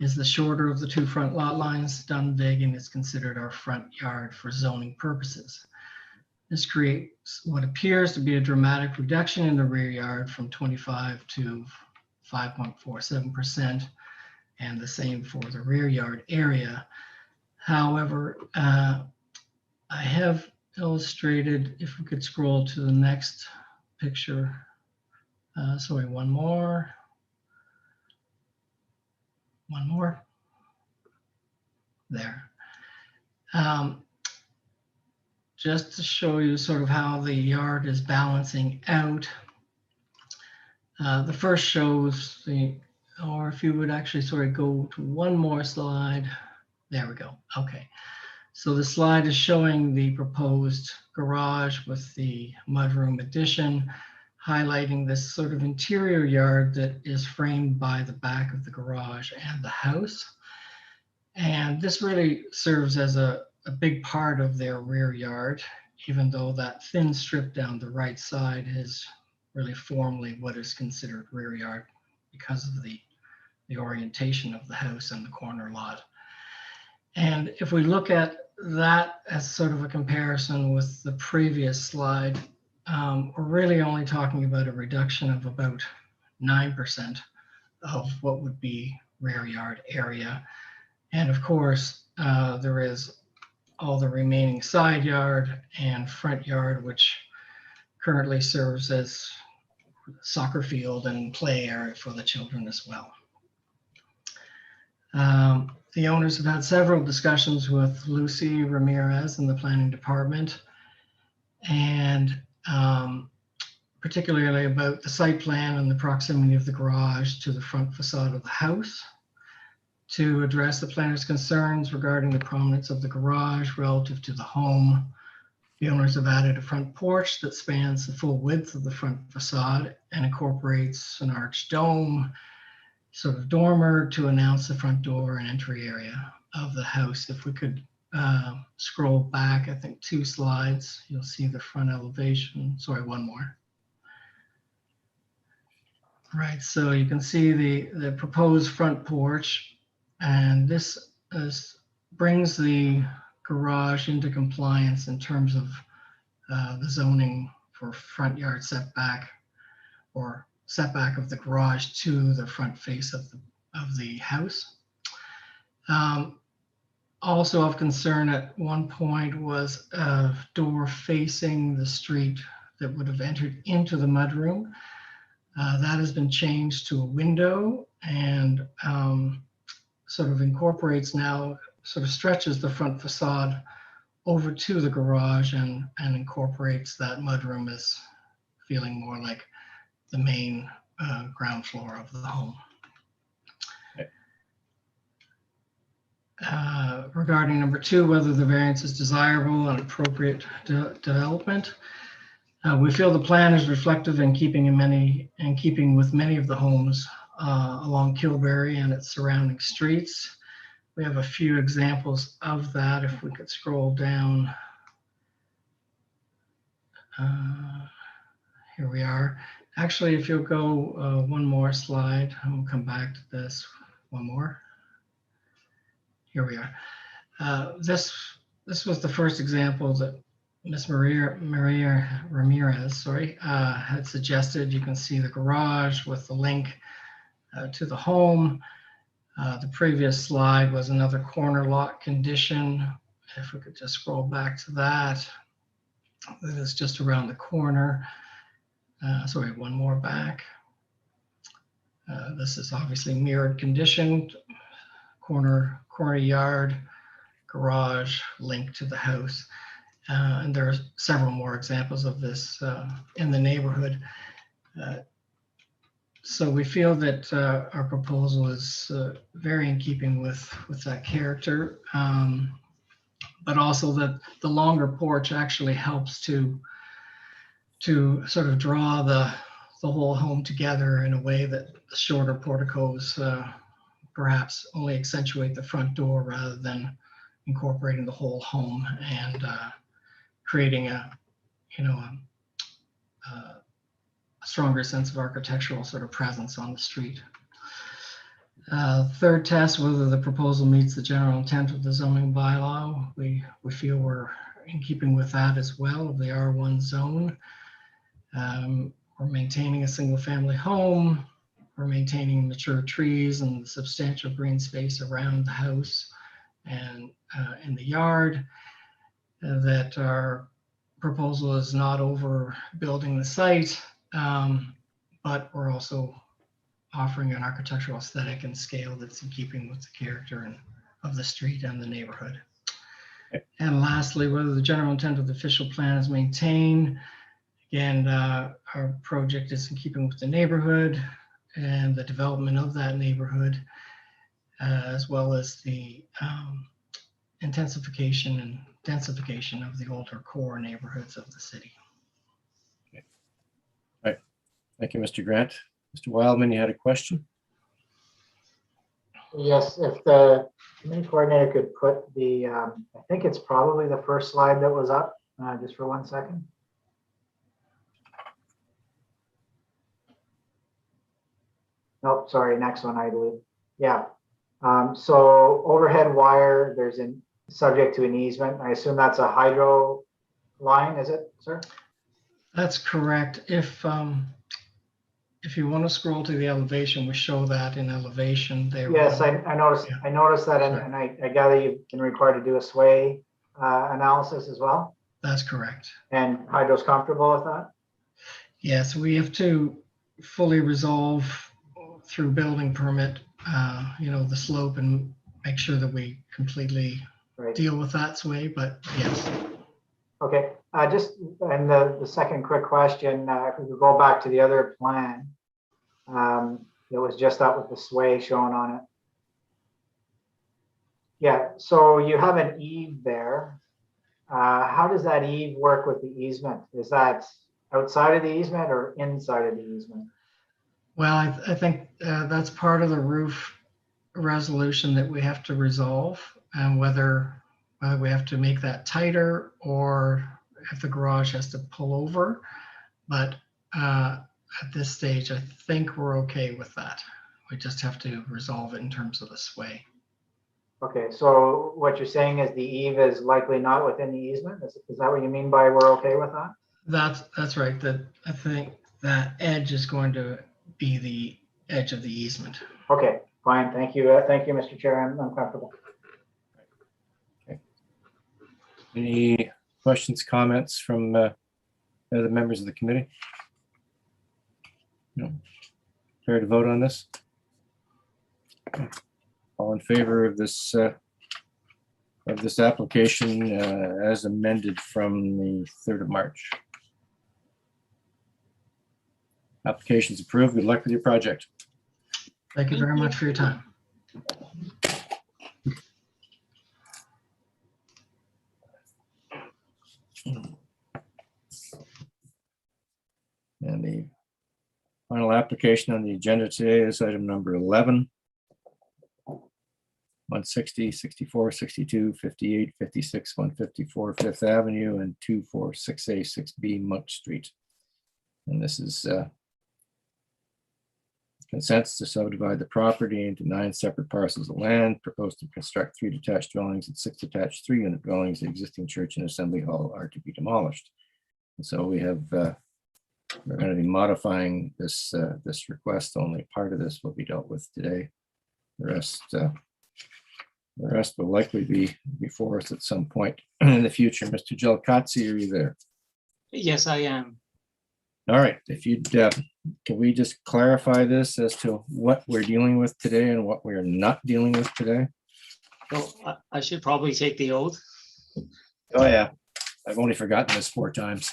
is the shorter of the 2 front lot lines, Dunvegan is considered our front yard for zoning purposes. This creates what appears to be a dramatic reduction in the rear yard from 25 to 5.47%, and the same for the rear yard area. However, I have illustrated, if we could scroll to the next picture. Sorry, one more. One more. There. Just to show you sort of how the yard is balancing out. The first shows the, or if you would actually sort of go to one more slide. There we go. Okay. So the slide is showing the proposed garage with the mudroom addition, highlighting this sort of interior yard that is framed by the back of the garage and the house. And this really serves as a big part of their rear yard, even though that thin strip down the right side is really formally what is considered rear yard because of the orientation of the house and the corner lot. And if we look at that as sort of a comparison with the previous slide, we're really only talking about a reduction of about 9% of what would be rear yard area. And of course, there is all the remaining side yard and front yard, which currently serves as soccer field and play area for the children as well. The owners have had several discussions with Lucy Ramirez in the planning department, and particularly about the site plan and the proximity of the garage to the front facade of the house. To address the planner's concerns regarding the prominence of the garage relative to the home, the owners have added a front porch that spans the full width of the front facade and incorporates an arched dome, sort of dormer, to announce the front door and entry area of the house. If we could scroll back, I think 2 slides, you'll see the front elevation. Sorry, one more. Right, so you can see the proposed front porch, and this brings the garage into compliance in terms of the zoning for front yard setback, or setback of the garage to the front face of the house. Also of concern at one point was a door facing the street that would have entered into the mudroom. That has been changed to a window, and sort of incorporates now, sort of stretches the front facade over to the garage and incorporates that mudroom as feeling more like the main ground floor of the home. Regarding number 2, whether the variance is desirable and appropriate development, we feel the plan is reflective in keeping with many of the homes along Kilberry and its surrounding streets. we have a few examples of that. If we could scroll down. Here we are. Actually, if you'll go one more slide, and we'll come back to this. One more. Here we are. This was the first example that Miss Maria Ramirez, had suggested. You can see the garage with the link to the home. The previous slide was another corner lot condition. If we could just scroll back to that. That is just around the corner. Sorry, one more back. This is obviously mirrored condition, corner yard, garage, link to the house. And there are several more examples of this in the neighborhood. So we feel that our proposal is very in keeping with that character, but also that the longer porch actually helps to sort of draw the whole home together in a way that the shorter porticos perhaps only accentuate the front door rather than incorporating the whole home and creating a stronger sense of architectural sort of presence on the street. Third test, whether the proposal meets the general intent of the zoning bylaw. We feel we're in keeping with that as well, of the R1 zone. We're maintaining a single family home. We're maintaining mature trees and substantial green space around the house and in the yard. That our proposal is not overbuilding the site, but we're also offering an architectural aesthetic and scale that's in keeping with the character of the street and the neighborhood. And lastly, whether the general intent of the official plan is maintained. Again, our project is in keeping with the neighborhood and the development of that neighborhood, as well as the intensification and densification of the older core neighborhoods of the city. Okay. All right. Thank you, Mr. Grant. Mr. Wildman, you had a question? Yes, if the committee coordinator could put the, I think it's probably the first slide that was up, just for 1 second. Nope, sorry, next one, I believe. Yeah. So overhead wire, there's a subject to an easement. I assume that's a hydro line, is it, sir? That's correct. If you want to scroll to the elevation, we show that in elevation there. Yes, I noticed. Yeah. I noticed that, and I gather you've been required to do a sway analysis as well. That's correct. And hydro's comfortable with that? Yes, we have to fully resolve through building permit, the slope and make sure that we completely deal with that sway, but yes. Okay, and the second quick question, if we could go back to the other plan, it was just up with the sway shown on it. Yeah, so you have an eave there. How does that eave work with the easement? Is that outside of the easement or inside of the easement? Well, I think that's part of the roof resolution that we have to resolve, and whether we have to make that tighter or if the garage has to pull over. But at this stage, I think we're okay with that. We just have to resolve it in terms of the sway. Okay, so what you're saying is the eave is likely not within the easement? Is that what you mean by we're okay with that? That's right. That I think that edge is going to be the edge of the easement. Okay, fine. Thank you. Thank you, Mr. Chair. I'm comfortable. Okay. Any questions, comments from other members of the committee? No. Fair to vote on this? All in favor of this application as amended from the 3rd of March? Application's approved. Good luck with your project. Thank you very much for your time. And the final application on the agenda today is item number 11. 160, 64, 62, 58, 56, 154 Fifth Avenue, and 246A, 6B Monk Street. And this is consents to subdivide the property into 9 separate parcels of land, proposed to construct 3 detached dwellings and 6 detached 3-unit dwellings. The existing church and assembly hall are to be demolished. And so we have, we're going to be modifying this this request. Only part of this will be dealt with today. The rest will likely be before us at some point in the future. Mr. Gelkatzi, are you there? Yes, I am. All right, if you'd, can we just clarify this as to what we're dealing with today and what we're not dealing with today? Well, I should probably take the oath. Oh, yeah, I've only forgotten this 4 times.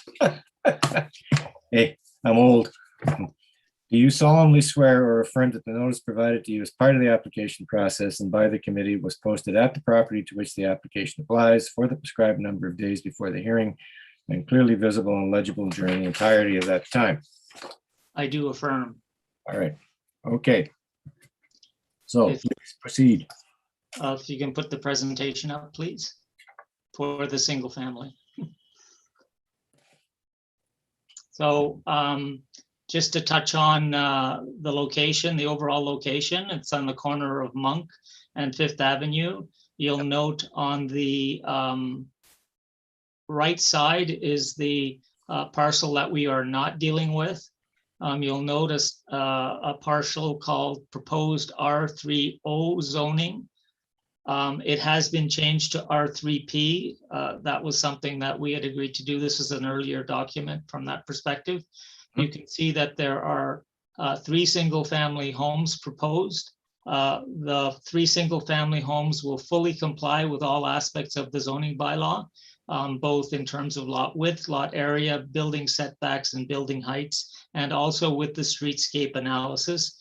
Hey, I'm old. Do you solemnly swear or affirm that the notice provided to you as part of the application process and by the committee was posted at the property to which the application applies for the prescribed number of days before the hearing and clearly visible and legible during the entirety of that time? I do affirm. All right, okay. So please proceed. If you can put the presentation up, please, for the single family. So just to touch on the location, the overall location, it's on the corner of Monk and Fifth Avenue. You'll note on the right side is the parcel that we are not dealing with. You'll notice a parcel called proposed R3O zoning. It has been changed to R3P. That was something that we had agreed to do. This is an earlier document from that perspective. You can see that there are 3 single-family homes proposed. The 3 single-family homes will fully comply with all aspects of the zoning bylaw, both in terms of lot width, lot area, building setbacks, and building heights, and also with the streetscape analysis.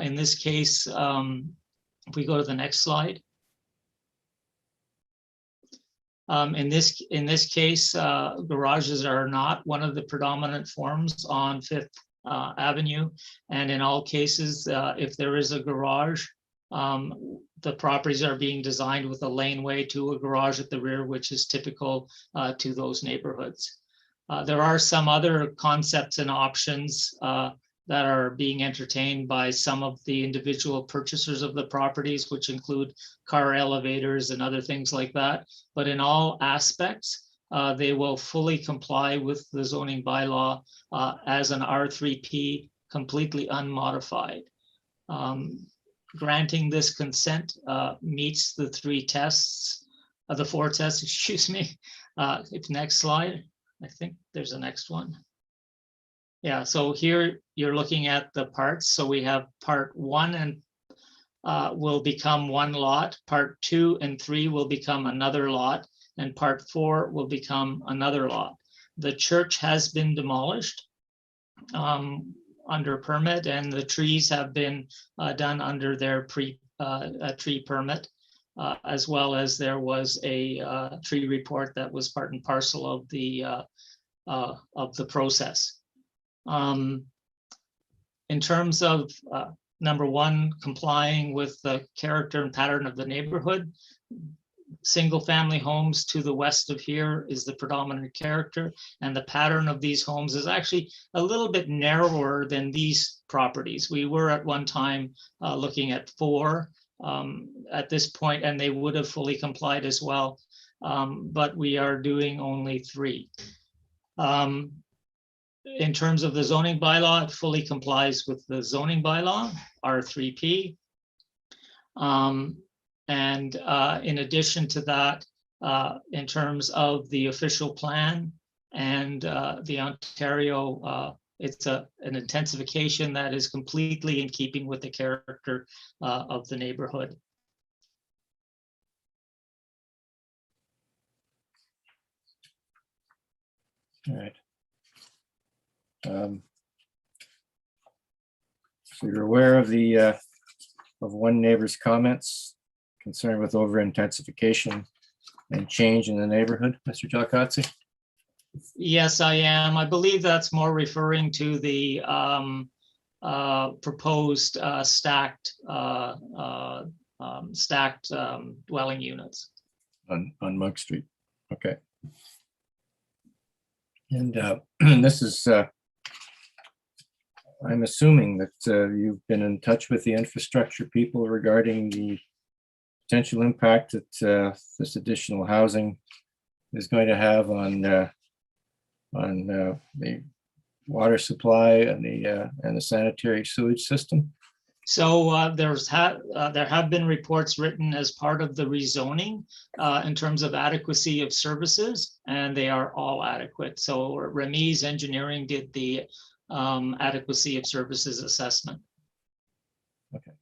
In this case, if we go to the next slide. In this case, garages are not one of the predominant forms on Fifth Avenue. And in all cases, if there is a garage, the properties are being designed with a laneway to a garage at the rear, which is typical to those neighborhoods. There are some other concepts and options that are being entertained by some of the individual purchasers of the properties, which include car elevators and other things like that. But in all aspects, they will fully comply with the zoning bylaw as an R3P, completely unmodified. Granting this consent meets the 3 tests, the 4 tests, excuse me. Next slide. I think there's a next one. Yeah, so here you're looking at the parts. So we have part 1 and will become 1 lot. Part 2 and 3 will become another lot. And part 4 will become another lot. The church has been demolished under permit, and the trees have been done under their tree permit, as well as there was a tree report that was part and parcel of the process. In terms of number 1, complying with the character and pattern of the neighborhood, single family homes to the west of here is the predominant character, and the pattern of these homes is actually a little bit narrower than these properties. We were at one time looking at 4 at this point, and they would have fully complied as well, but we are doing only 3. In terms of the zoning bylaw, it fully complies with the zoning bylaw, R3P. And in addition to that, in terms of the official plan and the Ontario, it's an intensification that is completely in keeping with the character of the neighborhood. All right. So you're aware of the of one neighbor's comments concerned with over intensification and change in the neighborhood, Mr. Gelkatzi? Yes, I am. I believe that's more referring to the proposed stacked stacked dwelling units. On Monk Street. Okay. And this is, I'm assuming that you've been in touch with the infrastructure people regarding the potential impact that this additional housing is going to have on the water supply and the sanitary sewage system. So there have been reports written as part of the rezoning in terms of adequacy of services, and they are all adequate. So Remy's Engineering did the adequacy of services assessment. Okay.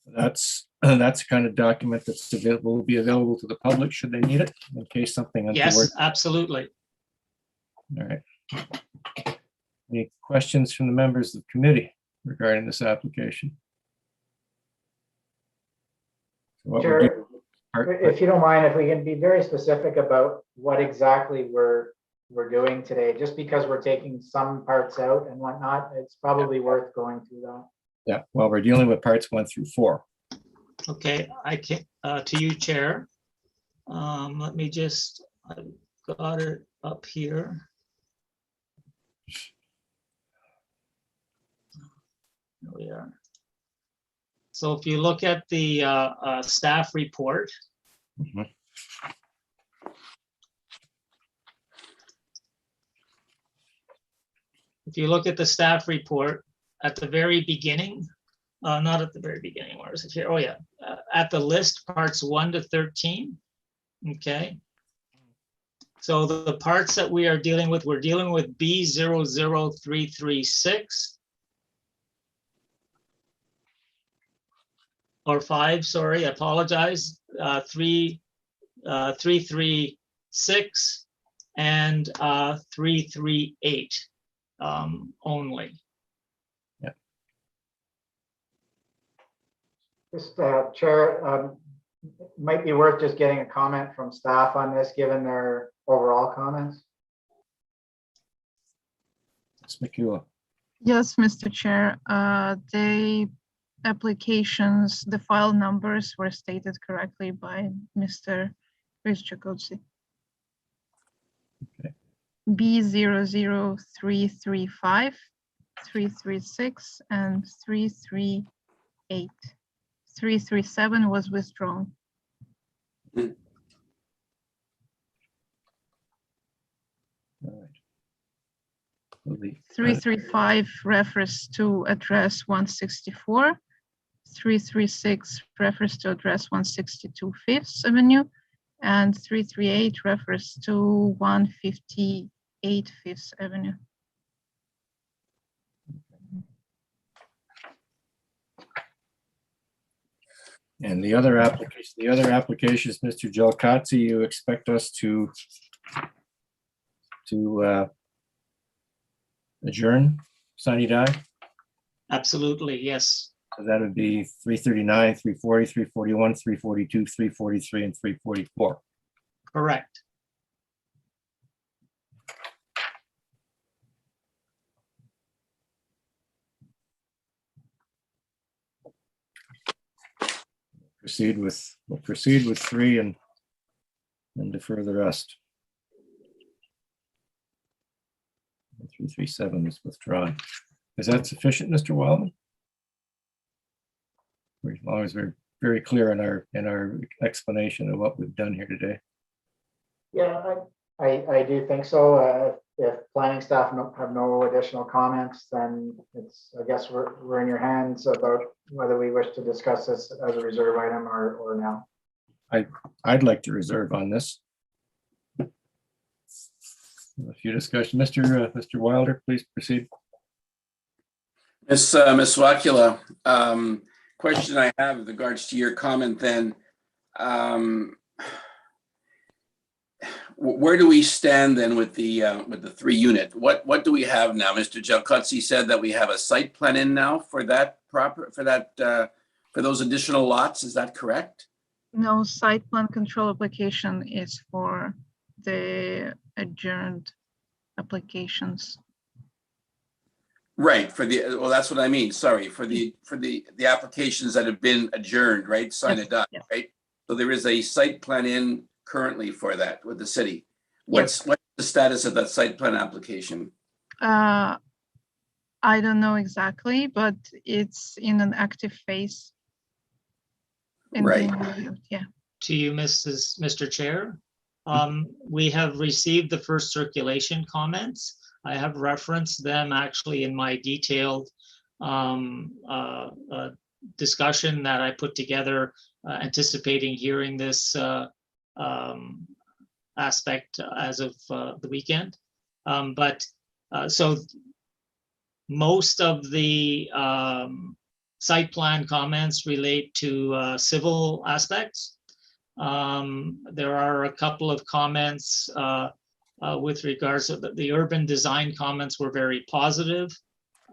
That's the kind of document that's available, will be available to the public should they need it, in case something untoward. Yes, absolutely. All right. Any questions from the members of the committee regarding this application? So what we're doing- If you don't mind, if we can be very specific about what exactly we're doing today, just because we're taking some parts out and whatnot, it's probably worth going through that. Yeah, well, we're dealing with parts 1 through 4. Okay, I can, to you, Chair. Let me just, I've got it up here. Here we are. So if you look at the staff report, if you look at the staff report at the very beginning, not at the very beginning, where is it here? Oh yeah, at the list, parts 1 to 13. Okay. So the parts that we are dealing with, we're dealing with B00336. Or 5, sorry, I apologize. 336 and 338 only. Yeah. Just Chair, might be worth just getting a comment from staff on this, given their overall comments. Ms. McEula. Yes, Mr. Chair, the applications, the file numbers were stated correctly by Mr. Chris Jacuzzi. Okay. B00335, 336, and 338. 337 was withdrawn. All right. 335 refers to address 164. 336 refers to address 162 Fifth Avenue, and 338 refers to 158 Fifth Avenue. And the other applications, Mr. Gelkatzi, you expect us to adjourn, sine die? Absolutely, yes. So that would be 339, 340, 341, 342, 343, and 344. Correct. We'll proceed with 3 and defer the rest. 337 is withdrawn. Is that sufficient, Mr. Wildman? As long as we're very clear in our explanation of what we've done here today. Yeah, I do think so. If planning staff have no additional comments, then it's, I guess we're in your hands about whether we wish to discuss this as a reserve item or now. I'd like to reserve on this. A few discussion. Mr. Wilder, please proceed. Ms. Wakula, question I have with regards to your comment then. Where do we stand then with the 3 unit? What do we have now? Mr. Gelkutzi said that we have a site plan in now for that for those additional lots. Is that correct? No, site plan control application is for the adjourned applications. Right, for the, well, that's what I mean, sorry, for the applications that have been adjourned, right? Sign it done, right? So there is a site plan in currently for that with the city. What's the status of that site plan application? I don't know exactly, but it's in an active phase. And Right. Yeah. To you, Mr. Chair. We have received the first circulation comments. I have referenced them actually in my detailed discussion that I put together, anticipating hearing this aspect as of the weekend. So most of the site plan comments relate to civil aspects. There are a couple of comments with regards to the urban design comments were very positive.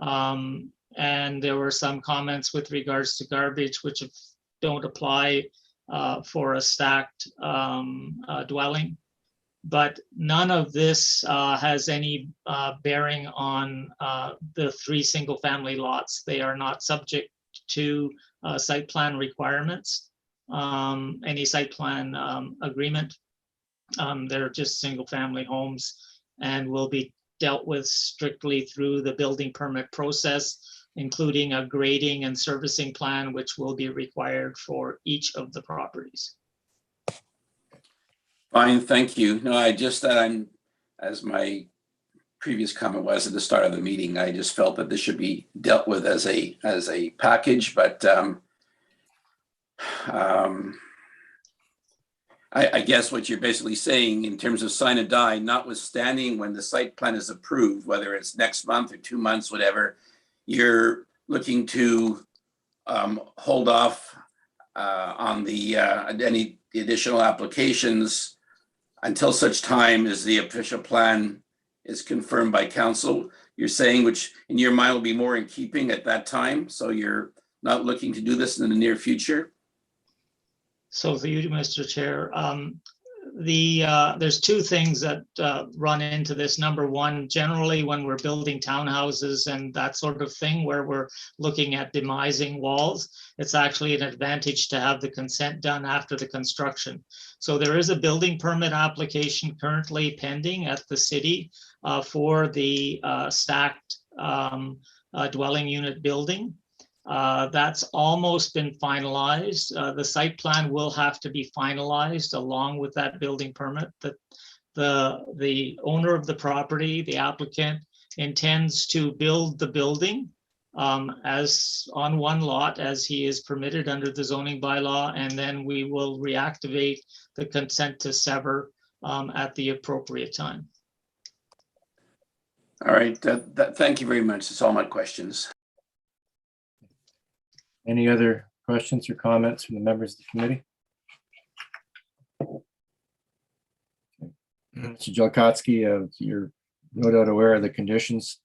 And there were some comments with regards to garbage, which don't apply for a stacked dwelling. But none of this has any bearing on the 3 single-family lots. They are not subject to site plan requirements, any site plan agreement. They're just single-family homes and will be dealt with strictly through the building permit process, including a grading and servicing plan, which will be required for each of the properties. Fine, thank you. No, I just, as my previous comment was at the start of the meeting, I just felt that this should be dealt with as a package, but I guess what you're basically saying in terms of sign and die, notwithstanding when the site plan is approved, whether it's next month or 2 months, whatever, you're looking to hold off on the any additional applications until such time as the official plan is confirmed by council. You're saying, which in your mind will be more in keeping at that time. So you're not looking to do this in the near future? So for you, Mr. Chair, there's 2 things that run into this. Number one, generally when we're building townhouses and that sort of thing, where we're looking at demising walls, it's actually an advantage to have the consent done after the construction. So there is a building permit application currently pending at the city for the stacked dwelling unit building. That's almost been finalized. The site plan will have to be finalized along with that building permit. That the owner of the property, the applicant, intends to build the building as on one lot as he is permitted under the zoning bylaw, and then we will reactivate the consent to sever at the appropriate time. All right, thank you very much. That's all my questions. Any other questions or comments from the members of the committee? Mr. Jelkotsky, you're no doubt aware of the conditions.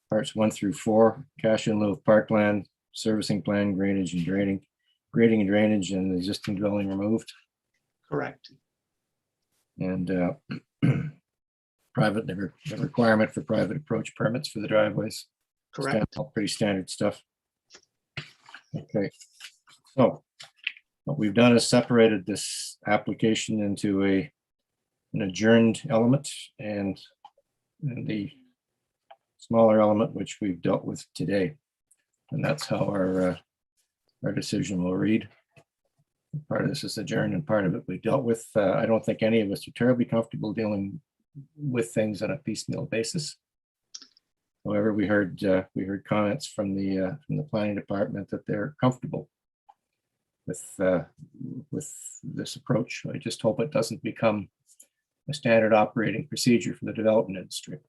Parts 1 through 4, cash in lieu of parkland, servicing plan, grading and drainage, and the existing dwelling removed. Correct. And the requirement for private approach permits for the driveways. Correct. Pretty standard stuff. Okay, so what we've done is separated this application into an adjourned element and the smaller element, which we've dealt with today. And that's how our decision will read. Part of this is adjourned and part of it we dealt with. I don't think any of us are terribly comfortable dealing with things on a piecemeal basis. However, we heard comments from the planning department that they're comfortable with this approach. I just hope it doesn't become a standard operating procedure for the development industry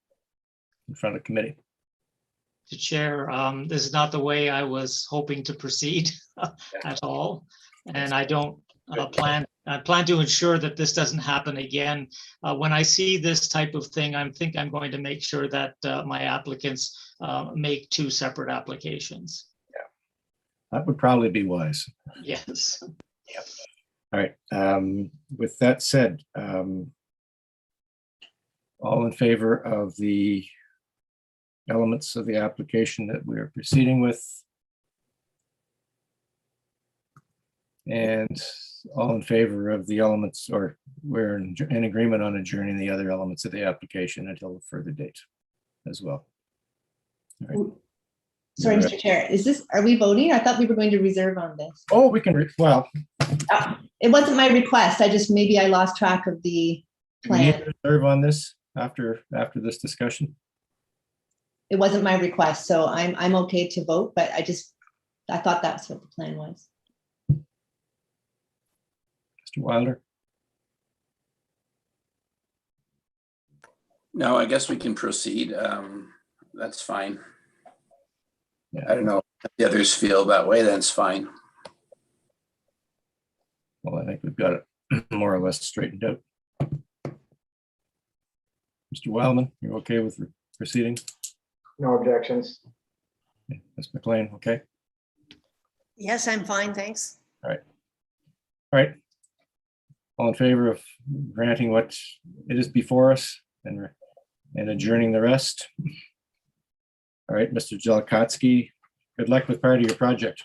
in front of committee. To Chair, this is not the way I was hoping to proceed at all, and I don't plan to ensure that this doesn't happen again. When I see this type of thing, I think I'm going to make sure that my applicants make 2 separate applications. Yeah, that would probably be wise. Yes. Yep. All right. With that said, all in favor of the elements of the application that we are proceeding with? And all in favor of the elements, or we're in agreement on adjourning the other elements of the application until a further date as well. All right. Sorry, All Mr. right. Chair, are we voting? I thought we were going to reserve on this. Oh, we can, well, It wasn't my request. Maybe I lost track of the do we need plan. to reserve on this after this discussion? It wasn't my request, so I'm okay to vote, but I thought that's what the plan was. Mr. Wilder? No, I guess we can proceed. That's fine. Yeah. I don't know if the others feel that way, then it's fine. Well, I think we've got it more or less straightened out. Mr. Wildman, you're okay with proceeding? No objections. Ms. McLean, okay? Yes, I'm fine, thanks. All right. All in favor of granting what it is before us and adjourning the rest? All right, Mr. Jelikotsky, good luck with part of your project.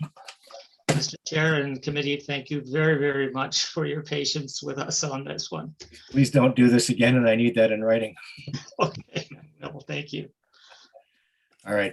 Mr. Chair and committee, thank you very, very much for your patience with us on this one. Please don't do this again, and I need that in writing. Okay, well, thank you. All right.